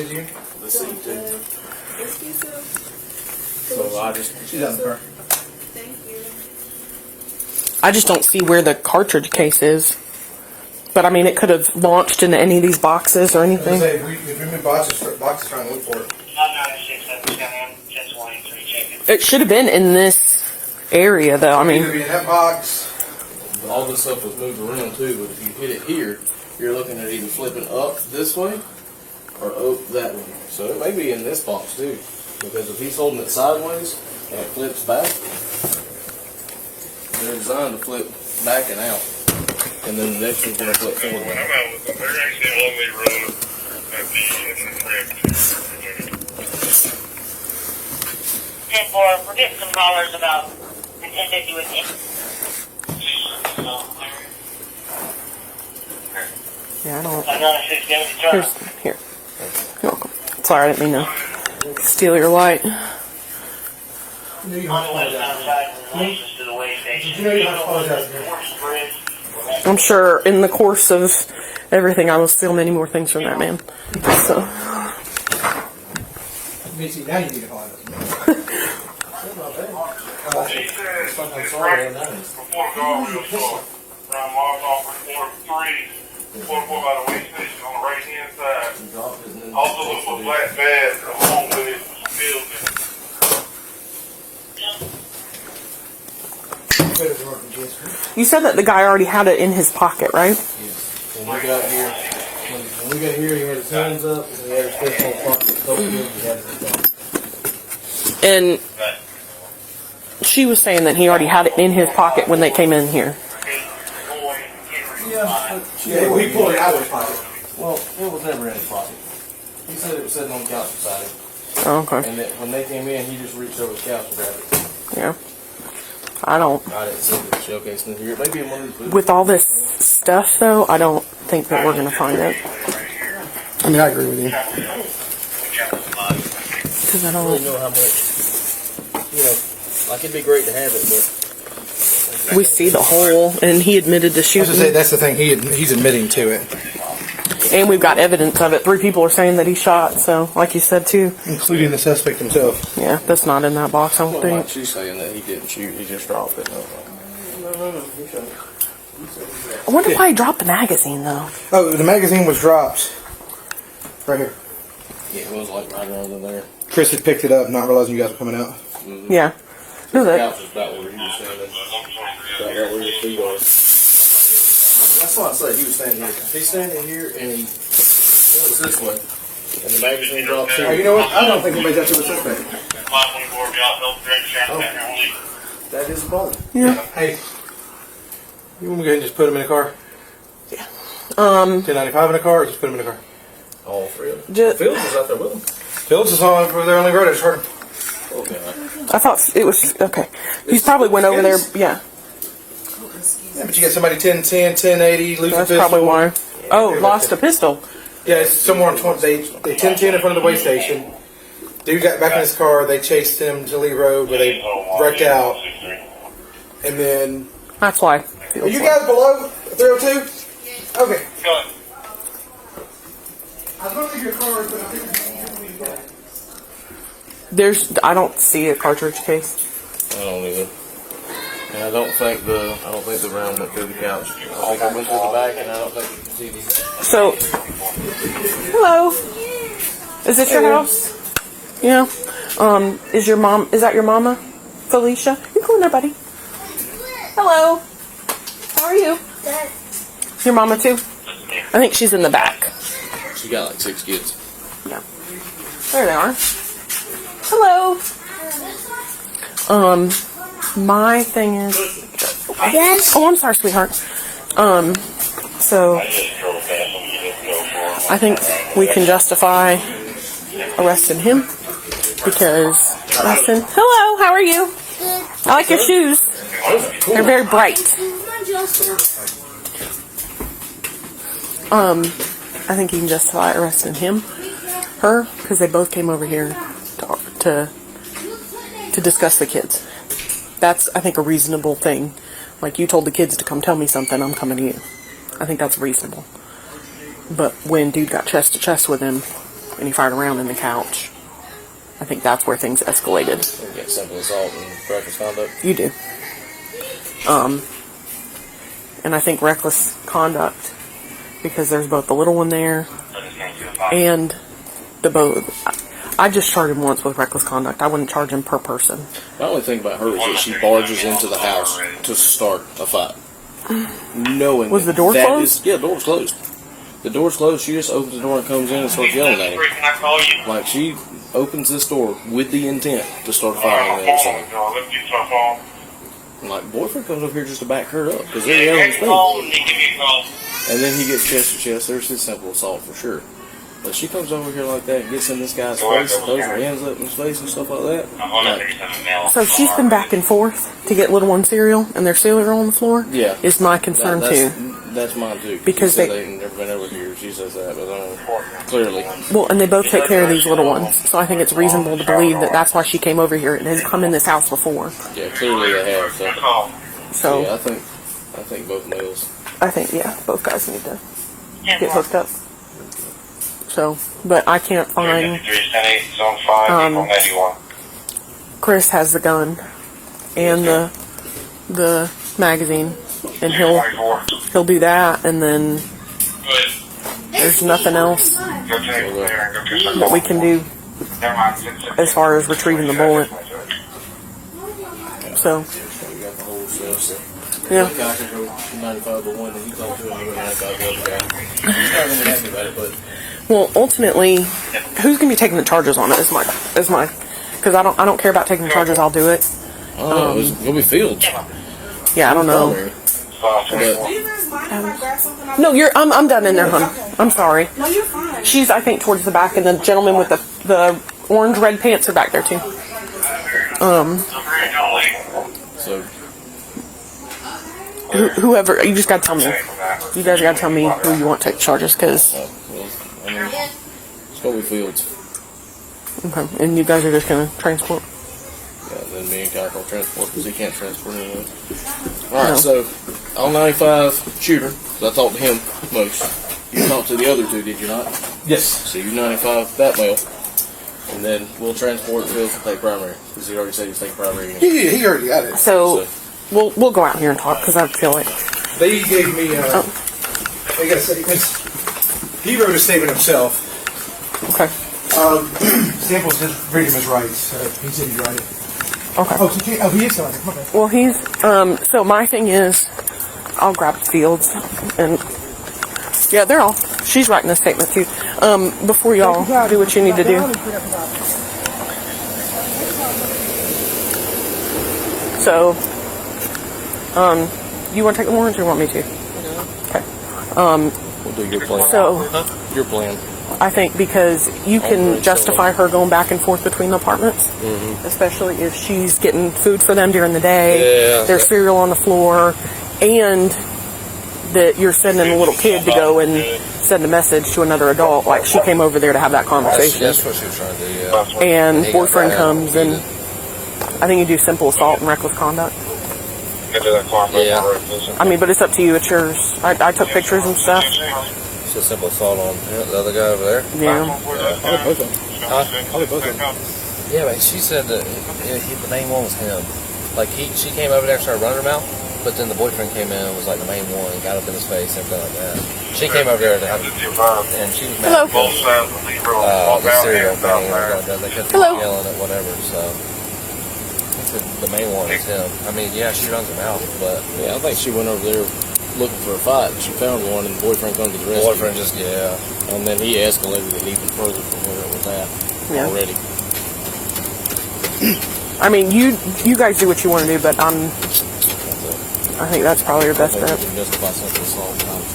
seat too. So I just. She's out in the car. I just don't see where the cartridge case is. But I mean, it could have launched into any of these boxes or anything. If we move boxes trying to look for it. It should have been in this area, though. I mean, Either be in that box. All this stuff was moved around too, but if you hit it here, you're looking at either flipping up this way or up that way. So it may be in this box too, because if he's holding it sideways and it flips back, they're designed to flip back and out, and then the next one's going to flip forward. They're actually along the road at the entrance ramp. 10-4, we're getting some callers about an 1050 with me. yeah, I don't. Another 670 Here. You're welcome. Sorry, I didn't mean to steal your light. On the westbound side, relations to the way station. I'm sure in the course of everything, I will steal many more things from that man. So. See, now you need to find us. Before God, real short. Around Mark off report 3, report by the way station on the right hand side. Also look for black bass along with it building. You said that the guy already had it in his pocket, right? When we got here, he had his hands up, and he had his fist on pocket. And she was saying that he already had it in his pocket when they came in here. Yeah, he pulled it out of his pocket. Well, it was never in his pocket. He said it was sitting on the couch beside him. Oh, okay. And that when they came in, he just reached over the couch and grabbed it. Yeah. I didn't see the showcase in here. Maybe in one of the booths. With all this stuff, though, I don't think that we're going to find it. I mean, I agree with you. Because I I don't don't. really know how much, like it'd be great to have it, but We see the hole, and he admitted to shooting. That's the thing. He's admitting to it. And we've got evidence of it. 3 people are saying that he shot, so, like you said, too. Including the suspect himself. Yeah, that's not in that box, I don't think. like she's saying that he didn't shoot, he just dropped it. No, he shot it. I wonder why he dropped the magazine, though. Oh, the magazine was dropped right here. Yeah, it was like right around in there. Chris had picked it up, not realizing you guys were coming out. Mm-hmm. Yeah. The couch was about where he was standing. About where your feet are. That's why I say he was standing here. He's standing here and he looks this way. And the magazine drops here. Oh, you know what? I don't think anybody's actually with suspect. That is a problem. Yeah. Hey, you want me to go ahead and just put him in a car? Yeah. 1095 in a car, or just put him in a car? All 3 of them. Phillips is out there with him. Phillips is on over there on the road. I just heard him. Okay. I thought it was, okay. He's probably went over there, yeah. Yeah, but you got somebody 1010, 1080, lose a That's pistol. probably why. Oh, lost a pistol. Yeah, it's somewhere on 20. They 1010 in front of the way station. Dude got back in his car. They chased him to Lee Road where they wrecked out. And then. That's why. Are you guys below 302? Okay. I was going to leave your car, but I think I don't see a cartridge case. I don't either. And I don't think the round went through the couch. I think it went through the back, and I don't think you can see these. So, hello. Is this your house? Yeah. Is that your mama, Felicia? You go in there, buddy. Hello. How are you? Good. Your mama too? I think she's in the back. She got like 6 kids. Yeah. There they are. Hello. My thing is. Yes. Oh, I'm sorry, sweetheart. So I think we can justify arresting him because Austin. Hello, how are you? I like your shoes. They're very bright. I think you can justify arresting her, because they both came over here to discuss the kids. That's, I think, a reasonable thing. Like, you told the kids to come tell me something, I'm coming to you. I think that's reasonable. But when dude got chest to chest with him, and he fired around in the couch, I think that's where things escalated. You get simple assault and reckless conduct. You do. And I think reckless conduct because there's both the little one there and the boat. I just charged him once with reckless conduct. I wouldn't charge him per person. My only thing about her is that she barges into the house to start a fight. Knowing was the door that closed? Yeah, the door was closed. The door's closed. She just opens the door and comes in and starts yelling at him. Like, she opens this door with the intent to start fighting on the other side. And like, boyfriend comes over here just to back her up because they're yelling at me. And then he gets chest to chest. There's his simple assault for sure. But she comes over here like that, gets in this guy's face, and throws her hands up in his face and stuff like that. Like, So she's been back and forth to get little one cereal, and their cereal on the floor. yeah, Is my concern too. That's mine too. Because they've never been over here. She says that, but clearly. Well, and they both take care of these little ones, so I think it's reasonable to believe that that's why she came over here and has come in this house before. Yeah, clearly they have. So yeah, I think both males. I think both guys need to get hooked up. So, but I can't find. Chris has the gun and the magazine, and he'll do that, and then there's nothing else that we can do as far as retrieving the bullet. So, yeah. Well, ultimately, who's gonna be taking the charges on it? Is my because I don't care about taking the charges. I'll do it. It'll be Fields. Yeah, I don't know. No, I'm done in there, hon. I'm sorry. No, you're fine. She's, I think, towards the back, and the gentleman with the orange red pants are back there too. So whoever, you just gotta tell me. You guys gotta tell me who you want to take charges, because. It's gonna be Fields. Okay, and you guys are just gonna transport. Yeah, and then me and Kyle will transport because he can't transport anyway. Alright, so on 95 shooter, 'cause I talked to him most. You talked to the other two, did you not? Yes. So you 95 that male, and then we'll transport Fields to take primary because he already said he's taking primary again. Yeah, he already got it. So we'll go out here and talk, because I feel like they gave me. They gotta say, because he wrote a statement himself. Okay. Staples did read him his rights. He said he'd write it. Okay. Oh, so he is still. Okay. Well, he's so my thing is, I'll grab Fields, and yeah, they're all. She's writing a statement too. Before y'all do what you need to do. So, you want to take the warrants or you want me to? Okay. We'll do your plan. So, your plan. I think because you can justify her going back and forth between the apartments, especially if she's getting food for them during the day, there's cereal on the floor, and that you're sending a little kid to go and send a message to another adult, like she came over there to have that conversation. That's what she was trying to do, yeah. And boyfriend comes, and I think you do simple assault and reckless conduct. Yeah. I mean, but it's up to you. It's yours. I took pictures and stuff. It's a simple assault on the other guy over there. Yeah. Probably both of them. Probably both of them. Yeah, but she said that the main one was him. Like, she came over there and started running her mouth, but then the boyfriend came in and was like the main one and got up in his face and everything like that. She came over there to have, and she was mad because the cereal thing. They kept yelling at whatever, so. The main one is him. I mean, yeah, she runs her mouth, but yeah, I think she went over there looking for a fight, and she found one, and the boyfriend comes to the rescue. Boyfriend just and then he escalated it even further from where it was at already. I mean, you guys do what you want to do, but I think that's probably your best bet. Justify simple assault times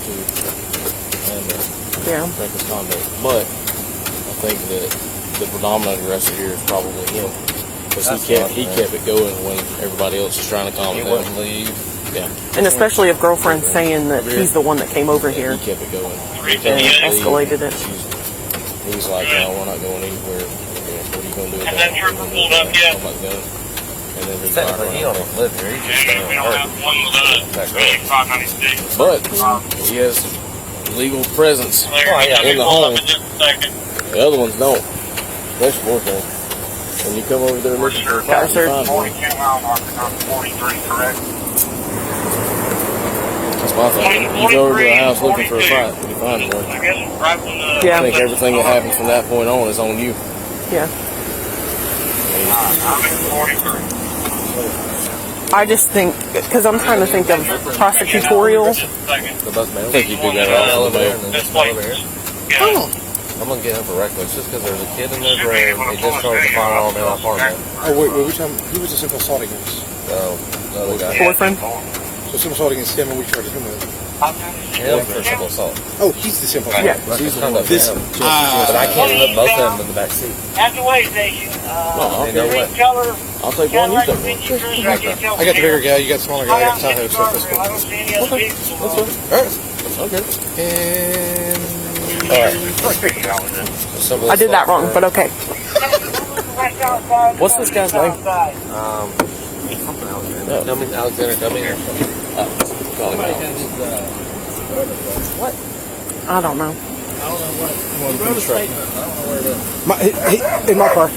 2 and reckless conduct, but I think that the predominant aggressor here is probably him. Because he kept it going when everybody else was trying to calm it down. He wouldn't leave. Yeah. And especially if girlfriend's saying that he's the one that came over here. He kept it going. And escalated it. He's like, no, we're not going anywhere. What are you going to do with that? I'm not going. And then he don't even live here. He's just staying at But he has legal presence in the home. The other ones don't. That's the fourth one. When you come over there looking for a fight, you find one. That's my thing. You go over to the house looking for a fight, and you find one. Yeah. I think everything that happens from that point on is on you. Yeah. I just think, because I'm trying to think of prosecutorial. I think you do that all over there. Oh. I'm gonna get him for reckless just because there's a kid in his room. He discharged a firearm in our apartment. Oh, wait, which time? Who was the simple assault against? The other guy. Boyfriend? So simple assault against him, and we charged him with Him for simple assault. Oh, he's the simple assault. Yeah. He's kind of This, but I can't put both of them in the back seat. At the way station, You know what? I'll take one, you take one. I got the bigger guy, you got the smaller guy, I got Tahoe, so that's cool. I don't see any other vehicles. Alright. Okay. And... Alright. I did that wrong, but okay. What's this guy's name? Alexander, come here. What? I don't know. In my car.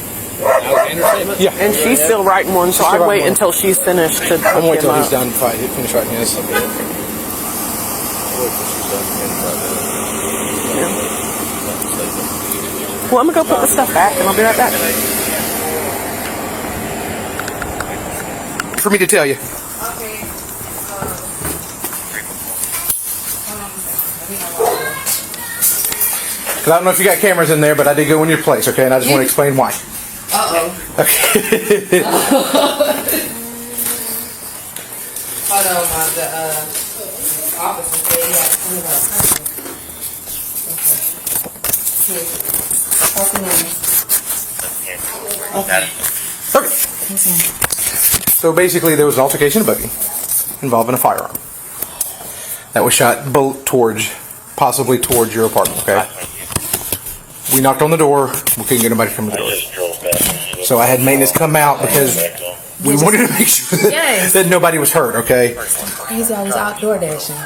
Yeah. And she's still writing one, so I'd wait until she's finished to I'm waiting hook him until he's up. done finish writing his. Well, I'm gonna go put the stuff back, and I'll be right back. For me to tell you. Because I don't know if you got cameras in there, but I did go in your place, okay? And I just want to explain why. Uh-oh. Okay. Hold on, the officer said he had 21. Okay. So basically, there was an altercation in a buggy involving a firearm that was shot possibly towards your apartment, okay? We knocked on the door. We couldn't get anybody to come to the door. So I had maintenance come out because we wanted to make sure that nobody was hurt, okay? Crazy, I was outdoor dashing.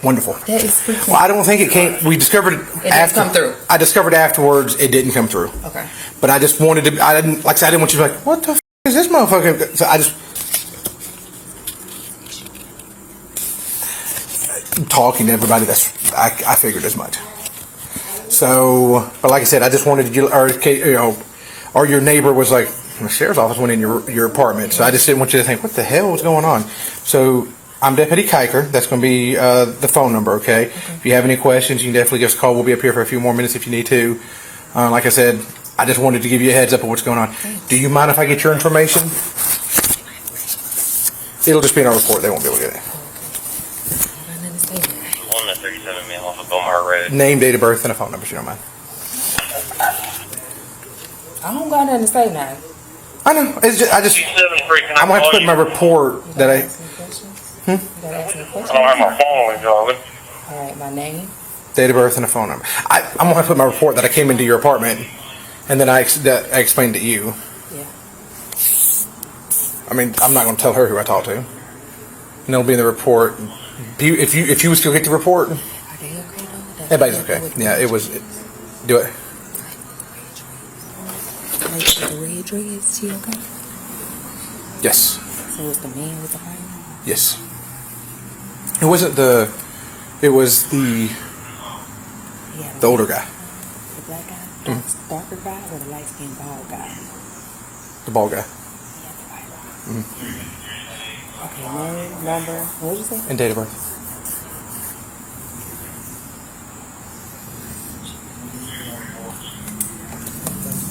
Wonderful. That is freaking. Well, I don't think it came. We discovered it didn't come through. I discovered afterwards it didn't come through. Okay. But I just wanted to. I didn't like. I didn't want you to be like, what the f is this motherfucker? So I just talking to everybody. I figured as much. So, but like I said, I just wanted you, or your neighbor was like, the sheriff's office went in your apartment. So I just didn't want you to think, what the hell was going on? So I'm Deputy Kiker. That's going to be the phone number, okay? If you have any questions, you can definitely give us a call. We'll be up here for a few more minutes if you need to. Like I said, I just wanted to give you a heads up of what's going on. Do you mind if I get your information? It'll just be in our report. They won't be able to get it. 137 mile off of Beaumont Road. Name, date of birth, and a phone number, if you don't mind. I don't got nothing to say now. I know. It's just, I'm going to have to put in my report that I... I don't have my phone with me, darling. All right, my name. Date of birth and a phone number. I'm going to have to put in my report that I came into your apartment, and then I explained to you. Yeah. I mean, I'm not going to tell her who I talked to. And it'll be in the report. If you would still get the report, Are they okay though? everybody's okay. Yeah, it was. Do it. Like the red dress, she okay? Yes. So it's the man with the firearm? Yes. It wasn't the. It was the older guy. The black guy? Darker guy or the light skinned bald guy? The bald guy. Okay, name, number, what did you say? And date of birth.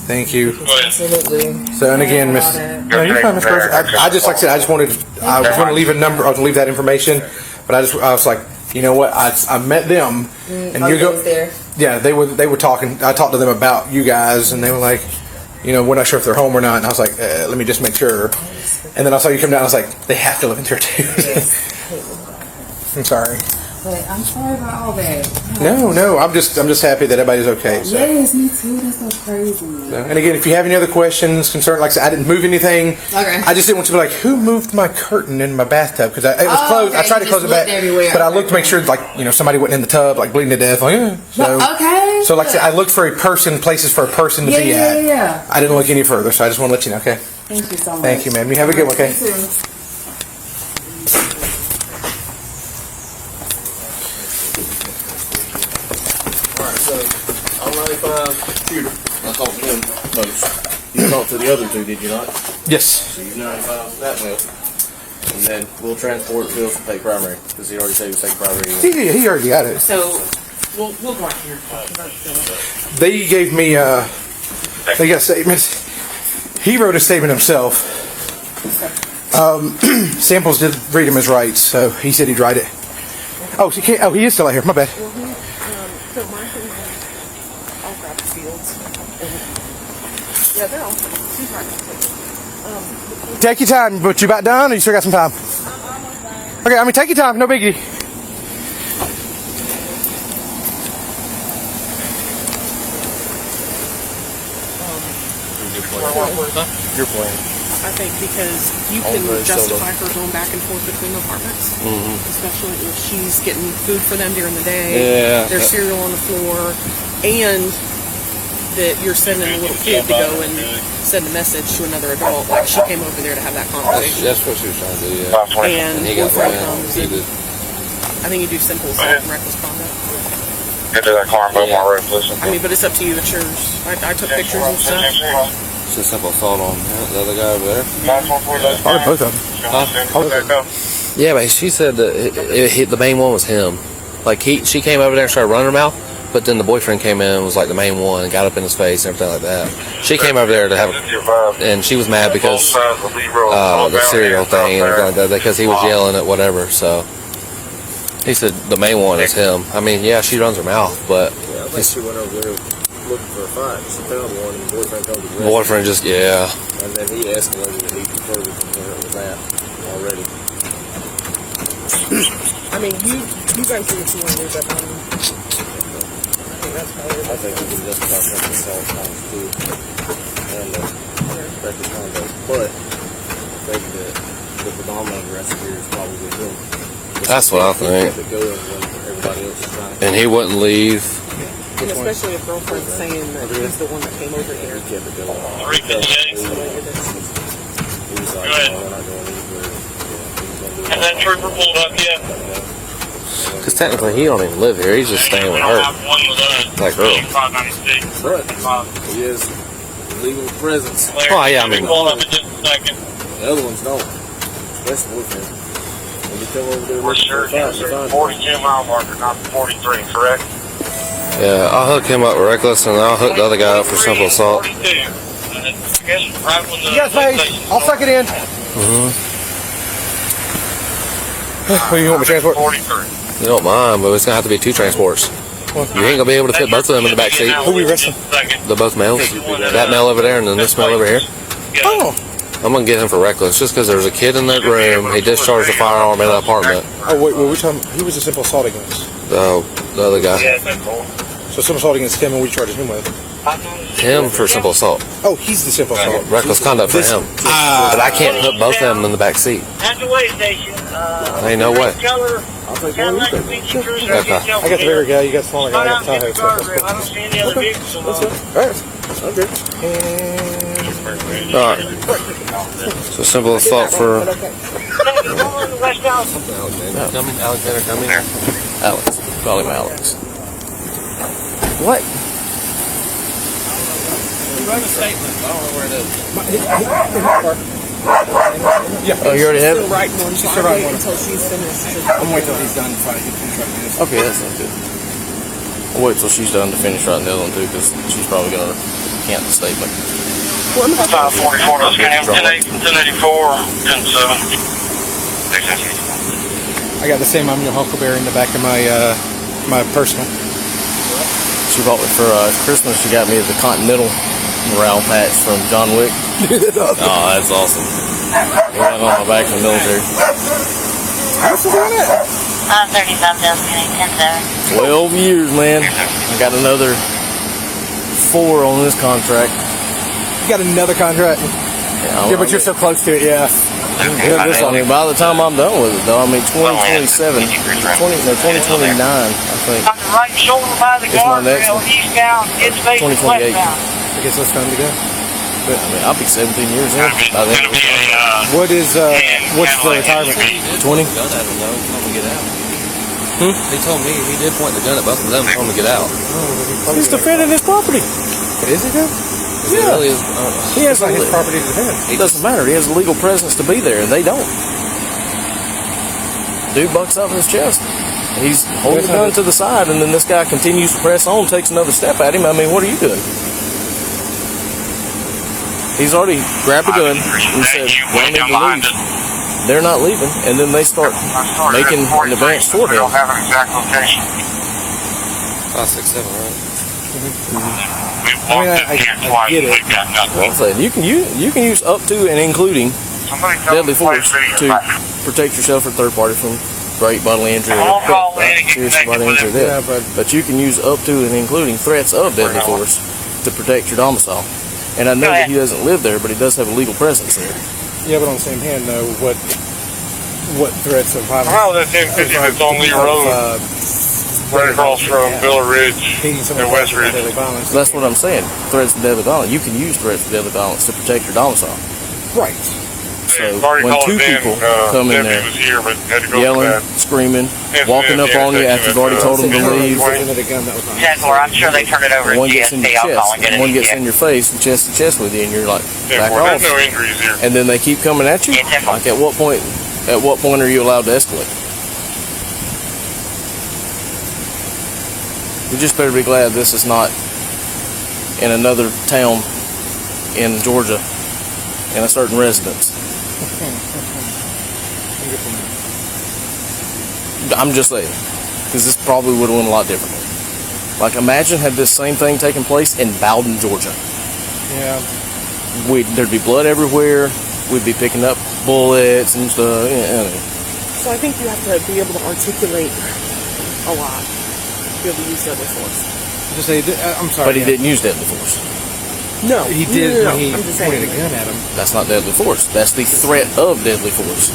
Thank you. Absolutely. So, and again, Miss, no, you're fine, Miss Rose. I just, like I said, I was going to leave a number, I was going to leave that information, but I was like, you know what, I met them, and you go, yeah, they were talking, I talked to them about you guys, and they were like, you know, we're not sure if they're home or not, and I was like, let me just make sure, and then I saw you come down, I was like, they have to live in here too. I'm sorry. But I'm sorry about all that. No, I'm just happy that everybody's okay. So. Yes, me too. That's so crazy. So, and again, if you have any other questions, concerns, like I said, I didn't move anything. Okay. I just didn't want you to be like, who moved my curtain in my bathtub? Because it was closed. Okay. I tried to close it back, but I looked to make sure, like, you know, somebody wasn't in the tub, like bleeding to death. Like, yeah. So, okay. So, like I said, I looked for places for a person to be at. Yeah. I didn't look any further, so I just want to let you know. Okay. Thank you so much. Thank you, ma'am. You have a good one. Okay. You too. computer. I talked to him most. You talked to the other two, did you not? Yes. So you know that well. And then we'll transport Phil to take primary because he already said he was taking primary. He already got it. So we'll go out here. They gave me they got statements. He wrote a statement himself. Samples did read him his rights, so he said he'd write it. Oh, she can't. Oh, he is still out here. My bad. So my thing is, I'll grab the fields. Yeah, they're all. She's right. Take your time, but you about done, or you still got some time? Okay, I mean, take your time. No biggie. Your plan. I think because you can justify her going back and forth between apartments, especially if she's getting food for them during the day, there's cereal on the floor, and that you're sending a little kid to go and send a message to another adult. Like she came over there to have that conversation. That's what she was trying to do, yeah. And he got boyfriend mad. comes. I think you do simple assault and reckless conduct. Get to that car and move my road, listen. I mean, but it's up to you. It's yours. I took pictures and stuff. It's a simple assault on the other guy over there. Probably both of them. Yeah, but she said that the main one was him. Like she came over there and started running her mouth, but then the boyfriend came in and was like the main one and got up in his face and everything like that. She came over there to have, and she was mad because the cereal thing and everything like that because he was yelling at whatever. So he said the main one is him. I mean, yeah, she runs her mouth, but I think she went over there looking for a fight. She found one, and the boyfriend comes to boyfriend just and then he escalated it even further from where it was at already. I mean, you guys do what you want to do, but I think that's probably. I think we can justify something assault times two and reckless conduct, but I think that the predominant arrest here is probably him. that's what I think. And he wouldn't leave. And especially if girlfriend's saying that he's the one that came over here. He was like, no, we're not going anywhere. Has that trooper pulled up yet? Because technically he don't even live here. He's just staying with her. Like her. But he has legal presence. Oh yeah, I mean. The other ones don't. Especially with him. When you come over there, we're sure it's a 42-mile marker, not 43, correct? Yeah, I'll hook him up with reckless, and I'll hook the other guy up for simple assault. You got space? I'll suck it in. What do you want me to transport? 43. You don't mind, but it's gonna have to be two transports. You ain't gonna be able to fit both of them in the back seat. Who we arresting? The both males. That male over there and then this male over here. Oh. I'm gonna get him for reckless just because there's a kid in that room. He discharged a firearm in the apartment. Oh wait, which one? Who was the simple assault against? The other guy. So simple assault against him, and we charged him with? Him for simple assault. Oh, he's the simple assault. Reckless conduct for him. But I can't put both of them in the back seat. At the way station. Ain't no way. I'll take one of these. Okay. I got the bigger guy. You got the smaller guy. I got the Tahoe. I don't see any other vehicles. Alright. Okay. Alright. So simple assault for. Alexander, come in. Alex. Call him Alex. What? He wrote a statement. I don't know where it is. Yeah. Oh, you already have it? She's still writing one. She's still writing one. Until she's finished. I'm waiting till he's done to try to get finished writing this. Okay, that sounds good. I'll wait till she's done to finish writing the other one too, because she's probably gonna recant the statement. 544, let's get him 1084, 10-7. I got the same Samuel Huckleberry in the back of my personal. She bought me for Christmas. She got me the Continental morale patch from John Wick. Oh, that's awesome. I got it on my back in the military. How's she doing that? 30 South Getting 10-7. 12 years, man. I got another 4 on this contract. You got another contract? Yeah, but you're so close to it, yeah. By the time I'm done with it, though, I mean 2027, 2029, I think. On the right shoulder by the It's my next guardrail, one. eastbound, it's facing 2028. westbound. I guess it's time to go. But, I mean, I'll be 17 years in. By then. What is, what's the retirement? 20? He told me he did point the gun at both of them and told them to get out. He's defending his property. Is he though? Yeah. Really is, He has like his property to defend. It doesn't matter. He has a legal presence to be there, and they don't. Dude bucks up his chest. He's holding the gun to the side, and then this guy continues to press on, takes another step at him. I mean, what are you doing? He's already grabbed a gun and said, "Y'all need to leave." They're not leaving, and then they start making an advance toward him. We don't have an exact location. 567, right? We've walked this here twice get and it. we've got nothing. Well, I'm saying you can use up to and including Somebody tell deadly me the place force video to back. protect yourself or third party from great bodily injury or serious bodily injury or death. But you can use up to and including threats of deadly force to protect your domicile. And I know that he doesn't live there, but he does have a legal presence there. Yeah, but on the same hand, though, what threats of violence? How that 1050 that's on Lee Road, right across from Villa Ridge and West Ridge. So that's what I'm saying. Threats of deadly violence. You can use threats of deadly violence to protect your domicile. Right. So when two people come in there yelling, screaming, walking up on you after you've already told them to leave, Chancellor, I'm sure they turned it over to one gets in your GST. I'll call and chest, get it. one gets in your face and chest to chest with you, and you're like, back There's off. no injuries here. And then they keep coming at you. Like at what point are you allowed to escalate? You just better be glad this is not in another town in Georgia in a certain residence. I'm just saying, because this probably would have went a lot differently. Like, imagine had this same thing taken place in Bowden, Georgia. Yeah. There'd be blood everywhere. We'd be picking up bullets and stuff. So I think you have to be able to articulate a lot. Be able to use deadly force. Just say, I'm sorry. But he didn't use deadly force. No. He did No, when he I'm just pointed saying. a gun at him. That's not deadly force. That's the threat of deadly force.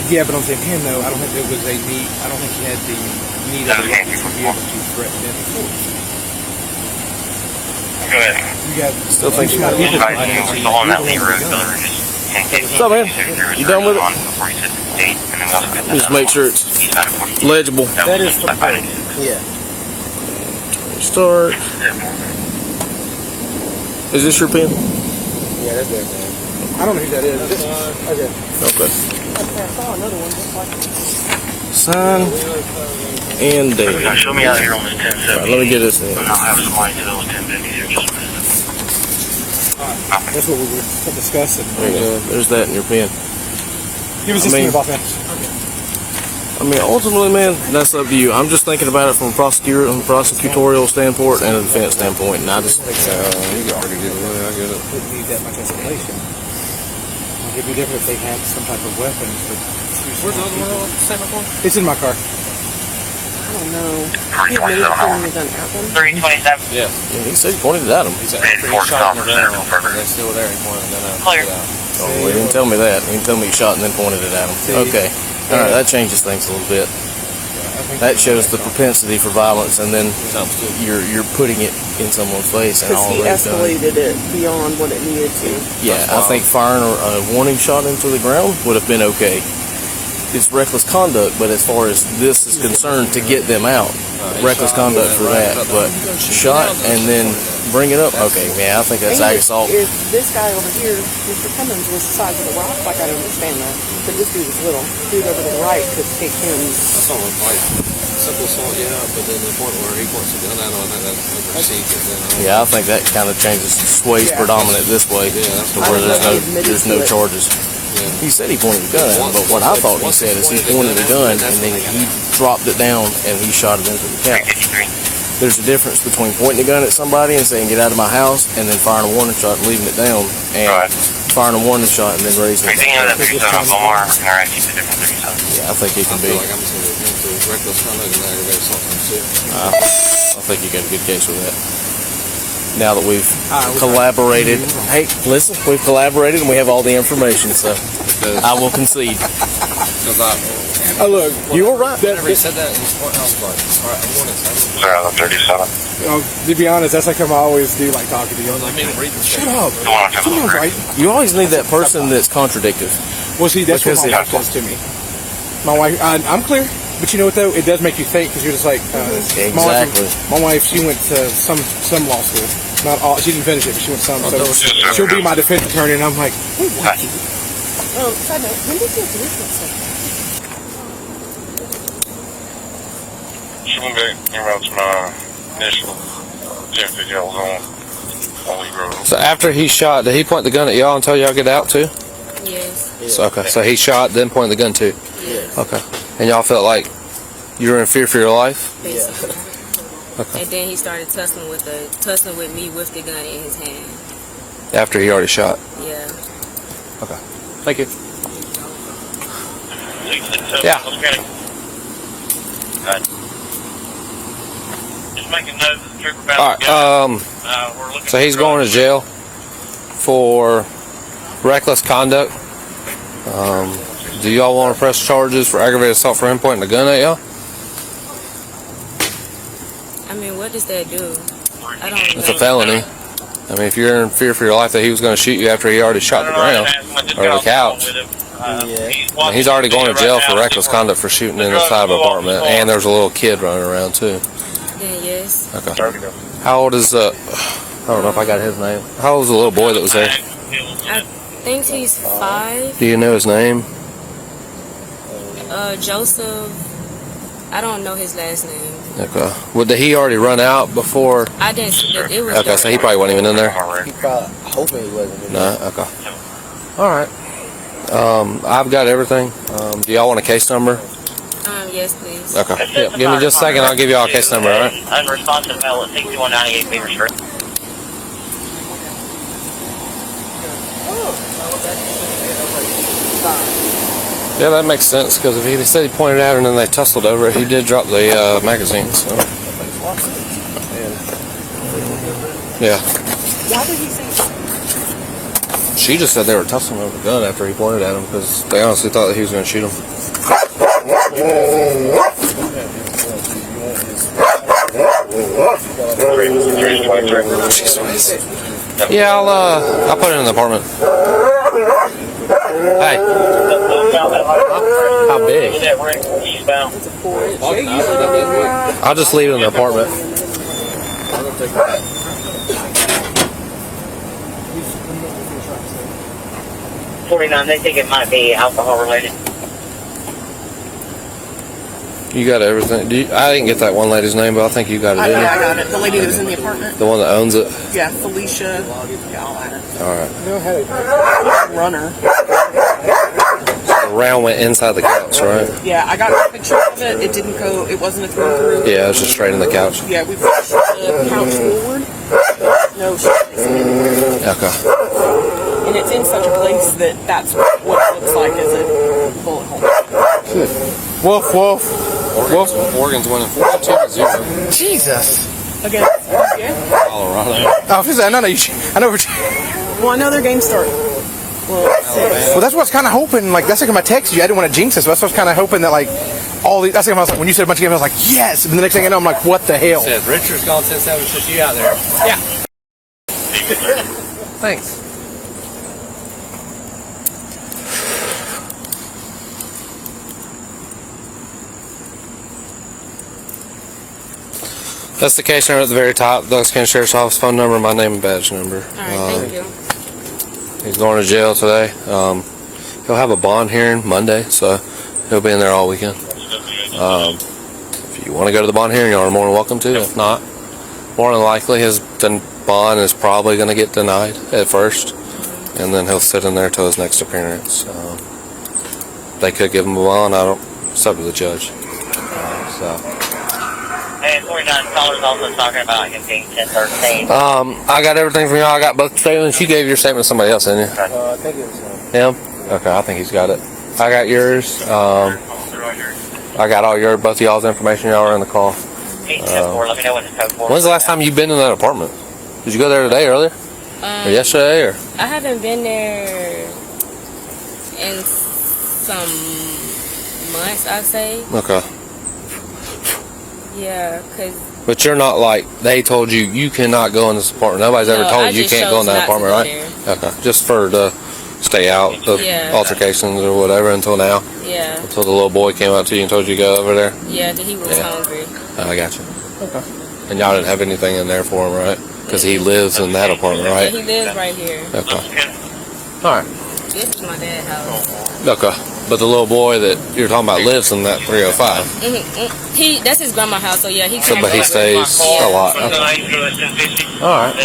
Yeah, but on the same hand, though, I don't think there was a need. I don't think he had the need of the right to be able to threaten deadly force. Go ahead. You got Still think you got We're still on that Lee Road, Villa Ridge. What's up, man? You done with it? Just make sure it's legible. that is for yeah. Start. Is this your pen? Yeah, that's it, man. I don't know who that is. Okay. Okay. I saw another one just like it. Sign and date. Now show me out here on this 1070. Alright, let me get this in. And I'll have somebody to those 1050s here just a minute. That's what we were discussing. There you go. There's that in your pen. He was just thinking about that. I mean, ultimately, man, that's up to you. I'm just thinking about it from a prosecutorial standpoint and a defense standpoint, and I just. You already did it. I get it. Wouldn't need that much escalation. Like, it'd be different if they had some type of weapons. But Where's the other one? it's in my car. I don't know. He admitted to pointing the gun at them. 327. Yeah. Yeah, he said he pointed it at him. He said after he shot him down, they still were there. He pointed the gun at him. Clear. Oh, well, he didn't tell me that. He didn't tell me he shot and then pointed it at him. Okay. All right, that changes things a little bit. That shows the propensity for violence, and then you're putting it in someone's face. Because he escalated it beyond what it needed to. Yeah, I think firing a warning shot into the ground would have been okay. It's reckless conduct, but as far as this is concerned, to get them out, reckless conduct for that. But shot and then bring it up, okay, man, I think that's ag assault. If this guy over here, Mr. Cummins, was the size of the rock, like I'd understand that. But this dude is little. Dude over to the right could take him. That's almost like simple assault, yeah, but then the point where he points the gun at him, I think that's overseas. Yeah, I think that kind of changes, sways predominant this way, to where there's no charges. He said he pointed the gun at him, but what I thought he said is he pointed the gun and then he dropped it down and he shot it into the couch. There's a difference between pointing a gun at somebody and saying, get out of my house, and then firing a warning shot and leaving it down, and firing a warning shot and then raising it. Yeah, I think he can be. Like I'm just going to go through reckless conduct and aggravated assault too. I think you got a good case with that. Now that we've collaborated, hey, listen, we've collaborated and we have all the information, so I will concede. Oh, look, you were right. Whenever he said that in his courthouse, like, all right, I'm going to 37. To be honest, that's like I always do, like talking to you. I mean, read the Shut up. Someone's right. You always need that person that's contradictive. Well, see, that's what my wife does to me. My wife, I'm clear. but you know what though? It does make you think because you're just like, Exactly. My wife, she went to some law school. Not all. She didn't finish it, but she went some. So she'll be my defense attorney, and I'm like, what? Side note, when did you do this? She went back and wrote my initial Jeff that y'all was on Lee Road. So after he shot, did he point the gun at y'all and tell y'all to get out too? Yes. So, okay, so he shot, then pointed the gun too? Yes. Okay. And y'all felt like you were in fear for your life? Basically. Okay. And then he started tussling with me with the gun in his hand. After he already shot? Yeah. Okay. Thank you. Yeah. Just making note of the trooper about Alright, so he's going to jail for reckless conduct. Do y'all want to press charges for aggravated assault for him pointing a gun at y'all? I mean, what does that do? I don't know. It's a felony. I mean, if you're in fear for your life that he was going to shoot you after he already shot the ground or the couch, and he's already going to jail for reckless conduct for shooting in the side of an apartment, and there's a little kid running around too. Then yes. Okay. How old is I don't know if I got his name. How old is the little boy that was there? I think he's 5. Do you know his name? Joseph. I don't know his last name. Okay. Well, did he already run out before? I didn't see it. It was Okay, so he probably wasn't even in there. He probably hoping he wasn't. No. Okay. All right. I've got everything. Do y'all want a case number? Yes, please. Okay. Yeah, give me just a second. I'll give y'all a case number. All right. Unresponsive mail at 6198 Beaver Street. Yeah, that makes sense because if he said he pointed at her and then they tussled over it, he did drop the magazine. So. Yeah. Why did he say She just said they were tussling over the gun after he pointed at him because they honestly thought that he was going to shoot him. Yeah, I'll put it in the apartment. Hey. How big? I'll just leave it in the apartment. 49, they think it might be alcohol related. You got everything. I didn't get that one lady's name, but I think you got it, didn't you? I got it. The lady that was in the apartment. The one that owns it? Yeah, Felicia. Yeah, I'll add it. Alright. Runner. The round went inside the couch, right? Yeah, I got a picture of it. It didn't go, it wasn't a through. Yeah, it was just straight in the couch. Yeah, we pushed the couch forward. No, Okay. and it's in such a place that that's what it looks like as a bullet hole. Woof, woof. Oregon's winning 42-0. Jesus. Again, yeah. Colorado. Oh, I know. Well, I know their game started. Well, that's what I was kind of hoping. Like, that's like when I texted you. I didn't want to jinx this, but that's what I was kind of hoping that, like, all these. That's like when I was like, when you said a bunch of games, I was like, yes. And the next thing I know, I'm like, what the hell? Said Richard's gone 10-7 since you out there. Yeah. Thanks. That's the case number at the very top. Douglas County Sheriff's Office phone number, my name and badge number. Alright, thank you. He's going to jail today. He'll have a bond hearing Monday, so he'll be in there all weekend. If you want to go to the bond hearing, y'all are more than welcome to. If not, more than likely his bond is probably going to get denied at first, and then he'll sit in there till his next appearance. They could give him a bond. It's up to the judge. And 49 callers also talking about him being 1013. I got everything from y'all. I got both statements. You gave your statement to somebody else, didn't you? I think it was Him? Okay, I think he's got it. I got yours. I got both of y'all's information. Y'all are in the call. 810-4, let me know when it's code 4. When's the last time you've been in that apartment? Did you go there today, earlier? Or yesterday, or? I haven't been there in some months, I'd say. Okay. Yeah, because... But you're not like, they told you cannot go in this apartment. Nobody's ever told you can't go in that apartment, right? Okay. Just for the stay out of Yeah. altercations or whatever until now? Yeah. Until the little boy came up to you and told you to go over there? Yeah, that he was hungry. I got you. Okay. And y'all didn't have anything in there for him, right? Because he lives in that apartment, right? Yeah, he lives right here. Okay. All right. This is my dad's house. Okay. But the little boy that you're talking about lives in that 305. That's his grandma's house, so yeah, he So, but he stays a lot. Okay. All right.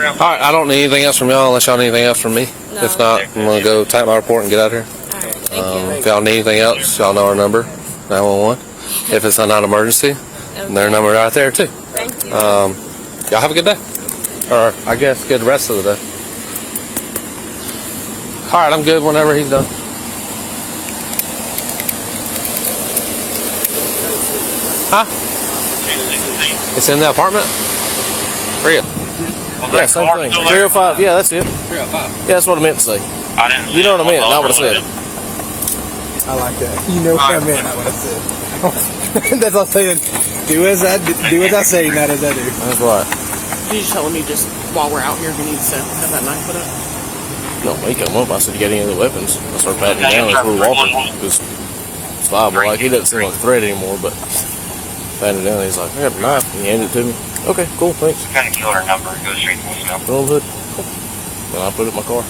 All right. I don't need anything else from y'all unless y'all need anything else from me. No. If not, I'm going to go type my report and get out of here. If y'all need anything else, y'all know our number, 911. If it's a non-emergency, their number right there too. Thank you. Y'all have a good day. Or I guess good rest of the day. All right, I'm good whenever he's done. Huh? It's in the apartment? Where Yeah, same thing. 305. Yeah, that's it. 305. Yeah, that's what I meant to say. You know what I meant, not what I said. I like that. You know what I meant, not what I said. That's all I'm saying. Do as I say, not as I do. That's right. You just telling me just while we're out here, we need to have that knife put up? No, when he come up, I said, you got any other weapons? I started patting him down as we were walking. Because it's liable. Like, he doesn't seem like a threat anymore, but patting him down, he's like, I got a knife. And he handed it to me. Okay, cool, thanks. Kind of killed our number. Go straight to voicemail. Put on the hood. Cool. Then I put it in my car.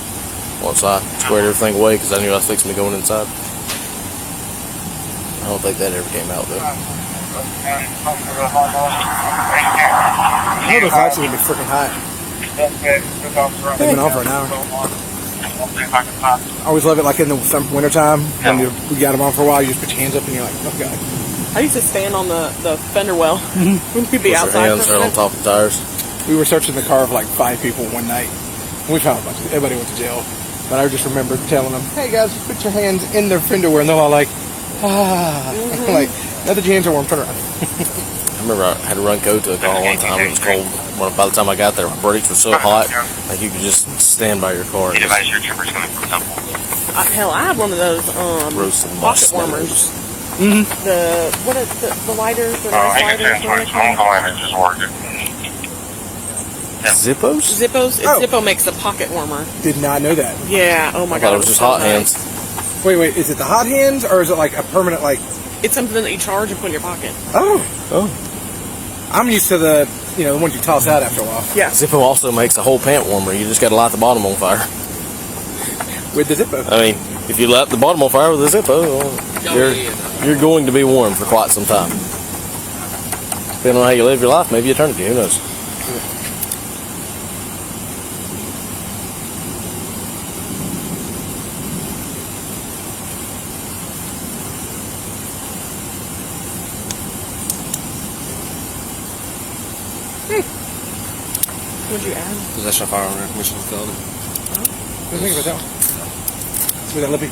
Once I squared everything away because I knew I was fixing me going inside. I don't think that ever came out, though. I know those lights are going to be freaking hot. They've been on for an hour. I always love it like in the winter time when we got them on for a while, you just put your hands up and you're like, oh god. I used to stand on the fender well when we'd be outside. Hands right on top of the tires. We were searching the car of like 5 people one night. We found a bunch of everybody went to jail. But I just remember telling them, hey guys, just put your hands in their fender well, and they're all like, like, now that your hands are warm, turn around. I remember I had to run code to a car one time. It was cold. Well, by the time I got there, my brakes were so hot, like you could just stand by your car. And just Hell, I have one of those roast and pocket warmers. Mm-hmm. The lighters, the nice lighters. Zippos? Zippos. Zippo makes a pocket warmer. Did not know that. Yeah. Oh my god. It was just hot hands. Wait, is it the hot hands or is it like a permanent like? It's something that you charge and put in your pocket. Oh. I'm used to the ones you toss out after a while. Yeah. Zippo also makes a whole pant warmer. You just got to light the bottom on fire. With the Zippo. I mean, if you light the bottom on fire with a Zippo, well, you're going to be warm for quite some time. Depending on how you live your life, maybe eternity. Who knows? What'd you add? Possession of firearm recognition felony. What do you think about that one? With that lippy?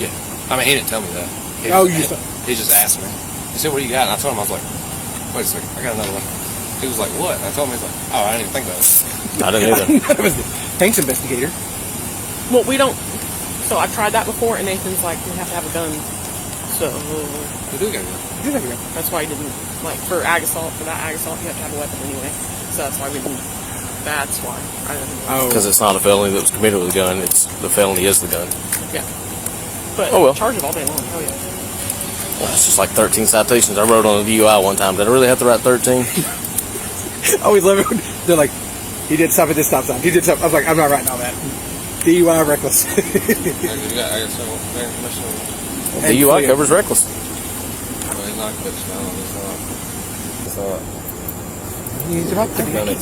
Yeah. I mean, he didn't tell me that. He just asked me. He said, what do you got? And I told him, I was like, wait a second, I got another one. He was like, what? And I told him, he's like, oh, I didn't even think about it. I didn't either. Thanks, investigator. Well, we don't. So I tried that before, and Nathan's like, we have to have a gun. So. You do get a gun. You do have a gun. That's why he didn't, like, for that ag assault, you have to have a weapon anyway. So that's why we didn't. That's why. I didn't know. Because it's not a felony that was committed with a gun. It's the felony is the gun. Yeah. But charge it all day long. Oh yeah. Well, it's just like 13 citations I wrote on a DUI one time. Did I really have to write 13? I always love it when they're like, he did stop at this stop sign. He did stop. I was like, I'm not writing all that. DUI reckless. DUI covers reckless. He's about to be done it.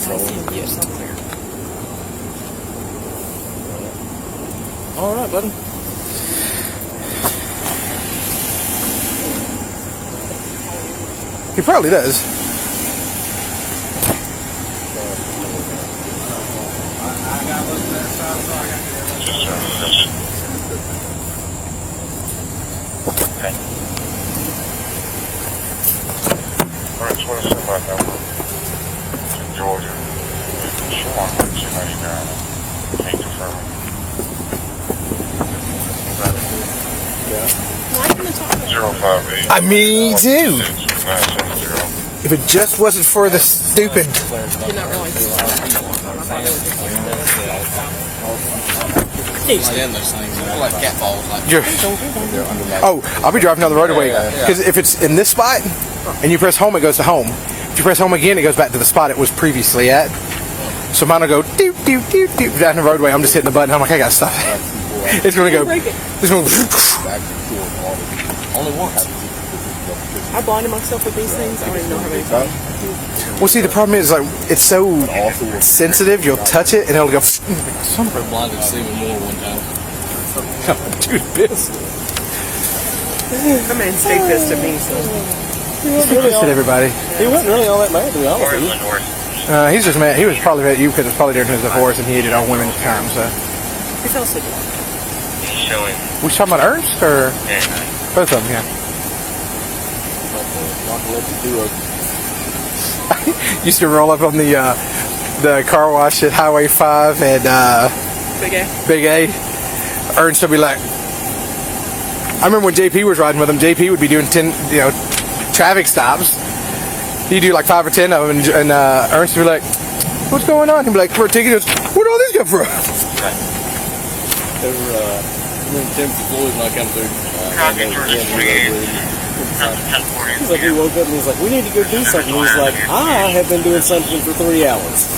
All right, buddy. He probably does. Georgia. Sure, 299. Can't confirm. Yeah. 058. Me too. If it just wasn't for the stupid. Did not realize Like in those things, they're like catfalls. Like, I'll be driving down the roadway because if it's in this spot and you press home, it goes to home. If you press home again, it goes back to the spot it was previously at. So mine will go doot doot doot doot down the roadway. I'm just hitting the button. I'm like, I gotta stop it. It's gonna go. It's gonna. only once. I blinded myself with these things. I don't even know how many times. Well, see, the problem is like it's so sensitive. You'll touch it and it'll go. We're blinded to see even more one time. Dude, pissed. That man stayed pissed at me. So He's pissed at everybody. He wasn't really all that mad, to be honest with you. He's just mad. He was probably mad at you because it's probably during his divorce and he hated all women at the time. So. he fell asleep. We talking about Ernst or both of them? Yeah. Used to roll up on the car wash at Highway 5 and Big A. Ernst would be like, I remember when JP was riding with him. JP would be doing 10, traffic stops. He'd do like 5 or 10 of them, and Ernst would be like, "What's going on?" He'd be like, "For a ticket." He goes, "Where'd all these come from?" They were, Tim Floyd when I come through. He's like, he woke up and he's like, "We need to go do something." He's like, "I have been doing something for 3 hours.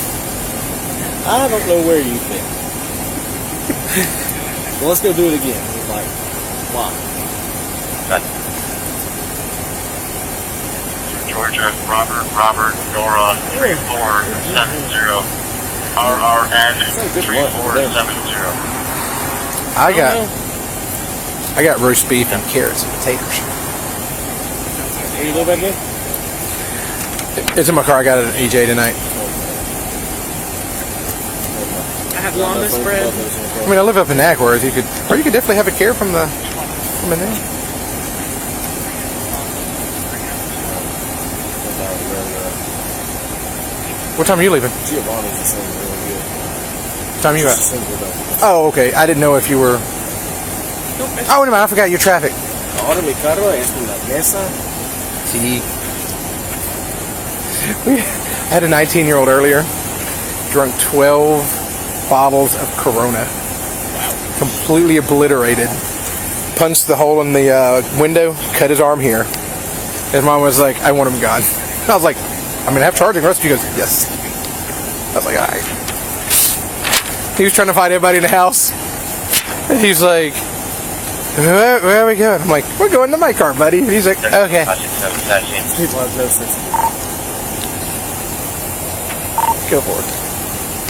I don't know where you've been." Well, let's go do it again. He's like, "Why?" Georgia, Robert, Nora, 3470, RRN 3470. I got roast beef and carrots and potatoes. Where you live at again? It's in my car. I got it at EJ tonight. I have llama bread. I mean, I live up in Ackworth. You could definitely have a care from in there. What time are you leaving? Giovanni's the same really good. What time are you at? Oh, okay. I didn't know if you were. Oh, wait a minute. I forgot your traffic. Ahora mi carro es una mesa. See, I had a 19-year-old earlier, drunk 12 bottles of Corona. Wow. Completely obliterated. Punched the hole in the window, cut his arm here. His mom was like, "I want him gone." I was like, "I'm going to have charging arrest." He goes, "Yes." I was like, "All right." He was trying to find everybody in the house. And he's like, where are we going? I'm like, "We're going to my car, buddy." And he's like, "Okay." People have no sense of humor. Go for it.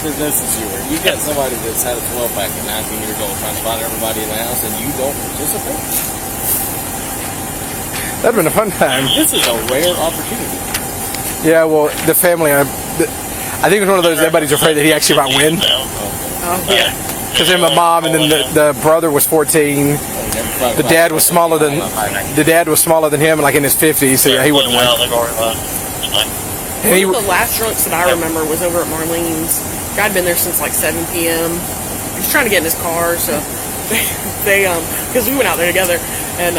There's no sense of humor. You've got somebody that's had a 12-pack at 19 years old trying to find everybody in the house and you don't participate? That'd been a fun time. This is a rare opportunity. Yeah, well, the family, I think it was one of those, everybody's afraid that he actually might win. Oh, yeah. Because then my mom and then the brother was 14. The dad was smaller than him, like in his 50s, so yeah, he wouldn't win. One of the last drunks that I remember was over at Marlene's. Guy'd been there since like 7 p.m. He was trying to get in his car, so they because we went out there together, and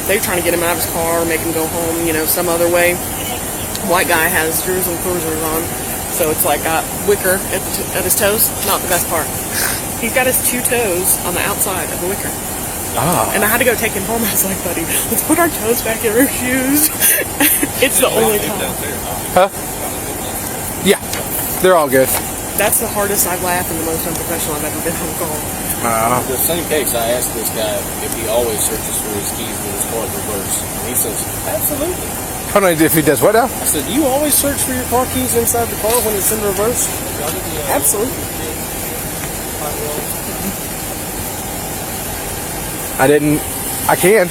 they were trying to get him out of his car, make him go home, some other way. White guy has Jerusalem cruisers on, so it's like got wicker at his toes. Not the best part. He's got his 2 toes on the outside of the wicker. Ah. And I had to go take him home. I was like, "Buddy, let's put our toes back in our shoes." It's the only time. Huh? Yeah, they're all good. That's the hardest I've laughed and the most unprofessional I've ever been on call. The same case, I asked this guy if he always searches for his keys when his car's reversed. And he says, "Absolutely." Hold on, if he does what now? I said, "Do you always search for your car keys inside the car when it's in reverse?" Absolutely. I can.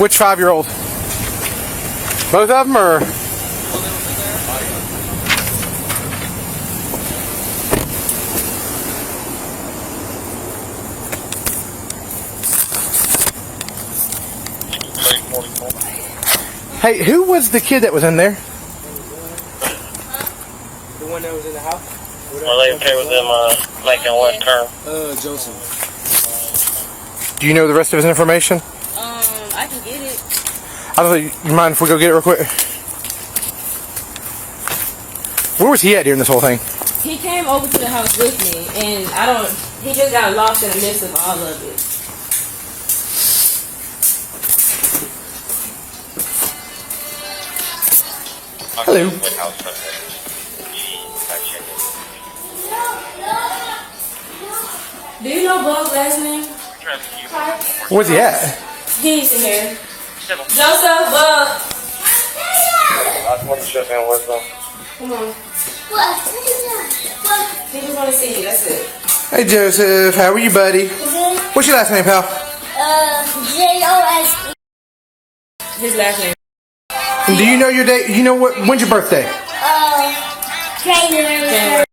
Which 5-year-old? Both of them, or? Hey, who was the kid that was in there? The one that was in the house? Are they okay with them making a left turn? Joseph. Do you know the rest of his information? I can get it. I don't know, you mind if we go get it real quick? Where was he at during this whole thing? He came over to the house with me, and he just got lost in the midst of all of it. Hello. Do you know Bug's last name? Where's he at? He's in here. Joseph, Bug. Come on. He just want to see you, that's it. Hey Joseph, how are you, buddy? What's your last name, pal? J-O-S-E. His last name. And do you know your date? You know when's your birthday? January.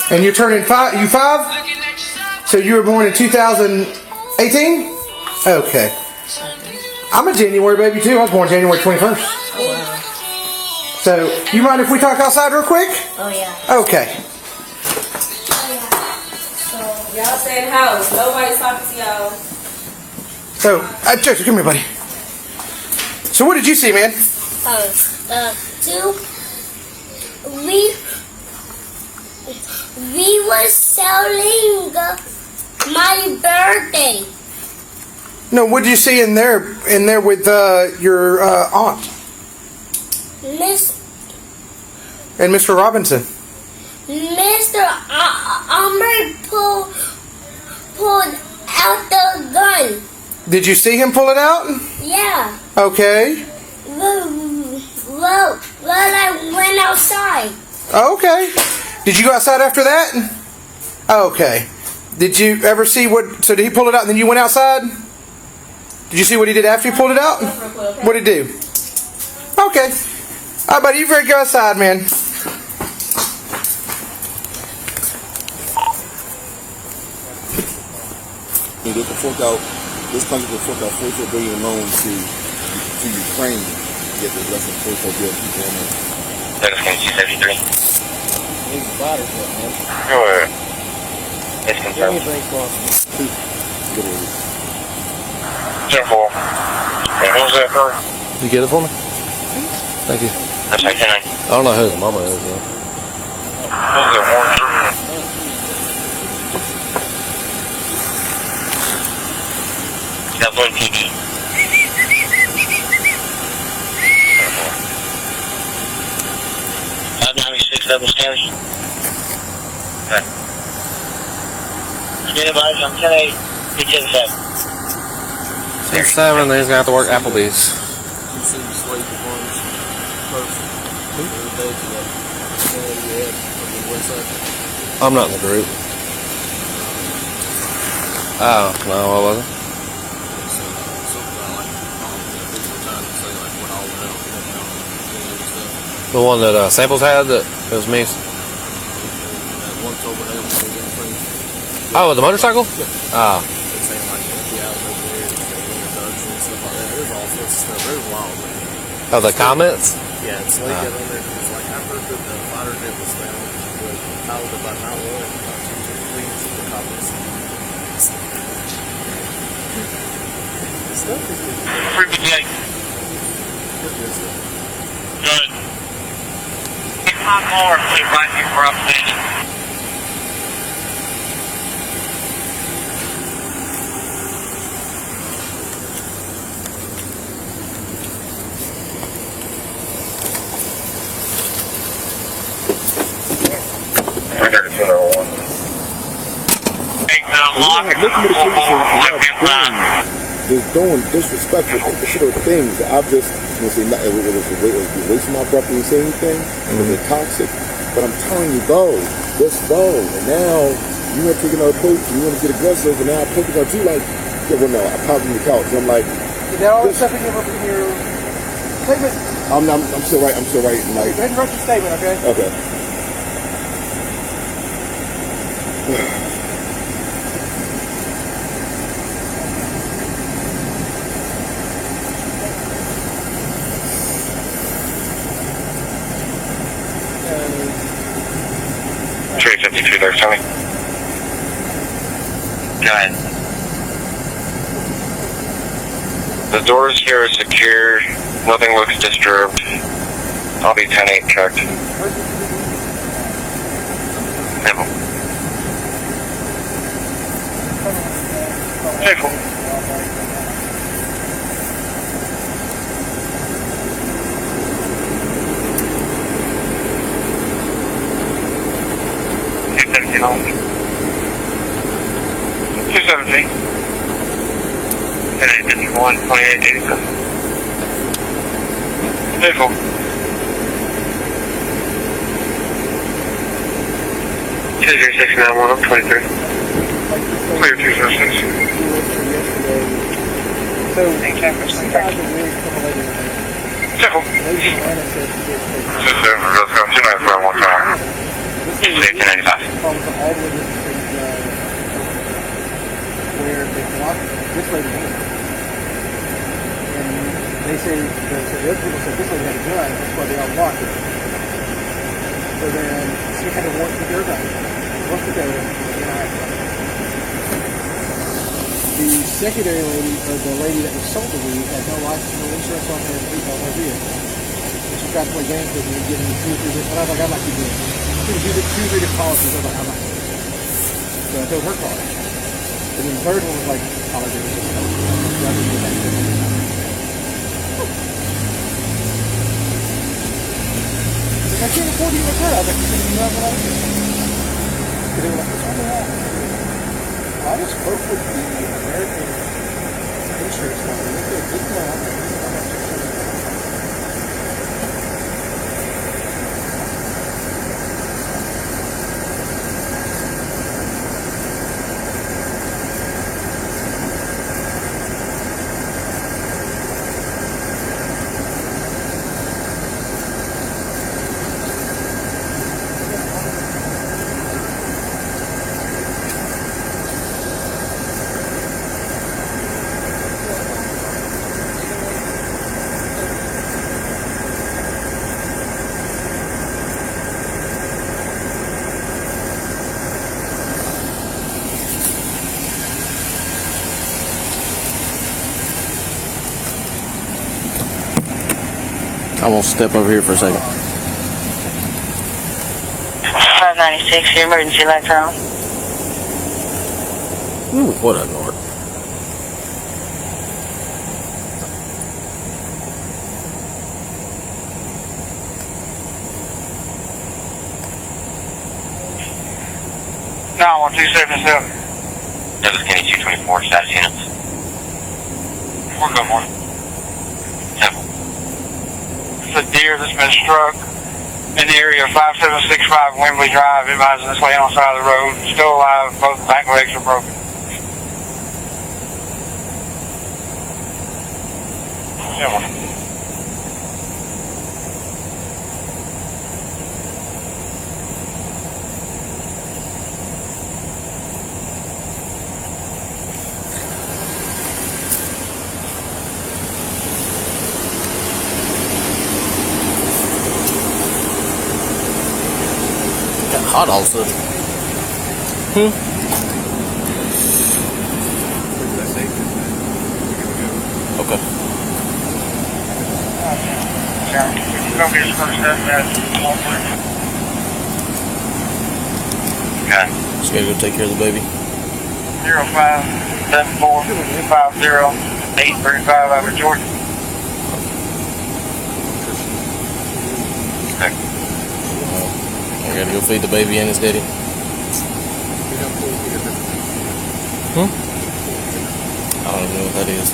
And you're turning 5? You 5? So you were born in 2018? Okay. I'm a January baby too. I was born January 21st. So, you mind if we talk outside real quick? Oh yeah. Okay. Y'all stay in the house. Nobody's talking to y'all. So, Joseph, come here, buddy. So what did you see, man? We were selling my birthday. No, what did you see in there with your aunt and Mr. Robinson? Mr. Umber pulled out the gun. Did you see him pull it out? Yeah. Okay. Well, I went outside. Okay. Did you go outside after that? Okay. Did you ever see so did he pull it out and then you went outside? Did you see what he did after he pulled it out? What did he do? Okay. All right, buddy, you better go outside, man. This country will fork out $44 billion loan to Ukraine to get the less than $44 billion people on there. That's going to 273. Sure. It's confirmed. 10-4. What was that car? You get it for me? Thank you. That's right, 10-9. I don't know whose mama is, though. What was that orange? That one PD. 596 Double Stanley. Okay. Anybody on 10-8, 10-7. 6-7, then he's gonna have to work Applebee's. I'm not in the group. Oh, no, I wasn't. The one that Samples had, that it was me. Oh, the motorcycle? Oh. Oh, the comments? Yeah, it's like that on there. It's like I heard that the fighter jet was found piloted by 911. Please, the comments. Freaking Jake. Good. Get my car and put it right here where I'm standing. Just doing disrespectful considerate things that I've just, it was wasting my breath when you say anything, it was toxic, but I'm telling you, go, just go, and now you want to take another approach, you want to get aggressive, and now I'm poking at you like, yeah, well no, I popped in the couch, and I'm like, is that all the stuff in your statement? I'm still writing, Go ahead and write your statement, okay? Okay. There, Tony. Go ahead. The doors here are secure. Nothing looks disturbed. I'll be 10-8 checked. Simple. Simple. $217. 10-8-51, 28-87. Simple. 20691, I'm 23. Clear 206. So, these guys are really correlated. Simple. Let's go 294 one time. Safety 95. Where they blocked this lady in. And they say, the other people said this lady had a gun, that's why they all blocked it. So then she had to walk to their gun. Walk to their The secondary lady, or the lady that was sold the weed, had no license, no insurance on her vehicle. And she tried to play games with me, giving me 2 or 3 different, and I was like, I'm not keeping it. 2 or 3 different policies, I was like, I'm not keeping it. So I told her car. And then the third one was like, I'll do it. I can't afford to use my car. I was like, you know what I was doing? They were like, what's wrong with that? I just spoke with the American insurance company. They said, this one, I'm like, I'm gonna step over here for a second. 596, your emergency lights are on. Ooh, what a Lord. No, 1277. Douglas County 224, status units. We're good, morning. Simple. It's a deer that's been struck in the area of 5765 Wembley Drive. Advising this laying on the side of the road. Still alive, both back legs are broken. Simple. Hot all of a sudden. Okay. Okay. Just gotta go take care of the baby. 057450-835 over Georgia. Okay. I gotta go feed the baby and his daddy. I don't even know what that is.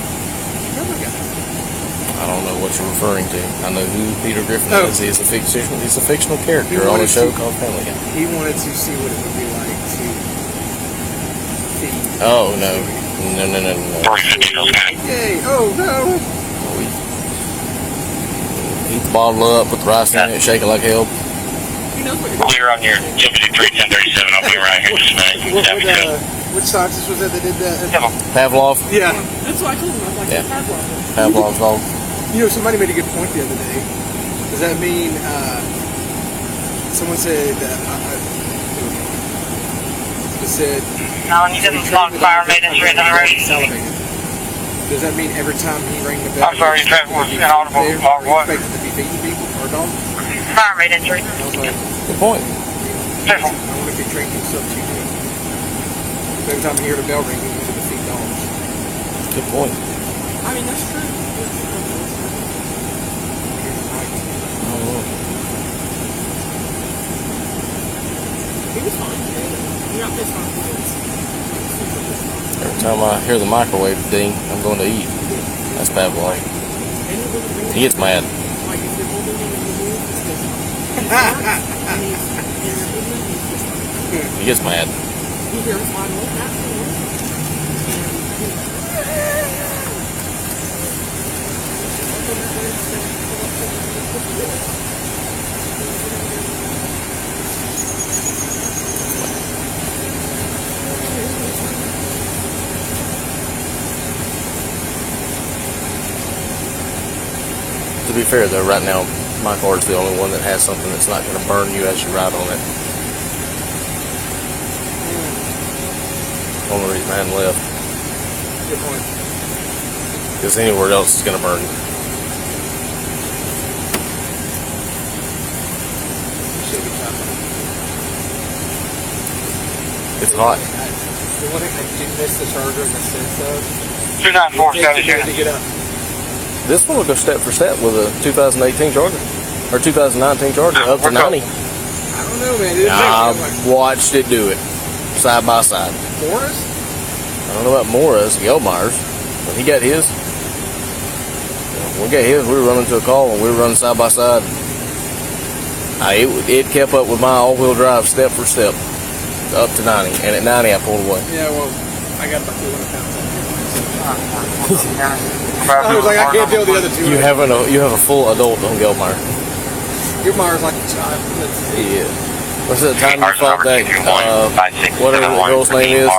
I don't know what you're referring to. I know who Peter Griffin is. He's a fictional character on a show called Family Guy. He wanted to see what it would be like to feed. Oh no. No. Yay! Oh no! Eat the bottle up, put the rice in it, shake it like hell. Clear on your WD3 1037. I'll be right here just a minute. Which scientist was that did that? Pavlov? Yeah. That's what I told him. I was like, yeah. Pavlov. Pavlov's dog. You know, somebody made a good point the other day. Does that mean, someone said, Alan, you didn't block fire maintenance written on the road. Does that mean every time he rang the bell? I'm sorry, your traffic was inaudible. What? Expected to be feeding people or dogs? Fire rate injury. Good point. I want to be drinking something. Every time I hear the bell ring, he uses the feet dogs. Good point. I mean, that's true. He was fine. You're not pissed off. Every time I hear the microwave ding, I'm going to eat. That's Pavlov. He gets mad. He gets mad. To be fair though, right now my card's the only one that has something that's not going to burn you as you ride on it. Only reason I hadn't left. Good point. Because anywhere else is going to burn you. It's hot. The one that didn't miss the charger in the sense of 2947 to get up. This one will go step for step with a 2018 Charger. Or 2019 Charger up to 90. I don't know, man. I watched it do it. Side by side. Morris? I don't know about Morris, Gelmeyer's. When he got his, when we got his, we were running to a call and we were running side by side. It kept up with my all-wheel drive step for step up to 90. And at 90, I pulled away. Yeah, well, I got about 200 pounds. I was like, I can't deal with the other two. You have a full adult on Gelmeyer. Gelmeyer's like a child. Yeah. What's the time you fought that? Whatever the girl's name is.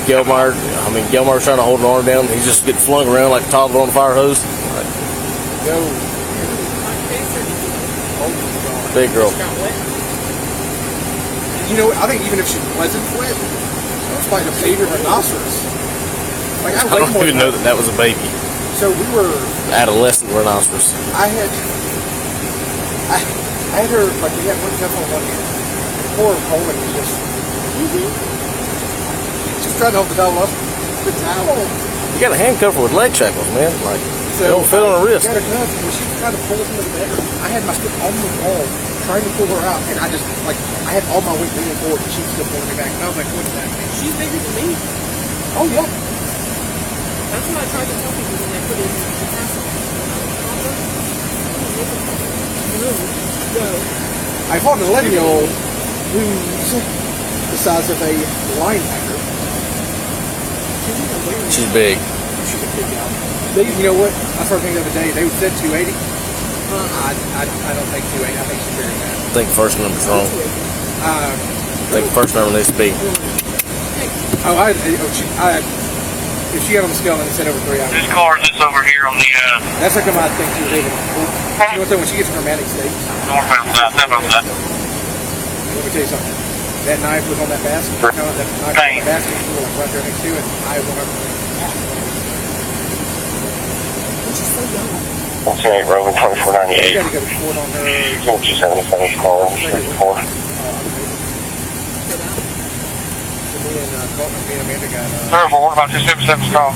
Gelmeyer. I mean, Gelmeyer's trying to hold an arm down. He's just getting flung around like a toddler on a fire hose. Yo. Big girl. You know, I think even if she wasn't wet, it's like a baby rhinoceros. Like, I don't even know that was a baby. So we were adolescent rhinoceros. I had her, like, we had one cup on one hand. Poor Coleman was just trying to hold the towel up. The towel. You got to handcuff her with leg shackles, man. Like, they don't fit on her wrist. I got her cuffed, and she was trying to pull us into the bedroom. I had my foot on the wall, trying to pull her out, and I just, like, I had all my weight leaning forward, and she was still pulling me back. And I was like, what's that? She's bigger than me. Oh, yeah. That's what I tried to tell people when they put it in the castle. I fought an 11-year-old who's the size of a linebacker. She's big. She's a big guy. You know what? I started thinking the other day, they said 280. I don't think 280. I think she's bigger than that. I think the first number's wrong. I think the first number needs to be. If she got on the scale and it said over 3 hours. This car is over here on the, That's how come I think she was able to. You know what, when she gets in her manic state. northbound side, southbound side. Let me tell you something. That knife was on that basket. No, that knife was on the basket. We were like right there next to it. I 100%. 128 Roman 2498. You gotta go to court on her. 277 call, 64. Me and Amanda got, Terrible, what about 277's call?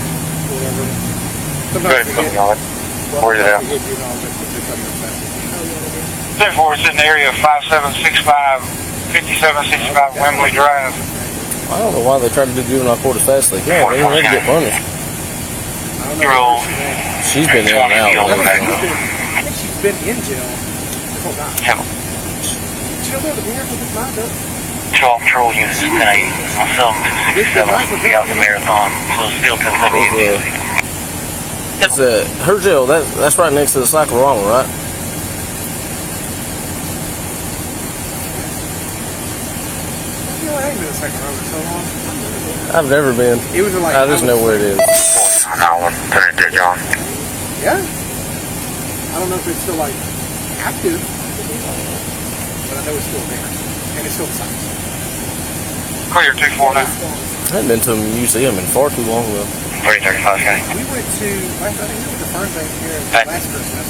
sometimes Good, on it. Where's it at? 10-4 is in the area of 5765, 5765 Wembley Drive. I don't know why they try to do juvenile court as fast as they can. They don't have to get punished. She's been in and out. I think she's been in jail this whole time. She don't have the parents with his mind up. 12 patrol units tonight. Myself, 267, will be out the marathon. So still It's her jail. That's right next to the cyclorama, right? You know, I ain't been in a second row for so long. I've never been. It was like I just know where it is. Turn it there, John. Yeah. I don't know if it's still like active, but I know it's still there, and it's still the same. Clear 2-4 now. I haven't been to a museum in far too long ago. 335, okay. We went to, I think it was the Fern thing here last Christmas.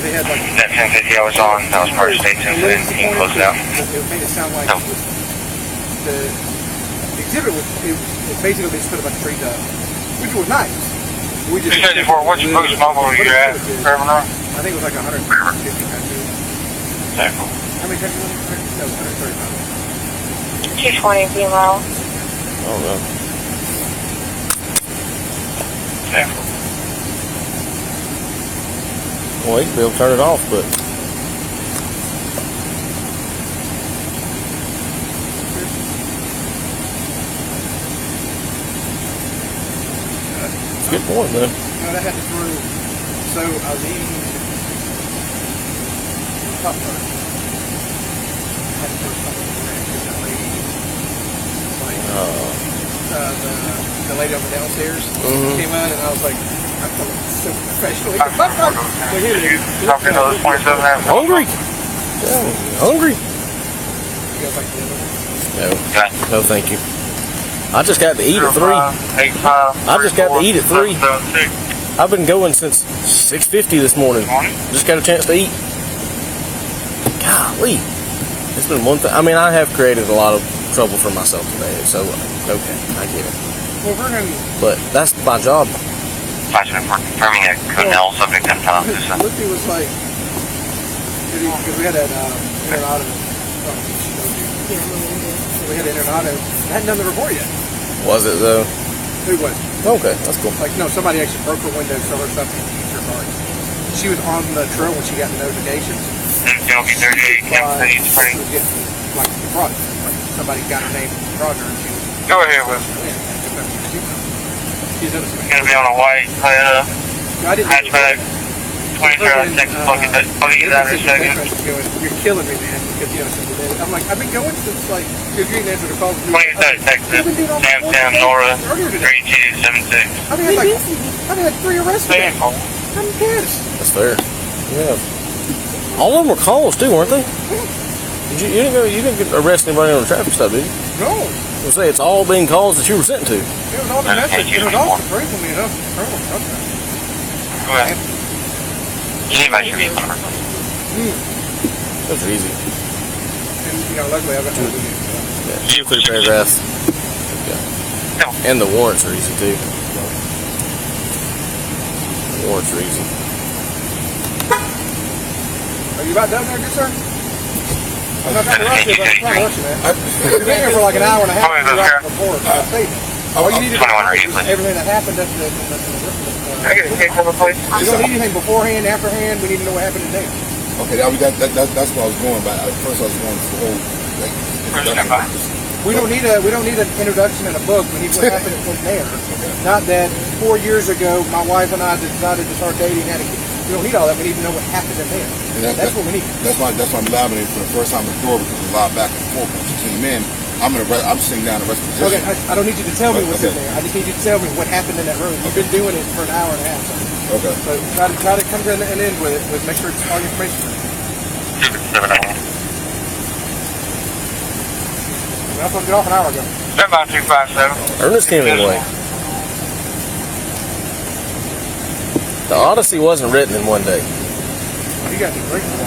they had like. That 1050 I was on, that was part of state incident, he closed it out. It made it sound like the exhibit was it basically they just put a bunch of trees up, which was nice. We just. What's your most mobile you at? I think it was like 150 countries. Exactly. How many countries? No, 135. 220 BMO. I don't know. Exactly. Well, he'd be able to turn it off, but it's a good point, though. You know, that had to through. So I was eating popcorn. I had to throw something in there because that lady, the lady over downstairs came out, and I was like, I felt so professional. Popcorn. Well, here it is. Hungry? Yeah, hungry? You guys like dinner? No, thank you. I just got to eat at 3. I just got to eat at 3. I've been going since 6:50 this morning. Just got a chance to eat. Golly. It's been one thing. I mean, I have created a lot of trouble for myself today, so, okay, I get it. Well, Vernon. But that's my job. Sergeant, for confirming a criminal subject and penalty. Lucy was like, because we had that Internado. We had Internado. I hadn't done the report yet. Was it, though? Who was? Okay, that's cool. Like, no, somebody actually broke her window, stole her stuff, and used her card. She was on the trail when she got the notifications. Penalty 38, Kansas City. She was getting, like, fraud. Like, somebody got her name and fraud her, and she was... Go ahead, Will. She's gonna be on a white Toyota hatchback. 23 Texas. I'll get you that in a second. You're killing me, man. Because, you know, I'm like, I've been going since, like, if you didn't answer the call. 23 Texas. Sam Nora. 3276. I've had 3 arrests today. I'm pissed. That's fair. Yeah. All of them were calls, too, weren't they? You didn't get arrested anybody on a traffic stop, did you? No. I was say it's all being calls that you were sent to. It was all the message. It was all frequently enough. Go ahead. Anybody should be on her. Those are easy. And, you know, luckily I've got no video. Yeah, 2 or 3 paragraphs. Yeah. And the warrants are easy, too. The warrants are easy. Are you about done there, good sir? I'm not trying to rush you, but I'm trying to rush you, man. You've been here for like an hour and a half to write the report. All you need is everything that happened at the I get a case number, please. You don't need anything beforehand, afterhand. We need to know what happened today. Okay, that's what I was going by. First I was going for the whole We don't need an introduction in a book. We need what happened from there. Not that 4 years ago my wife and I decided to start dating. We don't need all that. We need to know what happened in there. That's what we need. That's why I'm laminating for the first time at the door, because there's a lot of back and forth. When she came in, I'm sitting down the rest of the position. Okay, I don't need you to tell me what's in there. I just need you to tell me what happened in that room. You've been doing it for an hour and a half. Okay. So try to come to an end with it. Make sure it's all your information. I was supposed to get off an hour ago. 79257. Ernest Hemingway. The Odyssey wasn't written in one day. You got the great one.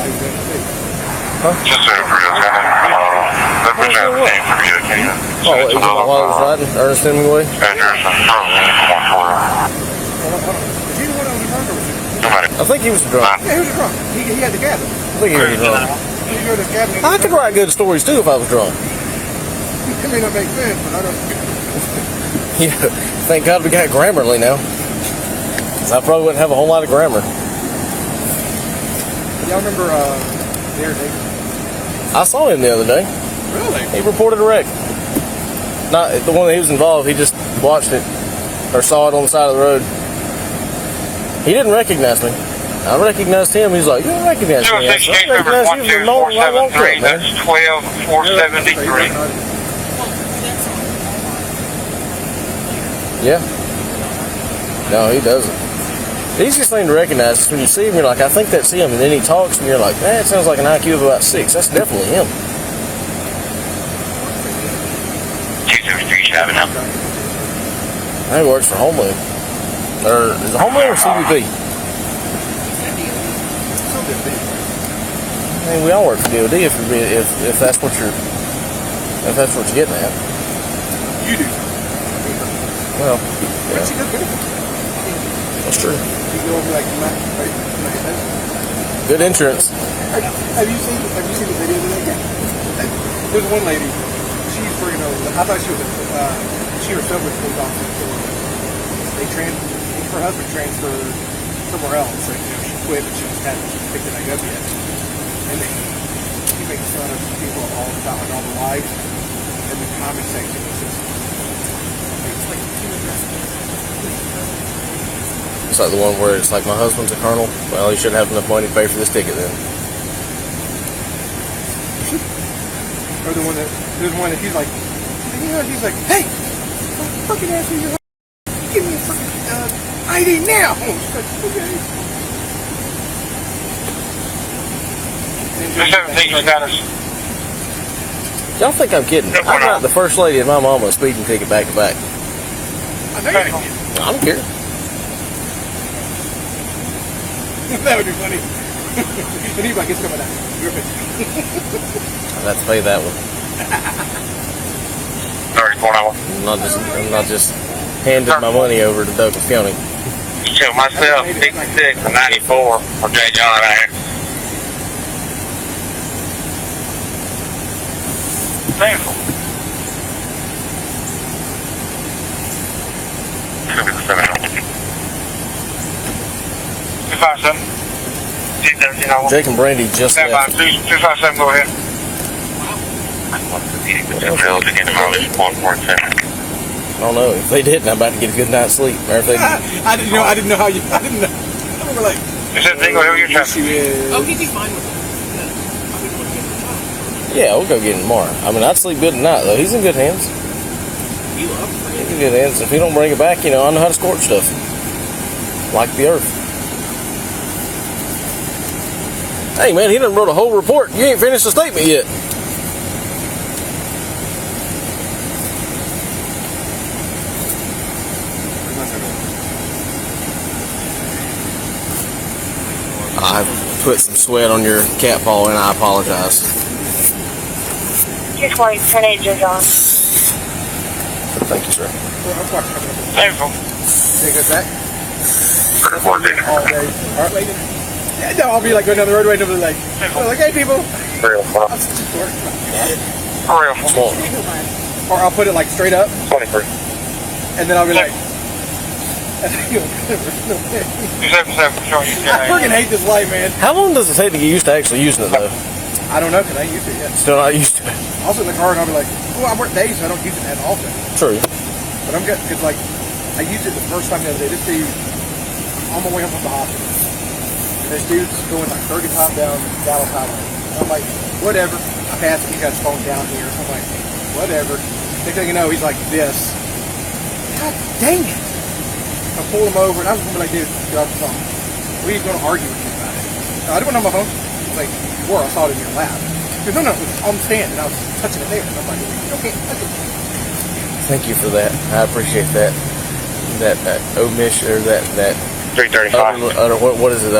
Huh? Just so for real, let's put you name for you, okay? Oh, is it while I was writing? Ernest Hemingway? I think he was drunk. Yeah, he was drunk. He had the cabin. I think he was drunk. I could write good stories too if I was drunk. It may not make sense, but I don't. Yeah, thank God we got Grammarly now. Because I probably wouldn't have a whole lot of grammar. Y'all remember Darren Davis? I saw him the other day. Really? He reported a wreck. Not the one that he was involved. He just watched it or saw it on the side of the road. He didn't recognize me. I recognized him. He's like, you don't recognize me. I said, I recognize you from long trip, man. That's 12473. Yeah. No, he doesn't. The easiest thing to recognize is when you see him, you're like, I think that's him. And then he talks and you're like, man, it sounds like an IQ of about 6. That's definitely him. 203 Avenue. He works for Homeland. Or is it Homeland or CBP? I mean, we all work for DOD if that's what you're getting at. You do. Well, But yeah, you got benefits. that's true. You go over like, Good insurance. have you seen the video today? There's one lady. She's freaking over. I thought she herself was a police officer. Her husband transferred somewhere else. So she quit, but she just hadn't picked it back up yet. And he makes fun of people all the time, all the lives. And the comment section is just it's like It's like the one where it's like, my husband's a colonel. Well, he shouldn't have enough money to pay for this ticket then. or the one that there's one that he's like, he's like, hey, fucking ass in your give me a fucking ID now. She's like, okay. Y'all think I'm kidding? I got the first lady and my mama a speeding ticket back to back. I know you're kidding. I don't care. That would be funny. And he's like, it's coming out. You're I'll have to pay that one. 34 I'm not just handing my money over to Douglas County. So myself, 66 and 94 for J. John out here. Painful. 257. Jake and Brandy just Stand by, left. 257, go ahead. I don't know. If they didn't, I'm about to get a good night's sleep. Or if they I didn't know how you. I didn't know. I was like, is that thing over your traffic? Oh, he'd be fine with it. yeah, we'll go get him tomorrow. I mean, I'd sleep good tonight, though. He's in good hands. He's in good hands. If he don't bring it back, I know how to scorch stuff. Like the earth. Hey, man, he done wrote a whole report. You ain't finished the statement yet. I put some sweat on your cat paw, and I apologize. 220, 10-8, J. John. Thank you, sir. Painful. Take us back. All day. All right, lady. Yeah, no, I'll be like going down the road right over the lake. Like, hey, people. Real fun. Real fun. Or I'll put it like straight up. 23. And then I'll be like. I 277, showing you 10. I freaking hate this light, man. How long does it take to get used to actually using it, though? I don't know, because I ain't used to it yet. Still not used to it. I'll sit in the car and I'll be like, well, I work days, so I don't use it as often. True. But I'm good, because like, I used it the first time the other day. This dude, on my way home from the hospital, and this dude's going like 35 down Dallas Highway. And I'm like, whatever. I pass him, he got his phone down here. I'm like, whatever. Next thing you know, he's like this. God dang it. I pulled him over, and I was going to be like, dude, get off the phone. We ain't going to argue with you about it. No, I didn't want it on my phone. He's like, you were, I saw it in your lap. He goes, no, it was on the stand, and I was touching it there. And I'm like, okay, touch it. Thank you for that. I appreciate that. That omission, or that 335. What is it?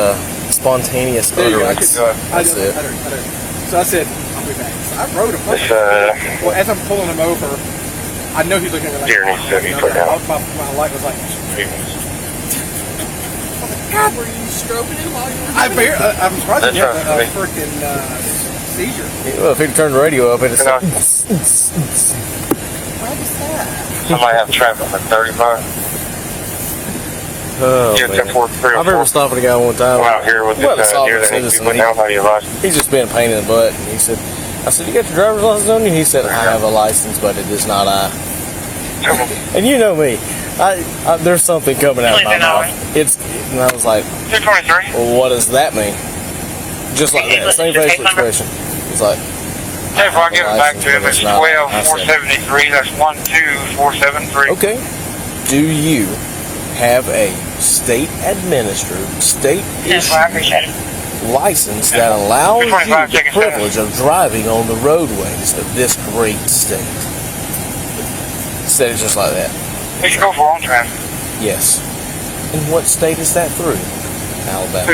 Spontaneous utterance. That's it. So I said, I'll be back. So I wrote him. Well, as I'm pulling him over, I know he's looking at me like, Deer needs to be put down. My light was like, 3 minutes. God, were you stroking him while you were I'm surprised he had a That's freaking seizure. Well, if he turned the radio up, it'd say. Why was that? Somebody have traffic for 35. Oh, Yeah, man. 10-4, I remember stopping a guy one time. I'm out here with Well, this deer that needs to be put down. How do you license? He's just been a pain in the butt. And he said, I said, you got your driver's license on you? He said, I have a license, but it is not I. And you know me. I there's something coming out of my mouth. And I was like, 223. well, what does that mean? Just like that. Same facial expression. It's like, If I give it back to him, it's 12,473. That's 12,473. okay. Do you have a state-administered, state-issued license that allows you the privilege of driving on the roadways of this great state? Said it just like that. He should go for on traffic. Yes. And what state is that through? Alabama.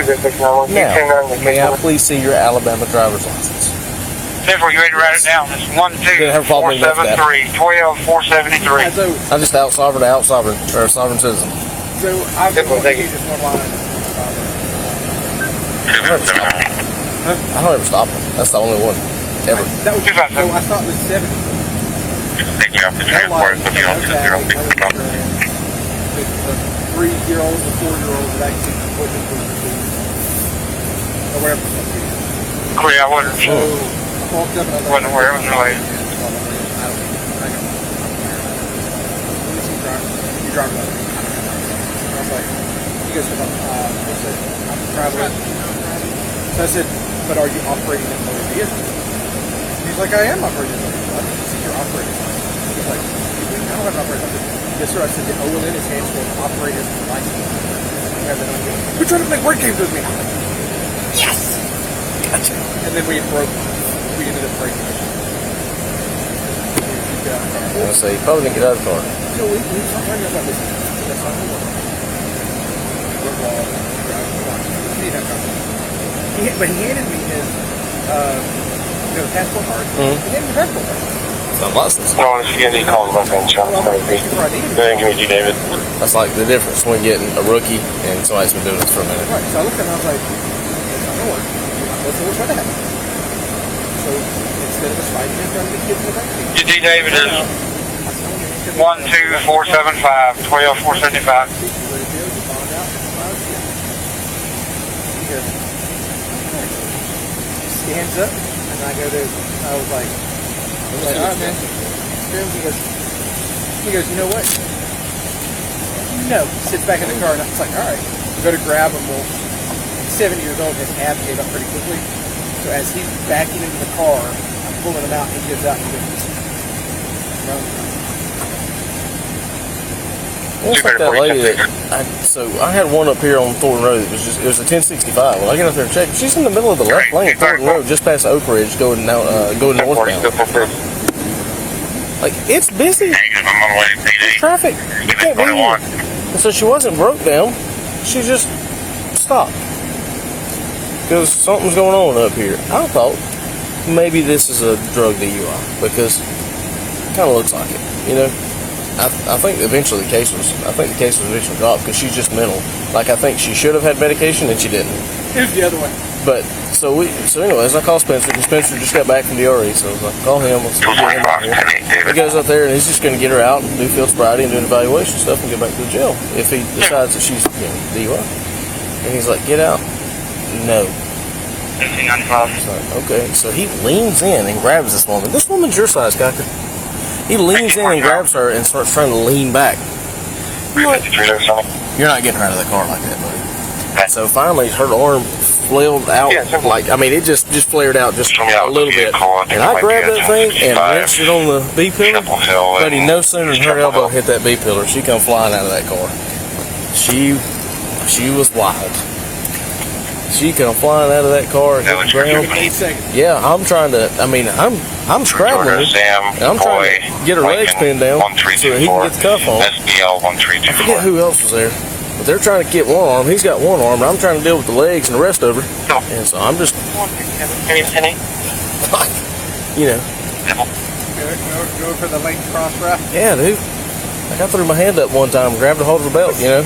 Now, may I please see your Alabama driver's license? Central, you ready to write it down? It's 12473 12473. I'm just out sovereign or sovereign citizen. So I've been wanting to just one line. I don't ever stop them. That's the only one ever. That was, so I thought it was 70. Take you off the transport and put you on to 0. The 3-year-old, the 4-year-old that actually put it or whatever. Clear, I wasn't sure. I walked up and I was wasn't aware, I was related. You drive it. I was like, he goes, I'm traveling. So I said, but are you operating a motor vehicle? He's like, I am operating a motor vehicle. I said, you're operating. He's like, I don't have an operating. I said, yes, sir. I said, the OLN is hands for operator's license. We're trying to play word games with me. I'm like, yes! Gotcha. And then we ended up breaking it. I say, you probably didn't get out of the car. No, we talked about this. That's not the one. But he handed me his, passport card. He handed me the passport card. It's not license. No, if you get any calls about that insurance, go ahead and give me to David. That's like the difference when getting a rookie and somebody's been doing this for a minute. Right, so I looked at him and I was like, it's not going to work. What's trying to happen? So instead of us fighting, we're trying to get kids in the back seat. Your D David is 12475 12475. Stands up, and I was like, all right, man. He goes, you know what? No. Sits back in the car, and it's like, all right. Go to grab him. Well, he's 70 years old, his abs gave up pretty quickly. So as he's backing into the car, I'm pulling him out, and he gets out and goes, It's like that lady that I had one up here on Thornton Road. It was a 1065. When I get up there and check, she's in the middle of the left lane, Thornton Road, just past Oak Ridge, going northbound. Like, it's busy. Traffic. You can't be here. And so she wasn't broke down. She just stopped because something's going on up here. I thought maybe this is a drug DUI because it kind of looks like it, you know. I think eventually the case was eventually dropped because she's just mental. Like, I think she should have had medication and she didn't. Here's the other way. But so anyways, I called Spencer because Spencer just got back from the RE, so I was like, call him. Let's get him out here. He goes up there and he's just going to get her out and do field sobriety and do an evaluation stuff and get back to the jail if he decides that she's DUI. And he's like, get out. No. It's like, okay, so he leans in and grabs this woman. This woman's your size, Cocker. He leans in and grabs her and starts trying to lean back. Like, you're not getting her out of the car like that, buddy. So finally, her arm flailed out. It just flared out just a little bit. And I grabbed that thing and wrenched it on the B pillar. Buddy, no sooner than her elbow hit that B pillar, she come flying out of that car. She was wild. She come flying out of that car and hit the ground. 8 seconds. Yeah, I'm trying to. I'm scrabbling her. And I'm trying to get her legs pinned down so that he can get the cuff on. I forget who else was there, but they're trying to get one arm. He's got one arm, and I'm trying to deal with the legs and the rest of her. And so I'm just, you know. Go for the lane cross route. Yeah, dude. Like, I threw my hand up one time, grabbed a hold of the belt, you know.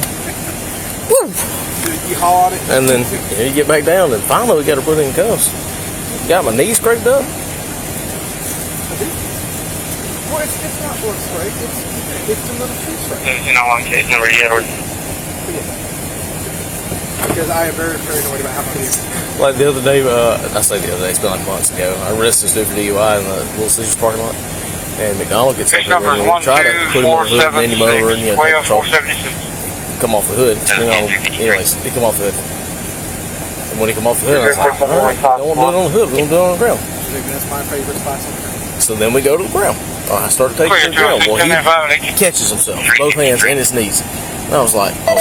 Woo! You haul on it. And then you get back down, and finally we got her put in cuffs. Got my knees scraped up. Well, it's not one scrape. It's another 2 scrape. There's no one case number yet. Because I am very, very annoyed about how much. Like the other day, I say the other day, it's been like months ago. I arrested this dude for DUI in the Little Caesars parking lot. And McDonald gets up there and we try to put him on the hood, bend him over, and come off the hood. Anyways, he come off the hood. And when he come off the hood, I was like, alright, we don't want to do it on the hood, we're going to do it on the ground. That's my favorite spot on the ground. So then we go to the ground. I started taking him to the ground. Well, he catches himself, both hands and his knees. And I was like, oh,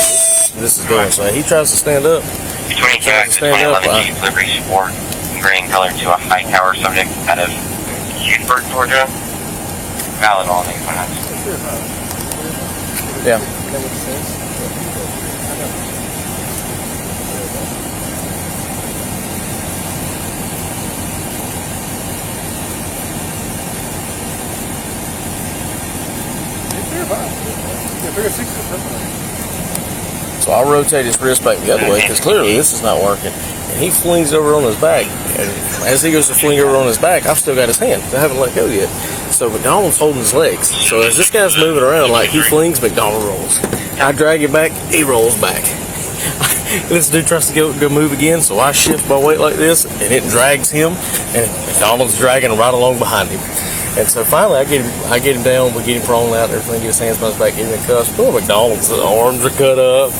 this is going. So he tries to stand up. Between tries to stand up. Delivery support, green color to a high tower subject out of Houston, Georgia. Valid all these lines. Yeah. Yeah, 306 is perfect. So I rotate his wrist back the other way because clearly this is not working. And he flings over on his back. And as he goes to fling over on his back, I've still got his hand. I haven't let go yet. So McDonald's holding his legs. So as this guy's moving around, like he flings, McDonald rolls. I drag him back, he rolls back. This dude tries to go move again, so I shift my weight like this, and it drags him, and McDonald's dragging him right along behind him. And so finally, I get him down, we get him prone out, everything, get his hands behind his back, get him in cuffs. Poor McDonald's arms are cut up.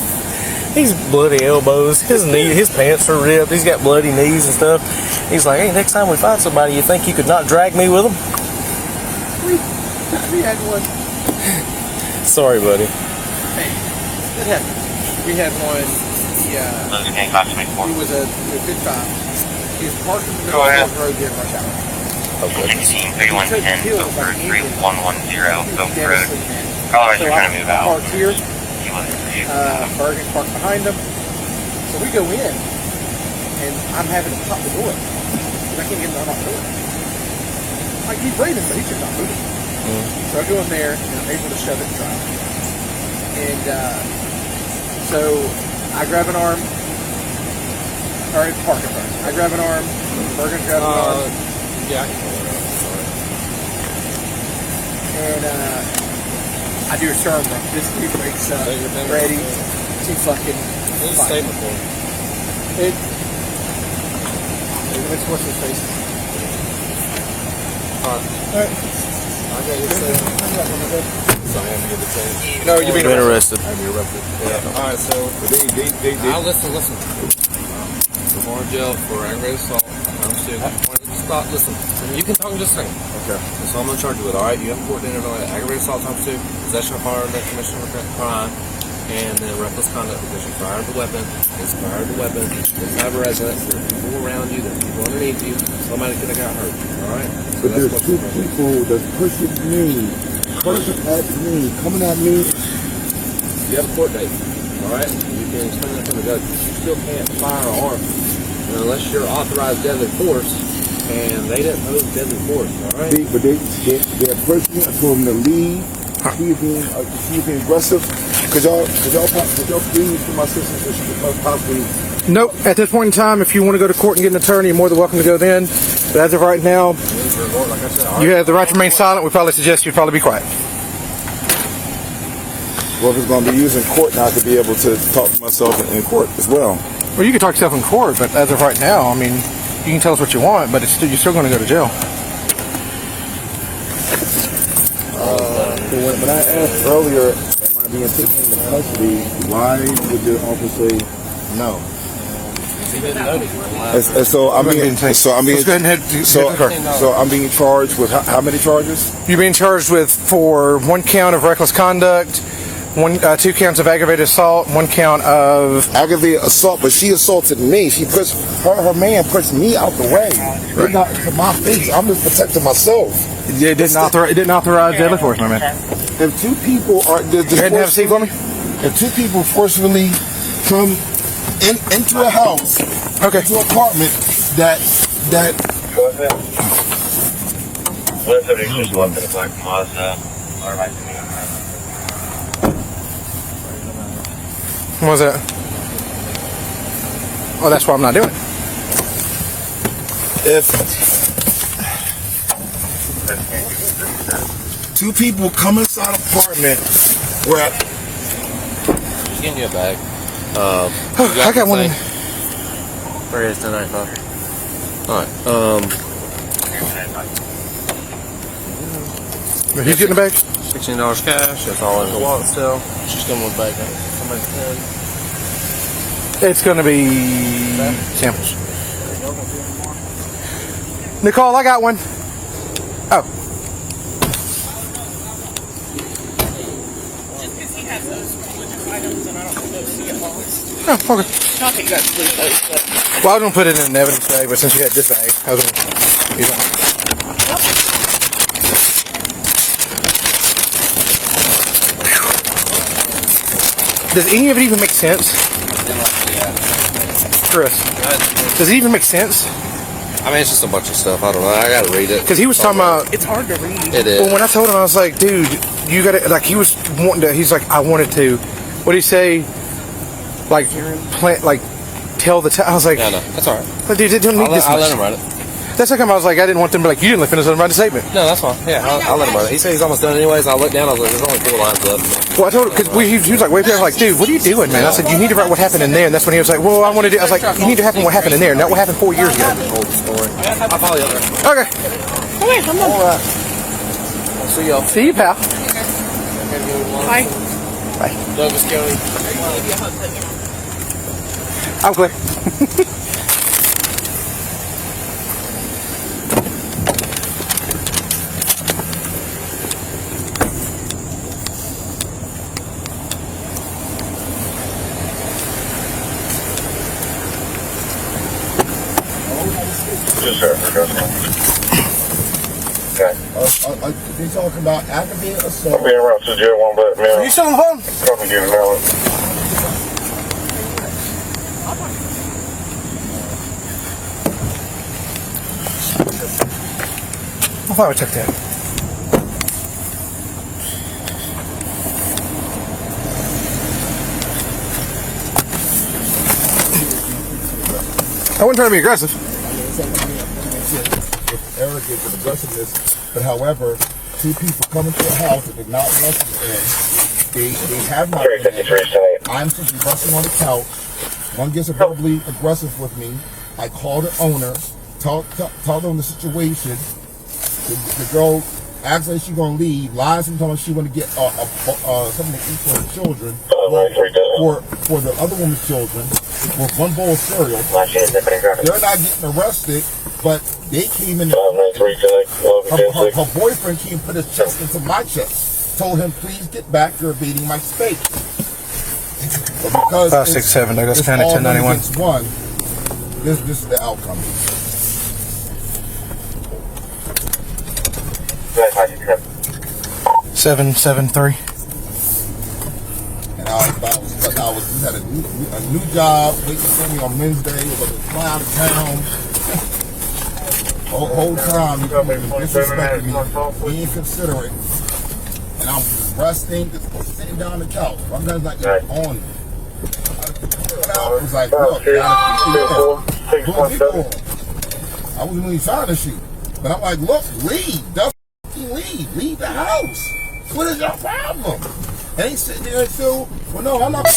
He's bloody elbows, his pants are ripped, he's got bloody knees and stuff. He's like, hey, next time we find somebody, you think you could not drag me with them? We had one. Sorry, buddy. Hey, that happened. We had one. He was a good cop. He was parked in the middle of the road during rush hour. Okay. 16-3110, Oak Road 3110, Oak Road. Callers are trying to move out. Parked here. Bergen's parked behind him. So we go in, and I'm having to pop the door because I can't get him to unlock the door. Like, he's breathing, but he's just not moving. So I go in there, and I'm able to shove it and drive. And so I grab an arm, or park it first. I grab an arm, Bergen's grabbing an arm. Yeah, I can pull it up. Sorry. And I do a term run. This dude wakes up ready to fucking fight. What's his face? Alright. I got your statement. So I have to get the same. No, you've been arrested. You're arrested. Yeah. Alright, so listen. Lamar jail for aggravated assault. Listen, you can talk just a second. Okay. That's all I'm going to charge you with, alright? You have a court dinner like aggravated assault times 2, possession of firearm that commission of a crime, and then reckless conduct because you fired the weapon, inspired the weapon, inside a residence, there are people around you, there are people underneath you, somebody could have got hurt, alright? So But there's two people that's pushing me, at me, coming at me. You have a court date, alright? You can explain that to the judge. You still can't fire an arm unless you're authorized deadly force. And they didn't pose deadly force, all right? But they're pushing me. I told them to leave. She's being aggressive. Could y'all please for my sister so she could possibly... Nope. At this point in time, if you want to go to court and get an attorney, you're more than welcome to go then. But as of right now, you have the right to remain silent. We probably suggest you probably be quiet. Well, if it's going to be used in court, now I could be able to talk to myself in court as well. Well, you can talk to yourself in court, but as of right now, I mean... You can tell us what you want, but you're still going to go to jail. When I asked earlier, am I being taken into custody, why would the officer say no? So I'm being charged with how many charges? You're being charged with for 1 count of reckless conduct, 2 counts of aggravated assault, 1 count of aggravated assault. But she assaulted me. She pushed her man pushed me out the way. Right. Not to my face. I'm just protecting myself. It didn't authorize deadly force, my man. If 2 people are go ahead and have a seat for me. If 2 people forcefully come into a house, into an apartment that. Go ahead. What if somebody just left in a black Mazda or like me? What was that? Oh, that's why I'm not doing it. If 2 people come inside an apartment where just getting you a bag. I got one. Where is 1095? Alright, He's getting a bag? $16 cash, that's all in the wallet still. She's coming with bag. Somebody's pen. It's going to be samples. Nicole, I got one. Oh. Oh, okay. Not that you got to sleep those, but... Well, I was going to put it in an evidence bag, but since you had this bag, I was going to use it. Does any of it even make sense? Chris, does it even make sense? I mean, it's just a bunch of stuff. I don't know. I gotta read it. Because he was talking about. It's hard to read. It is. Well, when I told him, I was like, dude, you gotta, like, he was wanting to, he's like, I wanted to, what did he say? Like, tell the, I was like, Yeah, no, that's alright. But dude, they don't need this I'll much. let him write it. That's how come I was like, I didn't want them to be like, you didn't finish write the statement. No, that's fine. Yeah, I'll let him write it. He said he's almost done anyways. I looked down. I was like, there's only 4 lines left. Well, I told him, because he was like, wait there, I was like, dude, what are you doing, man? I said, you need to write what happened in there. And that's when he was like, well, I want to do, I was like, you need to happen what happened in there, not what happened 4 years ago. Old story. I'll follow you up there. Okay. Okay, come on. Alright. I'll see y'all. See you, pal. Bye. Bye. Douglas County. I'm clear. Yes, sir. Okay. They talking about aggravated assault. I'll be around to jail 1 black man. Are you still on the phone? Come and get an hour. I thought I took that. I wasn't trying to be aggressive. With arrogance and aggressiveness, but however, 2 people come into a house that did not want them in. They have not been in. I'm simply resting on the couch. One gets verbally aggressive with me. I call the owner, tell them the situation. The girl acts like she's gonna leave, lies and telling her she want to get something to eat for her children, for the other woman's children, with 1 bowl of cereal. They're not getting arrested, but they came in. Her boyfriend came and put his chest into my chest. Told him, please get back, you're evading my space. But because 5, 6, 7, Douglas County, 1091. This is the outcome. 773. And I was had a new job waiting for me on Wednesday. I was fly out of town. Whole time you disrespecting me, being considerate, and I'm resting, just sitting down on the couch. I'm not like on. I was like, look, I wasn't really trying to shoot, but I'm like, look, leave the house. What is your problem? And he's sitting there until, well, no, I'm not.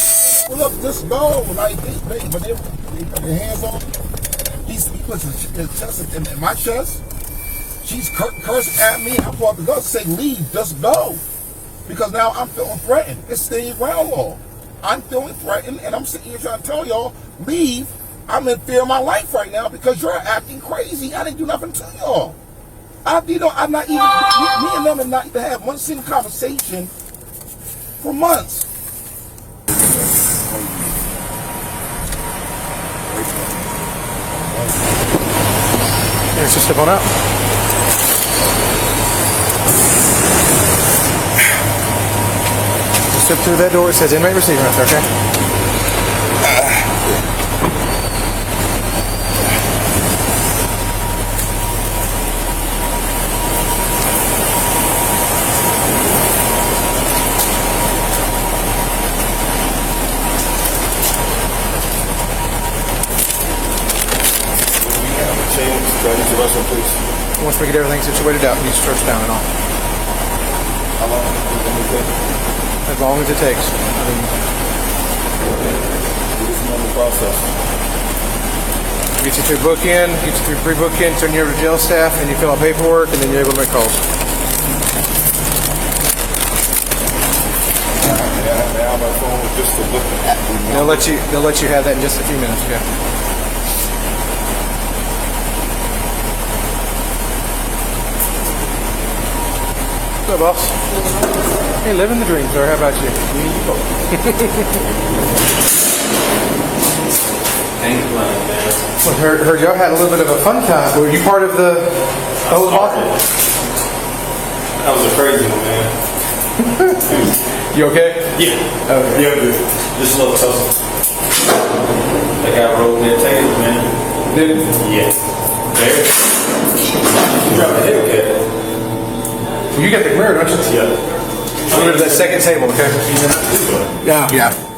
Well, look, just go. Like, but they put their hands on. He puts his chest in my chest. She's cursing at me. I pull out the gun, say, leave, just go. Because now I'm feeling threatened. It's staying ground law. I'm feeling threatened, and I'm sitting here trying to tell y'all, leave. I'm in fear of my life right now because you're acting crazy. I didn't do nothing to y'all. I'm not even, me and them have not even had one single conversation for months. Let's just step on out. Just step through that door. It says inmate receiving right there, okay? Once we get everything situated out, we stretch down and all. How long is it take? As long as it takes. This is the process. Get you through book in, get you through pre-book in, turn you over to jail staff, and you fill out paperwork, and then you're able to make calls. They have my phone just to look at me. They'll let you have that in just a few minutes, okay? What's up, boss? Hey, living the dream, sir. How about you? Well, heard y'all had a little bit of a fun time. Were you part of the whole debacle? That was a crazy one, man. You okay? Yeah. Okay. Yeah, good. Just a little tussle. That guy rolled their tails, man. Did it? Yeah. There. You dropped the head, okay? You got the camera, don't you? Yeah. Go to that second table, okay? Yeah. Yeah.